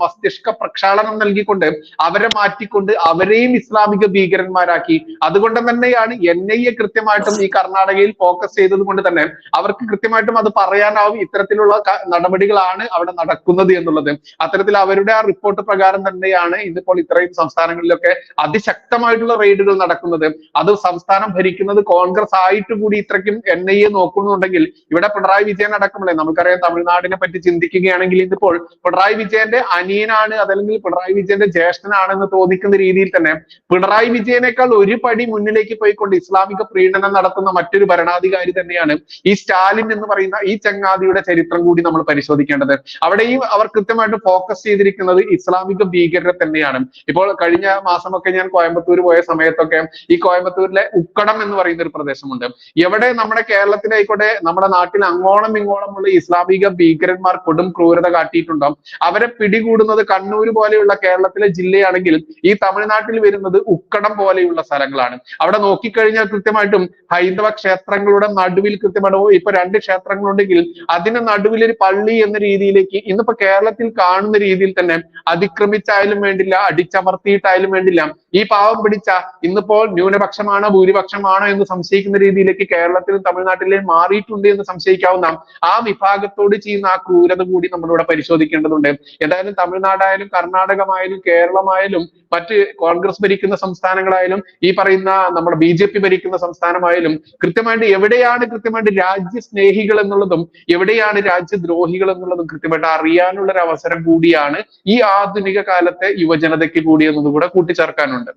മസ്തിഷ്ക പ്രക്ഷാളനം നൽകിക്കൊണ്ട് അവരെ മാറ്റിക്കൊണ്ട് അവരെയും ഇസ്ലാമിക ഭീകരന്മാരാക്കി. അതുകൊണ്ട് തന്നെയാണ് NIA കൃത്യമായിട്ടും ഈ കർണാടകയിൽ ഫോക്കസ് ചെയ്തത് കൊണ്ട് തന്നെ അവർക്ക് കൃത്യമായിട്ടും അത് പറയാനാവും ഇത്തരത്തിലുള്ള നടപടികളാണ് അവിടെ നടക്കുന്നത് എന്നുള്ളത്. അത്തരത്തിൽ അവരുടെ ആ റിപ്പോർട്ട് പ്രകാരം തന്നെയാണ് ഇന്നിപ്പോൾ ഇത്രയും സംസ്ഥാനങ്ങളിലൊക്കെ അതിശക്തമായിട്ടുള്ള റെയ്ഡുകൾ നടക്കുന്നത്. അത് സംസ്ഥാനം ഭരിക്കുന്നത് കോൺഗ്രസ് ആയിട്ട് കൂടി ഇത്രയ്ക്കും NIA നോക്കുന്നുണ്ടെങ്കിൽ ഇവിടെ പിണറായി വിജയൻ അടക്കമല്ലേ, നമുക്കറിയാം തമിഴ്നാടിനെ പറ്റി ചിന്തിക്കുകയാണെങ്കിൽ ഇതിപ്പോൾ പിണറായി വിജയന്റെ അനിയനാണ് അതല്ലെങ്കിൽ പിണറായി വിജയന്റെ ജ്യേഷ്ഠനാണെന്ന് തോന്നിക്കുന്ന രീതിയിൽ തന്നെ പിണറായി വിജയനേക്കാൾ ഒരു പടി മുന്നിലേക്ക് പോയിക്കൊണ്ട് ഇസ്ലാമിക പ്രീണനം നടത്തുന്ന മറ്റൊരു ഭരണാധികാരി തന്നെയാണ് ഈ സ്റ്റാലിൻ എന്ന് പറയുന്ന ഈ ചങ്ങാതിയുടെ ചരിത്രം കൂടി നമ്മൾ പരിശോധിക്കേണ്ടത്. അവിടെയും അവർ കൃത്യമായിട്ട് ഫോക്കസ് ചെയ്തിരിക്കുന്നത് ഇസ്ലാമിക ഭീകരരെ തന്നെയാണ്. ഇപ്പോൾ കഴിഞ്ഞ മാസമൊക്കെ ഞാൻ കോയമ്പത്തൂർ പോയ സമയത്തൊക്കെ ഈ കോയമ്പത്തൂരിലെ ഉക്കടം എന്ന് പറയുന്ന ഒരു പ്രദേശമുണ്ട്. എവിടെ നമ്മുടെ കേരളത്തിലായിക്കോട്ടെ നമ്മുടെ നാട്ടിൽ അങ്ങോളം ഇങ്ങോളമുള്ള ഇസ്ലാമിക ഭീകരന്മാർ കൊടും ക്രൂരത കാട്ടിയിട്ടുണ്ടാവും. അവരെ പിടികൂടുന്നത് കണ്ണൂർ പോലെയുള്ള കേരളത്തിലെ ജില്ലയാണെങ്കിൽ ഈ തമിഴ്നാട്ടിൽ വരുന്നത് ഉക്കടം പോലെയുള്ള സ്ഥലങ്ങളാണ്. അവിടെ നോക്കിക്കഴിഞ്ഞാൽ കൃത്യമായിട്ടും ഹൈന്ദവ ക്ഷേത്രങ്ങളുടെ നടുവിൽ കൃത്യമായിട്ട് ഇപ്പൊ 2 ക്ഷേത്രങ്ങളുണ്ടെങ്കിൽ അതിന് നടുവിൽ ഒരു പള്ളി എന്ന രീതിയിലേക്ക് ഇന്നിപ്പോ കേരളത്തിൽ കാണുന്ന രീതിയിൽ തന്നെ അതിക്രമിച്ചായാലും വേണ്ടില്ല, അടിച്ചമർത്തിയിട്ടായാലും വേണ്ടില്ല, ഈ പാവം പിടിച്ച ഇന്നിപ്പോൾ ന്യൂനപക്ഷമാണോ ഭൂരിപക്ഷം ന്യൂനപക്ഷമാണോ എന്ന് സംശയിക്കുന്ന രീതിയിലേക്ക് കേരളത്തിലും തമിഴ്നാട്ടിലും മാറിയിട്ടുണ്ട് എന്ന് സംശയിക്കാവുന്ന ആ വിഭാഗത്തോട് ചെയ്യുന്ന ആ ക്രൂരത കൂടി നമ്മളിവിടെ പരിശോധിക്കേണ്ടതുണ്ട്. എന്തായാലും തമിഴ്നാടായാലും കർണാടകമായാലും കേരളമായാലും മറ്റ് കോൺഗ്രസ് ഭരിക്കുന്ന സംസ്ഥാനങ്ങളായാലും ഈ പറയുന്ന നമ്മുടെ BJP ഭരിക്കുന്ന സംസ്ഥാനമായാലും കൃത്യമായിട്ട് എവിടെയാണ് കൃത്യമായിട്ട് രാജ്യസ്നേഹികൾ എന്നുള്ളതും എവിടെയാണ് രാജ്യദ്രോഹികൾ എന്നുള്ളതും കൃത്യമായിട്ട് അറിയാനുള്ള ഒരു അവസരം കൂടിയാണ് ഈ ആധുനിക കാലത്തെ യുവജനതയ്ക്ക് കൂടി എന്നതുകൂടെ കൂട്ടിച്ചേർക്കാനുണ്ട്.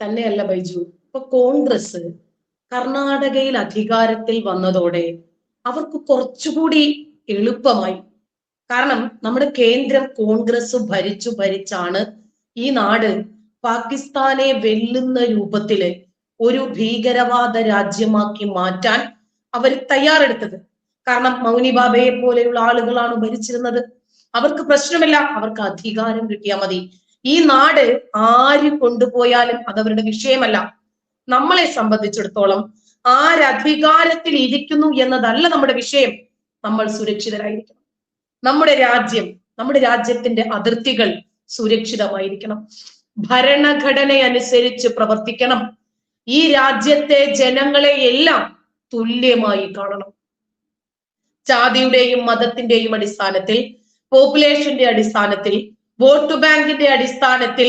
തന്നെയല്ല ബൈജു, ഇപ്പൊ കോൺഗ്രസ് കർണാടകയിൽ അധികാരത്തിൽ വന്നതോടെ അവർക്ക് കുറച്ചുകൂടി എളുപ്പമായി. കാരണം നമ്മുടെ കേന്ദ്രം കോൺഗ്രസ് ഭരിച്ചാണ് ഈ നാട് പാകിസ്ഥാനെ വെല്ലുന്ന രൂപത്തില് ഒരു ഭീകരവാദ രാജ്യമാക്കി മാറ്റാൻ അവർ തയ്യാറെടുത്തത്. കാരണം മൗനി ബാബയെ പോലെയുള്ള ആളുകളാണ് ഭരിച്ചിരുന്നത്. അവർക്ക് പ്രശ്നമില്ല, അവർക്ക് അധികാരം കിട്ടിയാൽ മതി. ഈ നാട് ആര് കൊണ്ടുപോയാലും അതവരുടെ വിഷയമല്ല. നമ്മളെ സംബന്ധിച്ചിടത്തോളം ആരധികാരത്തിൽ ഇരിക്കുന്നു എന്നതല്ല നമ്മുടെ വിഷയം. നമ്മൾ സുരക്ഷിതരായിരിക്കണം. നമ്മുടെ രാജ്യത്തിന്റെ അതിർത്തികൾ സുരക്ഷിതമായിരിക്കണം. ഭരണഘടന അനുസരിച്ച് പ്രവർത്തിക്കണം. ഈ രാജ്യത്തെ ജനങ്ങളെ എല്ലാം തുല്യമായി കാണണം. ജാതിയുടെയും മതത്തിന്റെയും അടിസ്ഥാനത്തിൽ, പോപ്പുലേഷന്റെ അടിസ്ഥാനത്തിൽ, വോട്ട് ബാങ്കിന്റെ അടിസ്ഥാനത്തിൽ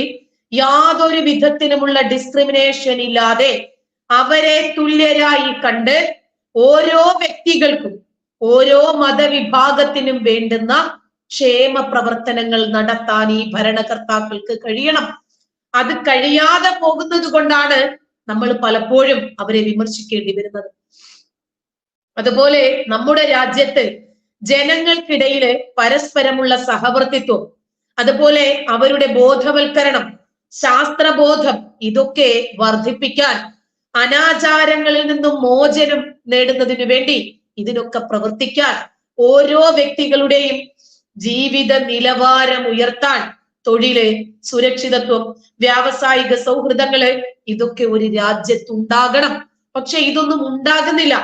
യാതൊരു വിധത്തിലുമുള്ള ഡിസ്ക്രിമിനേഷൻ ഇല്ലാതെ അവരെ തുല്യരായി കണ്ട് ഓരോ വ്യക്തികൾക്കും ഓരോ മതവിഭാഗത്തിനും വേണ്ടുന്ന ക്ഷേമ പ്രവർത്തനങ്ങൾ നടത്താൻ ഈ ഭരണകർത്താക്കൾക്ക് കഴിയണം. അത് കഴിയാതെ പോകുന്നത് കൊണ്ടാണ് നമ്മൾ പലപ്പോഴും അവരെ വിമർശിക്കേണ്ടി വരുന്നത്. അതുപോലെ നമ്മുടെ രാജ്യത്ത് ജനങ്ങൾക്കിടയിൽ പരസ്പരമുള്ള സഹവർത്തിത്വം, അതുപോലെ അവരുടെ ബോധവൽക്കരണം, ശാസ്ത്രബോധം, ഇതൊക്കെ വർദ്ധിപ്പിക്കാൻ, അനാചാരങ്ങളിൽ നിന്നും മോചനം നേടുന്നതിനു വേണ്ടി ഇതിനൊക്കെ പ്രവർത്തിക്കാൻ, ഓരോ വ്യക്തികളുടെയും ജീവിത നിലവാരം ഉയർത്താൻ, തൊഴില്, സുരക്ഷിതത്വം, വ്യാവസായിക സൗഹൃദങ്ങള്, ഇതൊക്കെ ഒരു രാജ്യത്തുണ്ടാകണം. പക്ഷെ ഇതൊന്നും ഉണ്ടാകുന്നില്ല.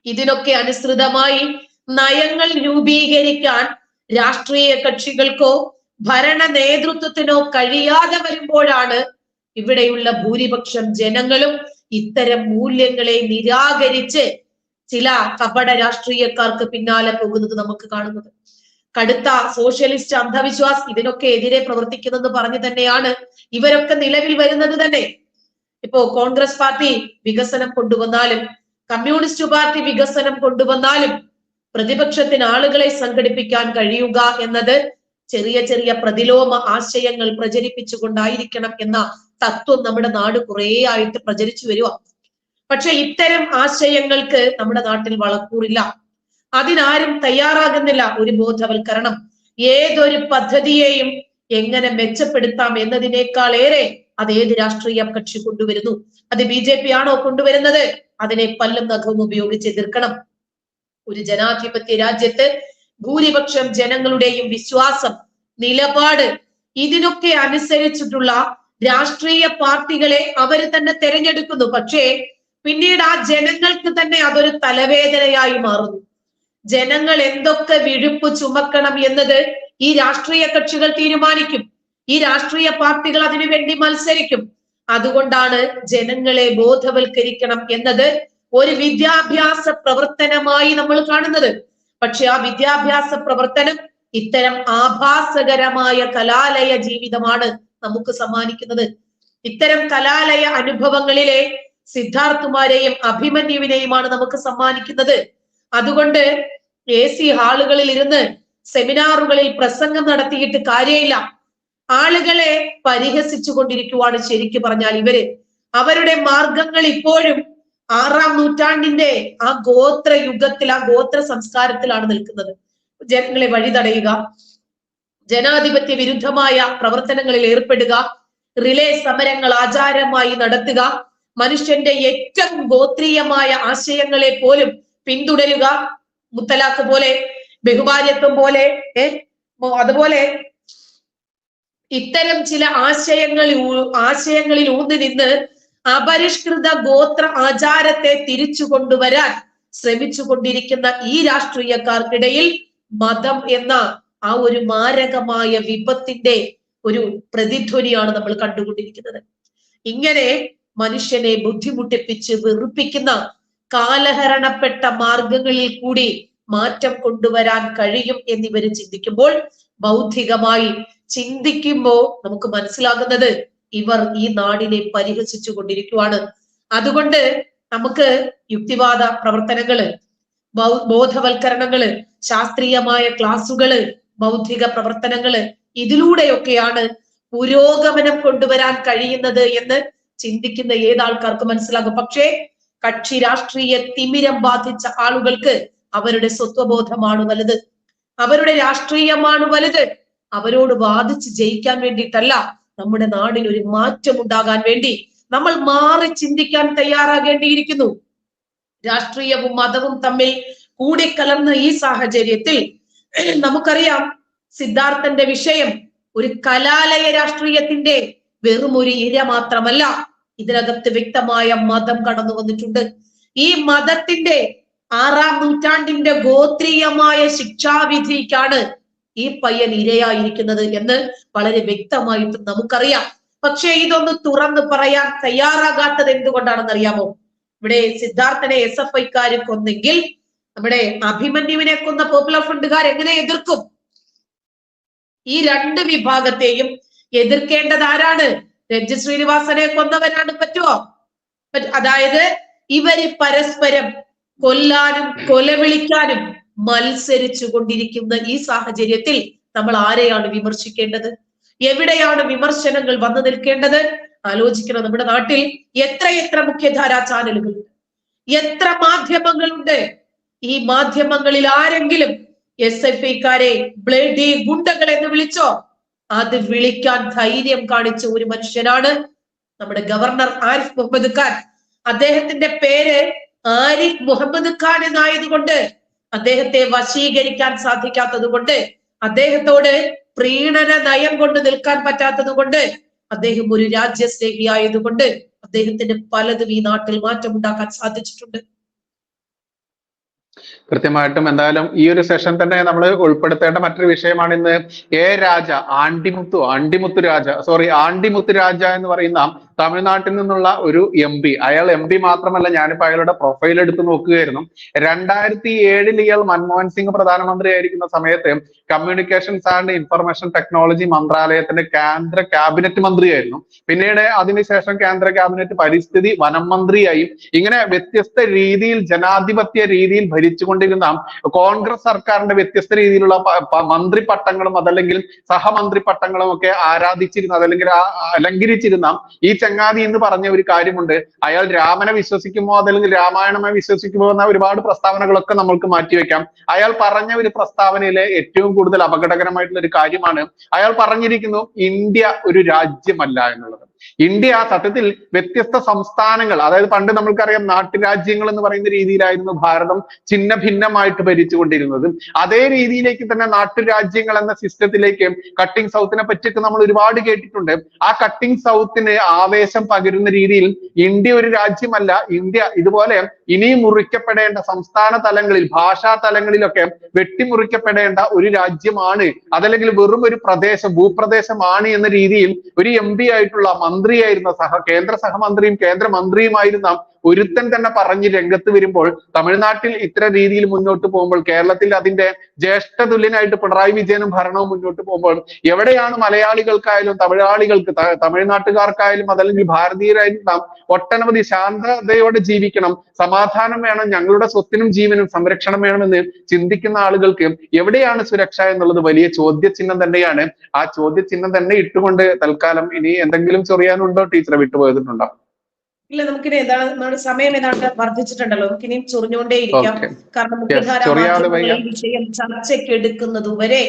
ഇതിനൊക്കെ അനുസൃതമായി നയങ്ങൾ രൂപീകരിക്കാൻ രാഷ്ട്രീയ കക്ഷികൾക്കോ ഭരണ നേതൃത്വത്തിനോ കഴിയാതെ വരുമ്പോഴാണ് ഇവിടെയുള്ള ഭൂരിപക്ഷം ജനങ്ങളും ഇത്തരം മൂല്യങ്ങളെ നിരാകരിച്ച് ചില കപട രാഷ്ട്രീയക്കാർക്ക് പിന്നാലെ പോകുന്നത് നമുക്ക് കാണുന്നത്. കടുത്ത സോഷ്യലിസ്റ്റ് അന്ധവിശ്വാസം ഇതിനൊക്കെ എതിരെ പ്രവർത്തിക്കുന്നെന്ന് പറഞ്ഞു തന്നെയാണ് ഇവരൊക്കെ നിലവിൽ വരുന്നത് തന്നെ. ഇപ്പോ കോൺഗ്രസ് പാർട്ടി വികസനം കൊണ്ടുവന്നാലും കമ്മ്യൂണിസ്റ്റ് പാർട്ടി വികസനം കൊണ്ടുവന്നാലും പ്രതിപക്ഷത്തിന് ആളുകളെ സംഘടിപ്പിക്കാൻ കഴിയുക എന്നത് ചെറിയ ചെറിയ പ്രതിലോമ ആശയങ്ങൾ പ്രചരിപ്പിച്ചുകൊണ്ടായിരിക്കണം എന്ന തത്വം നമ്മുടെ നാട് കുറേ ആയിട്ട് പ്രചരിച്ചു വരുക. പക്ഷെ ഇത്തരം ആശയങ്ങൾക്ക് നമ്മുടെ നാട്ടിൽ വളക്കൂറില്ല. അതിനാരും തയ്യാറാകുന്നില്ല. ഒരു ബോധവൽക്കരണം, ഏതൊരു പദ്ധതിയെയും എങ്ങനെ മെച്ചപ്പെടുത്താം എന്നതിനേക്കാൾ ഏറെ അത് ഏത് രാഷ്ട്രീയ കക്ഷി കൊണ്ടുവരുന്നു, അത് BJP ആണോ കൊണ്ടുവരുന്നത്, അതിനെ പല്ലും നഖവും ഉപയോഗിച്ച് എതിർക്കണം. ഒരു ജനാധിപത്യ രാജ്യത്ത് ഭൂരിപക്ഷം ജനങ്ങളുടെയും വിശ്വാസം, നിലപാട്, ഇതിനൊക്കെ അനുസരിച്ചിട്ടുള്ള രാഷ്ട്രീയ പാർട്ടികളെ അവർ തന്നെ തെരഞ്ഞെടുക്കുന്നു. പക്ഷേ പിന്നീട് ആ ജനങ്ങൾക്ക് തന്നെ അതൊരു തലവേദനയായി മാറുന്നു. ജനങ്ങൾ എന്തൊക്കെ വിഴുപ്പ് ചുമക്കണം എന്നത് ഈ രാഷ്ട്രീയ കക്ഷികൾ തീരുമാനിക്കും. ഈ രാഷ്ട്രീയ പാർട്ടികൾ അതിനുവേണ്ടി മത്സരിക്കും. അതുകൊണ്ടാണ് ജനങ്ങളെ ബോധവൽക്കരിക്കണം എന്നത് ഒരു വിദ്യാഭ്യാസ പ്രവർത്തനമായി നമ്മൾ കാണുന്നത്. പക്ഷെ ആ വിദ്യാഭ്യാസ പ്രവർത്തനം ഇത്തരം ആഭാസകരമായ കലാലയ ജീവിതമാണ് നമുക്ക് സമ്മാനിക്കുന്നത്. ഇത്തരം കലാലയ അനുഭവങ്ങളിലെ സിദ്ധാർത്ഥുമാരെയും അഭിമന്യുവിനെയുമാണ് നമുക്ക് സമ്മാനിക്കുന്നത്. അതുകൊണ്ട് AC ഹാളുകളിൽ ഇരുന്ന് സെമിനാറുകളിൽ പ്രസംഗം നടത്തിയിട്ട് കാര്യമില്ല. ആളുകളെ പരിഹസിച്ചു കൊണ്ടിരിക്കുവാണ് ശരിക്കു പറഞ്ഞാൽ ഇവര്. അവരുടെ മാർഗങ്ങൾ ഇപ്പോഴും 6-ാം നൂറ്റാണ്ടിന്റെ ആ ഗോത്ര യുഗത്തിൽ, ആ ഗോത്ര സംസ്കാരത്തിലാണ് നിൽക്കുന്നത്. ജനങ്ങളെ വഴിതടയുക, ജനാധിപത്യ വിരുദ്ധമായ പ്രവർത്തനങ്ങളിൽ ഏർപ്പെടുക, റിലേ സമരങ്ങൾ ആചാരമായി നടത്തുക, മനുഷ്യന്റെ ഏറ്റവും ഗോത്രീയമായ ആശയങ്ങളെ പോലും പിന്തുടരുക, മുത്തലാഖ് പോലെ, ബഹുഭാര്യത്വം പോലെ, അതുപോലെ ഇത്തരം ചില ആശയങ്ങളിൽ ഊന്നി നിന്ന് അപരിഷ്കൃത ഗോത്ര ആചാരത്തെ തിരിച്ചു കൊണ്ടുവരാൻ ശ്രമിച്ചു കൊണ്ടിരിക്കുന്ന ഈ രാഷ്ട്രീയക്കാർക്കിടയിൽ മതം എന്ന ആ ഒരു മാരകമായ വിപത്തിന്റെ ഒരു പ്രതിധ്വനിയാണ് നമ്മൾ കണ്ടുകൊണ്ടിരിക്കുന്നത്. ഇങ്ങനെ മനുഷ്യനെ ബുദ്ധിമുട്ടിപ്പിച്ച് വെറുപ്പിക്കുന്ന കാലഹരണപ്പെട്ട മാർഗങ്ങളിൽ കൂടി മാറ്റം കൊണ്ടുവരാൻ കഴിയും എന്നിവര് ചിന്തിക്കുമ്പോൾ, ബൗദ്ധികമായി ചിന്തിക്കുമ്പോൾ നമുക്ക് മനസ്സിലാകുന്നത് ഇവർ ഈ നാടിനെ പരിഹസിച്ചു കൊണ്ടിരിക്കുവാണ്. അതുകൊണ്ട് നമുക്ക് യുക്തിവാദ പ്രവർത്തനങ്ങള്, ബോധവൽക്കരണങ്ങള്, ശാസ്ത്രീയമായ ക്ലാസുകള്, ബൗദ്ധിക പ്രവർത്തനങ്ങള്, ഇതിലൂടെയൊക്കെയാണ് പുരോഗമനം കൊണ്ടുവരാൻ കഴിയുന്നത് എന്ന് ചിന്തിക്കുന്ന ഏതാൾക്കാർക്ക് മനസ്സിലാകും. പക്ഷേ കക്ഷി രാഷ്ട്രീയ തിമിരം ബാധിച്ച ആളുകൾക്ക് അവരുടെ സ്വത്വബോധമാണ് വലുത്, അവരുടെ രാഷ്ട്രീയമാണ് വലുത്. അവരോട് വാദിച്ച് ജയിക്കാൻ വേണ്ടിയിട്ടല്ല, നമ്മുടെ നാടിൽ ഒരു മാറ്റം ഉണ്ടാകാൻ വേണ്ടി നമ്മൾ മാറി ചിന്തിക്കാൻ തയ്യാറാകേണ്ടിയിരിക്കുന്നു. രാഷ്ട്രീയവും മതവും തമ്മിൽ കൂടിക്കലർന്ന ഈ സാഹചര്യത്തിൽ നമുക്കറിയാം, സിദ്ധാർത്ഥന്റെ വിഷയം ഒരു കലാലയ രാഷ്ട്രീയത്തിന്റെ വെറും ഒരു ഇര മാത്രമല്ല, ഇതിനകത്ത് വ്യക്തമായ മതം കടന്നു വന്നിട്ടുണ്ട്. ഈ മതത്തിന്റെ 6-ാം നൂറ്റാണ്ടിന്റെ ഗോത്രീയമായ ശിക്ഷാവിധിക്കാണ് ഈ പയ്യൻ ഇരയായിരിക്കുന്നത് എന്ന് വളരെ വ്യക്തമായിട്ട് നമുക്കറിയാം. പക്ഷെ ഇതൊന്ന് തുറന്നു പറയാൻ തയ്യാറാകാത്തത് എന്തുകൊണ്ടാണെന്ന് അറിയാമോ? ഇവിടെ സിദ്ധാർത്ഥനെ SFI-ക്കാര് കൊന്നെങ്കിൽ നമ്മുടെ അഭിമന്യുവിനെ കൊന്ന പോപ്പുലർ ഫ്രണ്ടുകാർ എങ്ങനെ എതിർക്കും? ഈ രണ്ട് വിഭാഗത്തെയും എതിർക്കേണ്ടത് ആരാണ്? രഞ്ജിത് ശ്രീനിവാസനെ കൊന്നവരാണ് പറ്റുമോ? അതായത് ഇവര് പരസ്പരം കൊല്ലാനും കൊലവിളിക്കാനും മത്സരിച്ചു കൊണ്ടിരിക്കുന്ന ഈ സാഹചര്യത്തിൽ നമ്മൾ ആരെയാണ് വിമർശിക്കേണ്ടത്? എവിടെയാണ് വിമർശനങ്ങൾ വന്നു നിൽക്കേണ്ടത്? ആലോചിക്കണം. നമ്മുടെ നാട്ടിൽ എത്ര മുഖ്യധാരാ ചാനലുകളുണ്ട്, എത്ര മാധ്യമങ്ങളുണ്ട്. ഈ മാധ്യമങ്ങളിൽ ആരെങ്കിലും SFI-ക്കാരെ ബ്ലേഡി ഗുണ്ടകൾ എന്ന് വിളിച്ചോ? അത് വിളിക്കാൻ ധൈര്യം കാണിച്ച ഒരു മനുഷ്യനാണ് നമ്മുടെ ഗവർണർ ആരിഫ് മുഹമ്മദ് ഖാൻ. അദ്ദേഹത്തിന്റെ പേര് ആരിഫ് മുഹമ്മദ് ഖാൻ എന്നായതുകൊണ്ട്, അദ്ദേഹത്തെ വശീകരിക്കാൻ സാധിക്കാത്തത് കൊണ്ട്, അദ്ദേഹത്തോട് പ്രീണന നയം കൊണ്ട് നിൽക്കാൻ പറ്റാത്തത് കൊണ്ട്, അദ്ദേഹം ഒരു രാജ്യസ്നേഹിയായതുകൊണ്ട് അദ്ദേഹത്തിന് പലതും ഈ നാട്ടിൽ മാറ്റമുണ്ടാക്കാൻ സാധിച്ചിട്ടുണ്ട്. കൃത്യമായിട്ടും എന്തായാലും ഈ ഒരു സെഷൻ തന്നെ നമ്മൾ ഉൾപ്പെടുത്തേണ്ട മറ്റൊരു വിഷയമാണ് ഇന്ന് രാജ, ആണ്ടിമുത്തു രാജ എന്ന് പറയുന്ന തമിഴ്നാട്ടിൽ നിന്നുള്ള ഒരു MP. അയാൾ MP മാത്രമല്ല, ഞാനിപ്പോ അയാളുടെ പ്രൊഫൈൽ എടുത്ത് നോക്കുകയായിരുന്നു. 2007 ഇയാൾ മൻമോഹൻ സിംഗ് പ്രധാനമന്ത്രി ആയിരിക്കുന്ന സമയത്ത് കമ്മ്യൂണിക്കേഷൻസ് ആൻഡ് ഇൻഫർമേഷൻ ടെക്നോളജി മന്ത്രാലയത്തിന്റെ കേന്ദ്ര ക്യാബിനറ്റ് മന്ത്രിയായിരുന്നു. പിന്നീട് അതിനുശേഷം കേന്ദ്ര ക്യാബിനറ്റ് പരിസ്ഥിതി വനം മന്ത്രിയായി. ഇങ്ങനെ വ്യത്യസ്ത രീതിയിൽ ജനാധിപത്യ രീതിയിൽ ഭരിച്ചുകൊണ്ടിരുന്ന കോൺഗ്രസ് സർക്കാരിന്റെ വ്യത്യസ്ത രീതിയിലുള്ള മന്ത്രി പട്ടങ്ങളും അതല്ലെങ്കിൽ സഹമന്ത്രി പട്ടങ്ങളും ഒക്കെ ആരാധിച്ചിരുന്ന അതല്ലെങ്കിൽ അലങ്കരിച്ചിരുന്ന ഈ ചങ്ങാതി എന്ന് പറഞ്ഞ ഒരു കാര്യമുണ്ട്. അയാൾ രാമനെ വിശ്വസിക്കുമോ അതല്ലെങ്കിൽ രാമായണമെ വിശ്വസിക്കുമോ എന്ന ഒരുപാട് പ്രസ്താവനകളൊക്കെ നമ്മൾക്ക് മാറ്റിവെക്കാം. അയാൾ പറഞ്ഞ ഒരു പ്രസ്താവനയിലെ ഏറ്റവും കൂടുതൽ അപകടകരമായിട്ടുള്ള ഒരു കാര്യമാണ് അയാൾ പറഞ്ഞിരിക്കുന്നു, ഇന്ത്യ ഒരു രാജ്യമല്ല എന്നുള്ളത്. ഇന്ത്യ സത്യത്തിൽ വ്യത്യസ്ത സംസ്ഥാനങ്ങൾ, അതായത് പണ്ട് നമ്മൾക്കറിയാം നാട്ടുരാജ്യങ്ങൾ എന്ന് പറയുന്ന രീതിയിലായിരുന്നു ഭാരതം ഛിന്ന ഭിന്നമായിട്ട് ഭരിച്ചുകൊണ്ടിരുന്നത്. അതേ രീതിയിലേക്ക് തന്നെ നാട്ടുരാജ്യങ്ങൾ എന്ന സിസ്റ്റത്തിലേക്ക് കട്ടിംഗ് സൗത്തിനെ പറ്റിയൊക്കെ നമ്മൾ ഒരുപാട് കേട്ടിട്ടുണ്ട്. ആ കട്ടിംഗ് സൗത്തിന് ആവേശം പകരുന്ന രീതിയിൽ ഇന്ത്യ ഒരു രാജ്യമല്ല, ഇന്ത്യ ഇതുപോലെ ഇനിയും മുറിക്കപ്പെടേണ്ട സംസ്ഥാന തലങ്ങളിൽ ഭാഷാ തലങ്ങളിലൊക്കെ വെട്ടിമുറിക്കപ്പെടേണ്ട ഒരു രാജ്യമാണ്, അതല്ലെങ്കിൽ വെറും ഒരു ഭൂപ്രദേശമാണ് എന്ന രീതിയിൽ ഒരു MP ആയിട്ടുള്ള മന്ത്രിയായിരുന്ന കേന്ദ്ര സഹമന്ത്രിയും കേന്ദ്രമന്ത്രിയുമായിരുന്ന ഒരുത്തൻ തന്നെ പറഞ്ഞ് രംഗത്ത് വരുമ്പോൾ, തമിഴ്നാട്ടിൽ ഇത്തരം രീതിയിൽ മുന്നോട്ട് പോകുമ്പോൾ, കേരളത്തിൽ അതിന്റെ ജ്യേഷ്ഠ തുല്യനായിട്ട് പിണറായി വിജയനും ഭരണവും മുന്നോട്ട് പോകുമ്പോൾ, എവിടെയാണ് മലയാളികൾക്കായാലും തമിഴ്നാട്ടുകാർക്കായാലും അതല്ലെങ്കിൽ ഭാരതീയരായാലും നാം ഒട്ടനവധി ശാന്തതയോടെ ജീവിക്കണം, സമാധാനം വേണം, ഞങ്ങളുടെ സ്വത്തിനും ജീവനും സംരക്ഷണം വേണമെന്ന് ചിന്തിക്കുന്ന ആളുകൾക്ക് എവിടെയാണ് സുരക്ഷ എന്നുള്ളത് വലിയ ചോദ്യചിഹ്നം തന്നെയാണ്. ആ ചോദ്യചിഹ്നം തന്നെ ഇട്ടുകൊണ്ട് തൽക്കാലം ഇനി എന്തെങ്കിലും ചൊറിയാനുണ്ടോ ടീച്ചറെ? വിട്ടുപോയിട്ടുണ്ടോ? ഇല്ല, നമുക്കിനി നമ്മുടെ സമയം ഏതാണ്ട് വർദ്ധിച്ചിട്ടുണ്ടല്ലോ, നമുക്കിനിയും ചൊറിഞ്ഞുകൊണ്ടേയിരിക്കാം. കാരണം മുഖ്യധാരാ വിഷയം ചർച്ചയ്ക്ക് എടുക്കുന്നത് വരെ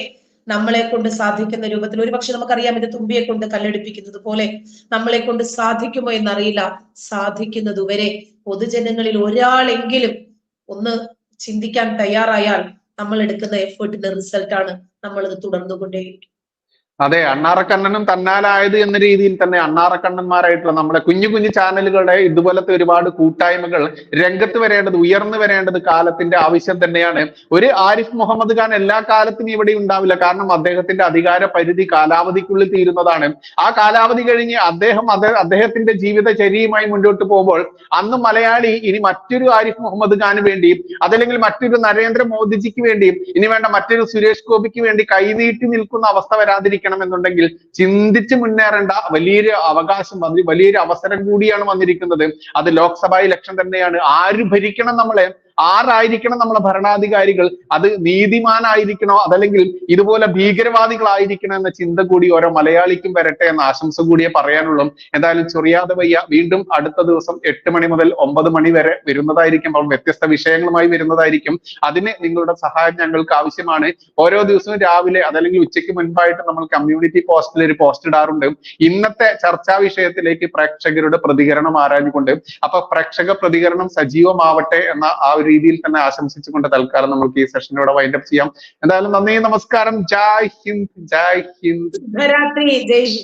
നമ്മളെ കൊണ്ട് സാധിക്കുന്ന രൂപത്തിൽ, ഒരുപക്ഷെ നമുക്കറിയാം ഇത് തുമ്പിയെ കൊണ്ട് കല്ലെടുപ്പിക്കുന്നത് പോലെ നമ്മളെ കൊണ്ട് സാധിക്കുമോ എന്നറിയില്ല, സാധിക്കുന്നത് വരെ പൊതുജനങ്ങളിൽ ഒരാളെങ്കിലും ഒന്ന് ചിന്തിക്കാൻ തയ്യാറായാൽ നമ്മൾ എടുക്കുന്ന എഫേർട്ടിന്റെ റിസൾട്ടാണ്. നമ്മളത് തുടർന്നുകൊണ്ടേയിരിക്കും. അതെ, അണ്ണാറക്കണ്ണനും തന്നാലായത് എന്ന രീതിയിൽ തന്നെ അണ്ണാറക്കണ്ണന്മാരായിട്ടുള്ള നമ്മുടെ കുഞ്ഞു കുഞ്ഞു ചാനലുകളുടെ ഇതുപോലത്തെ ഒരുപാട് കൂട്ടായ്മകൾ രംഗത്ത് വരേണ്ടത്, ഉയർന്നു വരേണ്ടത് കാലത്തിന്റെ ആവശ്യം തന്നെയാണ്. ഒരു ആരിഫ് മുഹമ്മദ് ഖാൻ എല്ലാ കാലത്തും ഇവിടെ ഉണ്ടാവില്ല. കാരണം അദ്ദേഹത്തിന്റെ അധികാര പരിധി കാലാവധിക്കുള്ളിൽ തീരുന്നതാണ്. ആ കാലാവധി കഴിഞ്ഞ് അദ്ദേഹത്തിന്റെ ജീവിതചര്യയുമായി മുന്നോട്ട് പോകുമ്പോൾ അന്ന് മലയാളി ഇനി മറ്റൊരു ആരിഫ് മുഹമ്മദ് ഖാന് വേണ്ടി, അതല്ലെങ്കിൽ മറ്റൊരു നരേന്ദ്രമോദിജിക്ക് വേണ്ടി, ഇനി വേണ്ട മറ്റൊരു സുരേഷ് ഗോപിക്ക് വേണ്ടി കൈനീട്ടി നിൽക്കുന്ന അവസ്ഥ വരാതിരിക്കണം എന്നുണ്ടെങ്കിൽ ചിന്തിച്ച് മുന്നേറേണ്ട വലിയൊരു അവകാശം, വലിയൊരു അവസരം കൂടിയാണ് വന്നിരിക്കുന്നത്. അത് ലോക്സഭാ ഇലക്ഷൻ തന്നെയാണ്. ആര് ഭരിക്കണം നമ്മളെ, ആരായിരിക്കണം നമ്മളെ ഭരണാധികാരികൾ, അത് നീതിമാനായിരിക്കണോ അതല്ലെങ്കിൽ ഇതുപോലെ ഭീകരവാദികളായിരിക്കണം എന്ന ചിന്ത കൂടി ഓരോ മലയാളിക്കും വരട്ടെ എന്ന ആശംസ കൂടിയേ പറയാനുള്ളൂ. എന്തായാലും ചൊറിയാതെ വയ്യ വീണ്ടും അടുത്ത ദിവസം 8 മണി മുതൽ 9 മണി വരെ വരുന്നതായിരിക്കും. അപ്പോൾ വ്യത്യസ്ത വിഷയങ്ങളുമായി വരുന്നതായിരിക്കും. അതിന് നിങ്ങളുടെ സഹായം ഞങ്ങൾക്ക് ആവശ്യമാണ്. ഓരോ ദിവസവും രാവിലെ അതല്ലെങ്കിൽ ഉച്ചയ്ക്ക് മുൻപായിട്ട് നമ്മൾ കമ്മ്യൂണിറ്റി പോസ്റ്റിൽ ഒരു പോസ്റ്റ് ഇടാറുണ്ട്. ഇന്നത്തെ ചർച്ചാ വിഷയത്തിലേക്ക് പ്രേക്ഷകരുടെ പ്രതികരണം ആരാഞ്ഞുകൊണ്ട്. അപ്പൊ പ്രേക്ഷക പ്രതികരണം സജീവമാവട്ടെ എന്ന ആ ഒരു രീതിയിൽ തന്നെ ആശംസിച്ചുകൊണ്ട് തൽക്കാലം നമുക്ക് ഈ സെഷനോടെ വൈൻഡപ്പ് ചെയ്യാം. എന്തായാലും നന്ദി, നമസ്കാരം, ജയ് ഹിന്ദ്, ജയ് ഹിന്ദ്. ശുഭരാത്രി, ജയ് ഹിന്ദ്.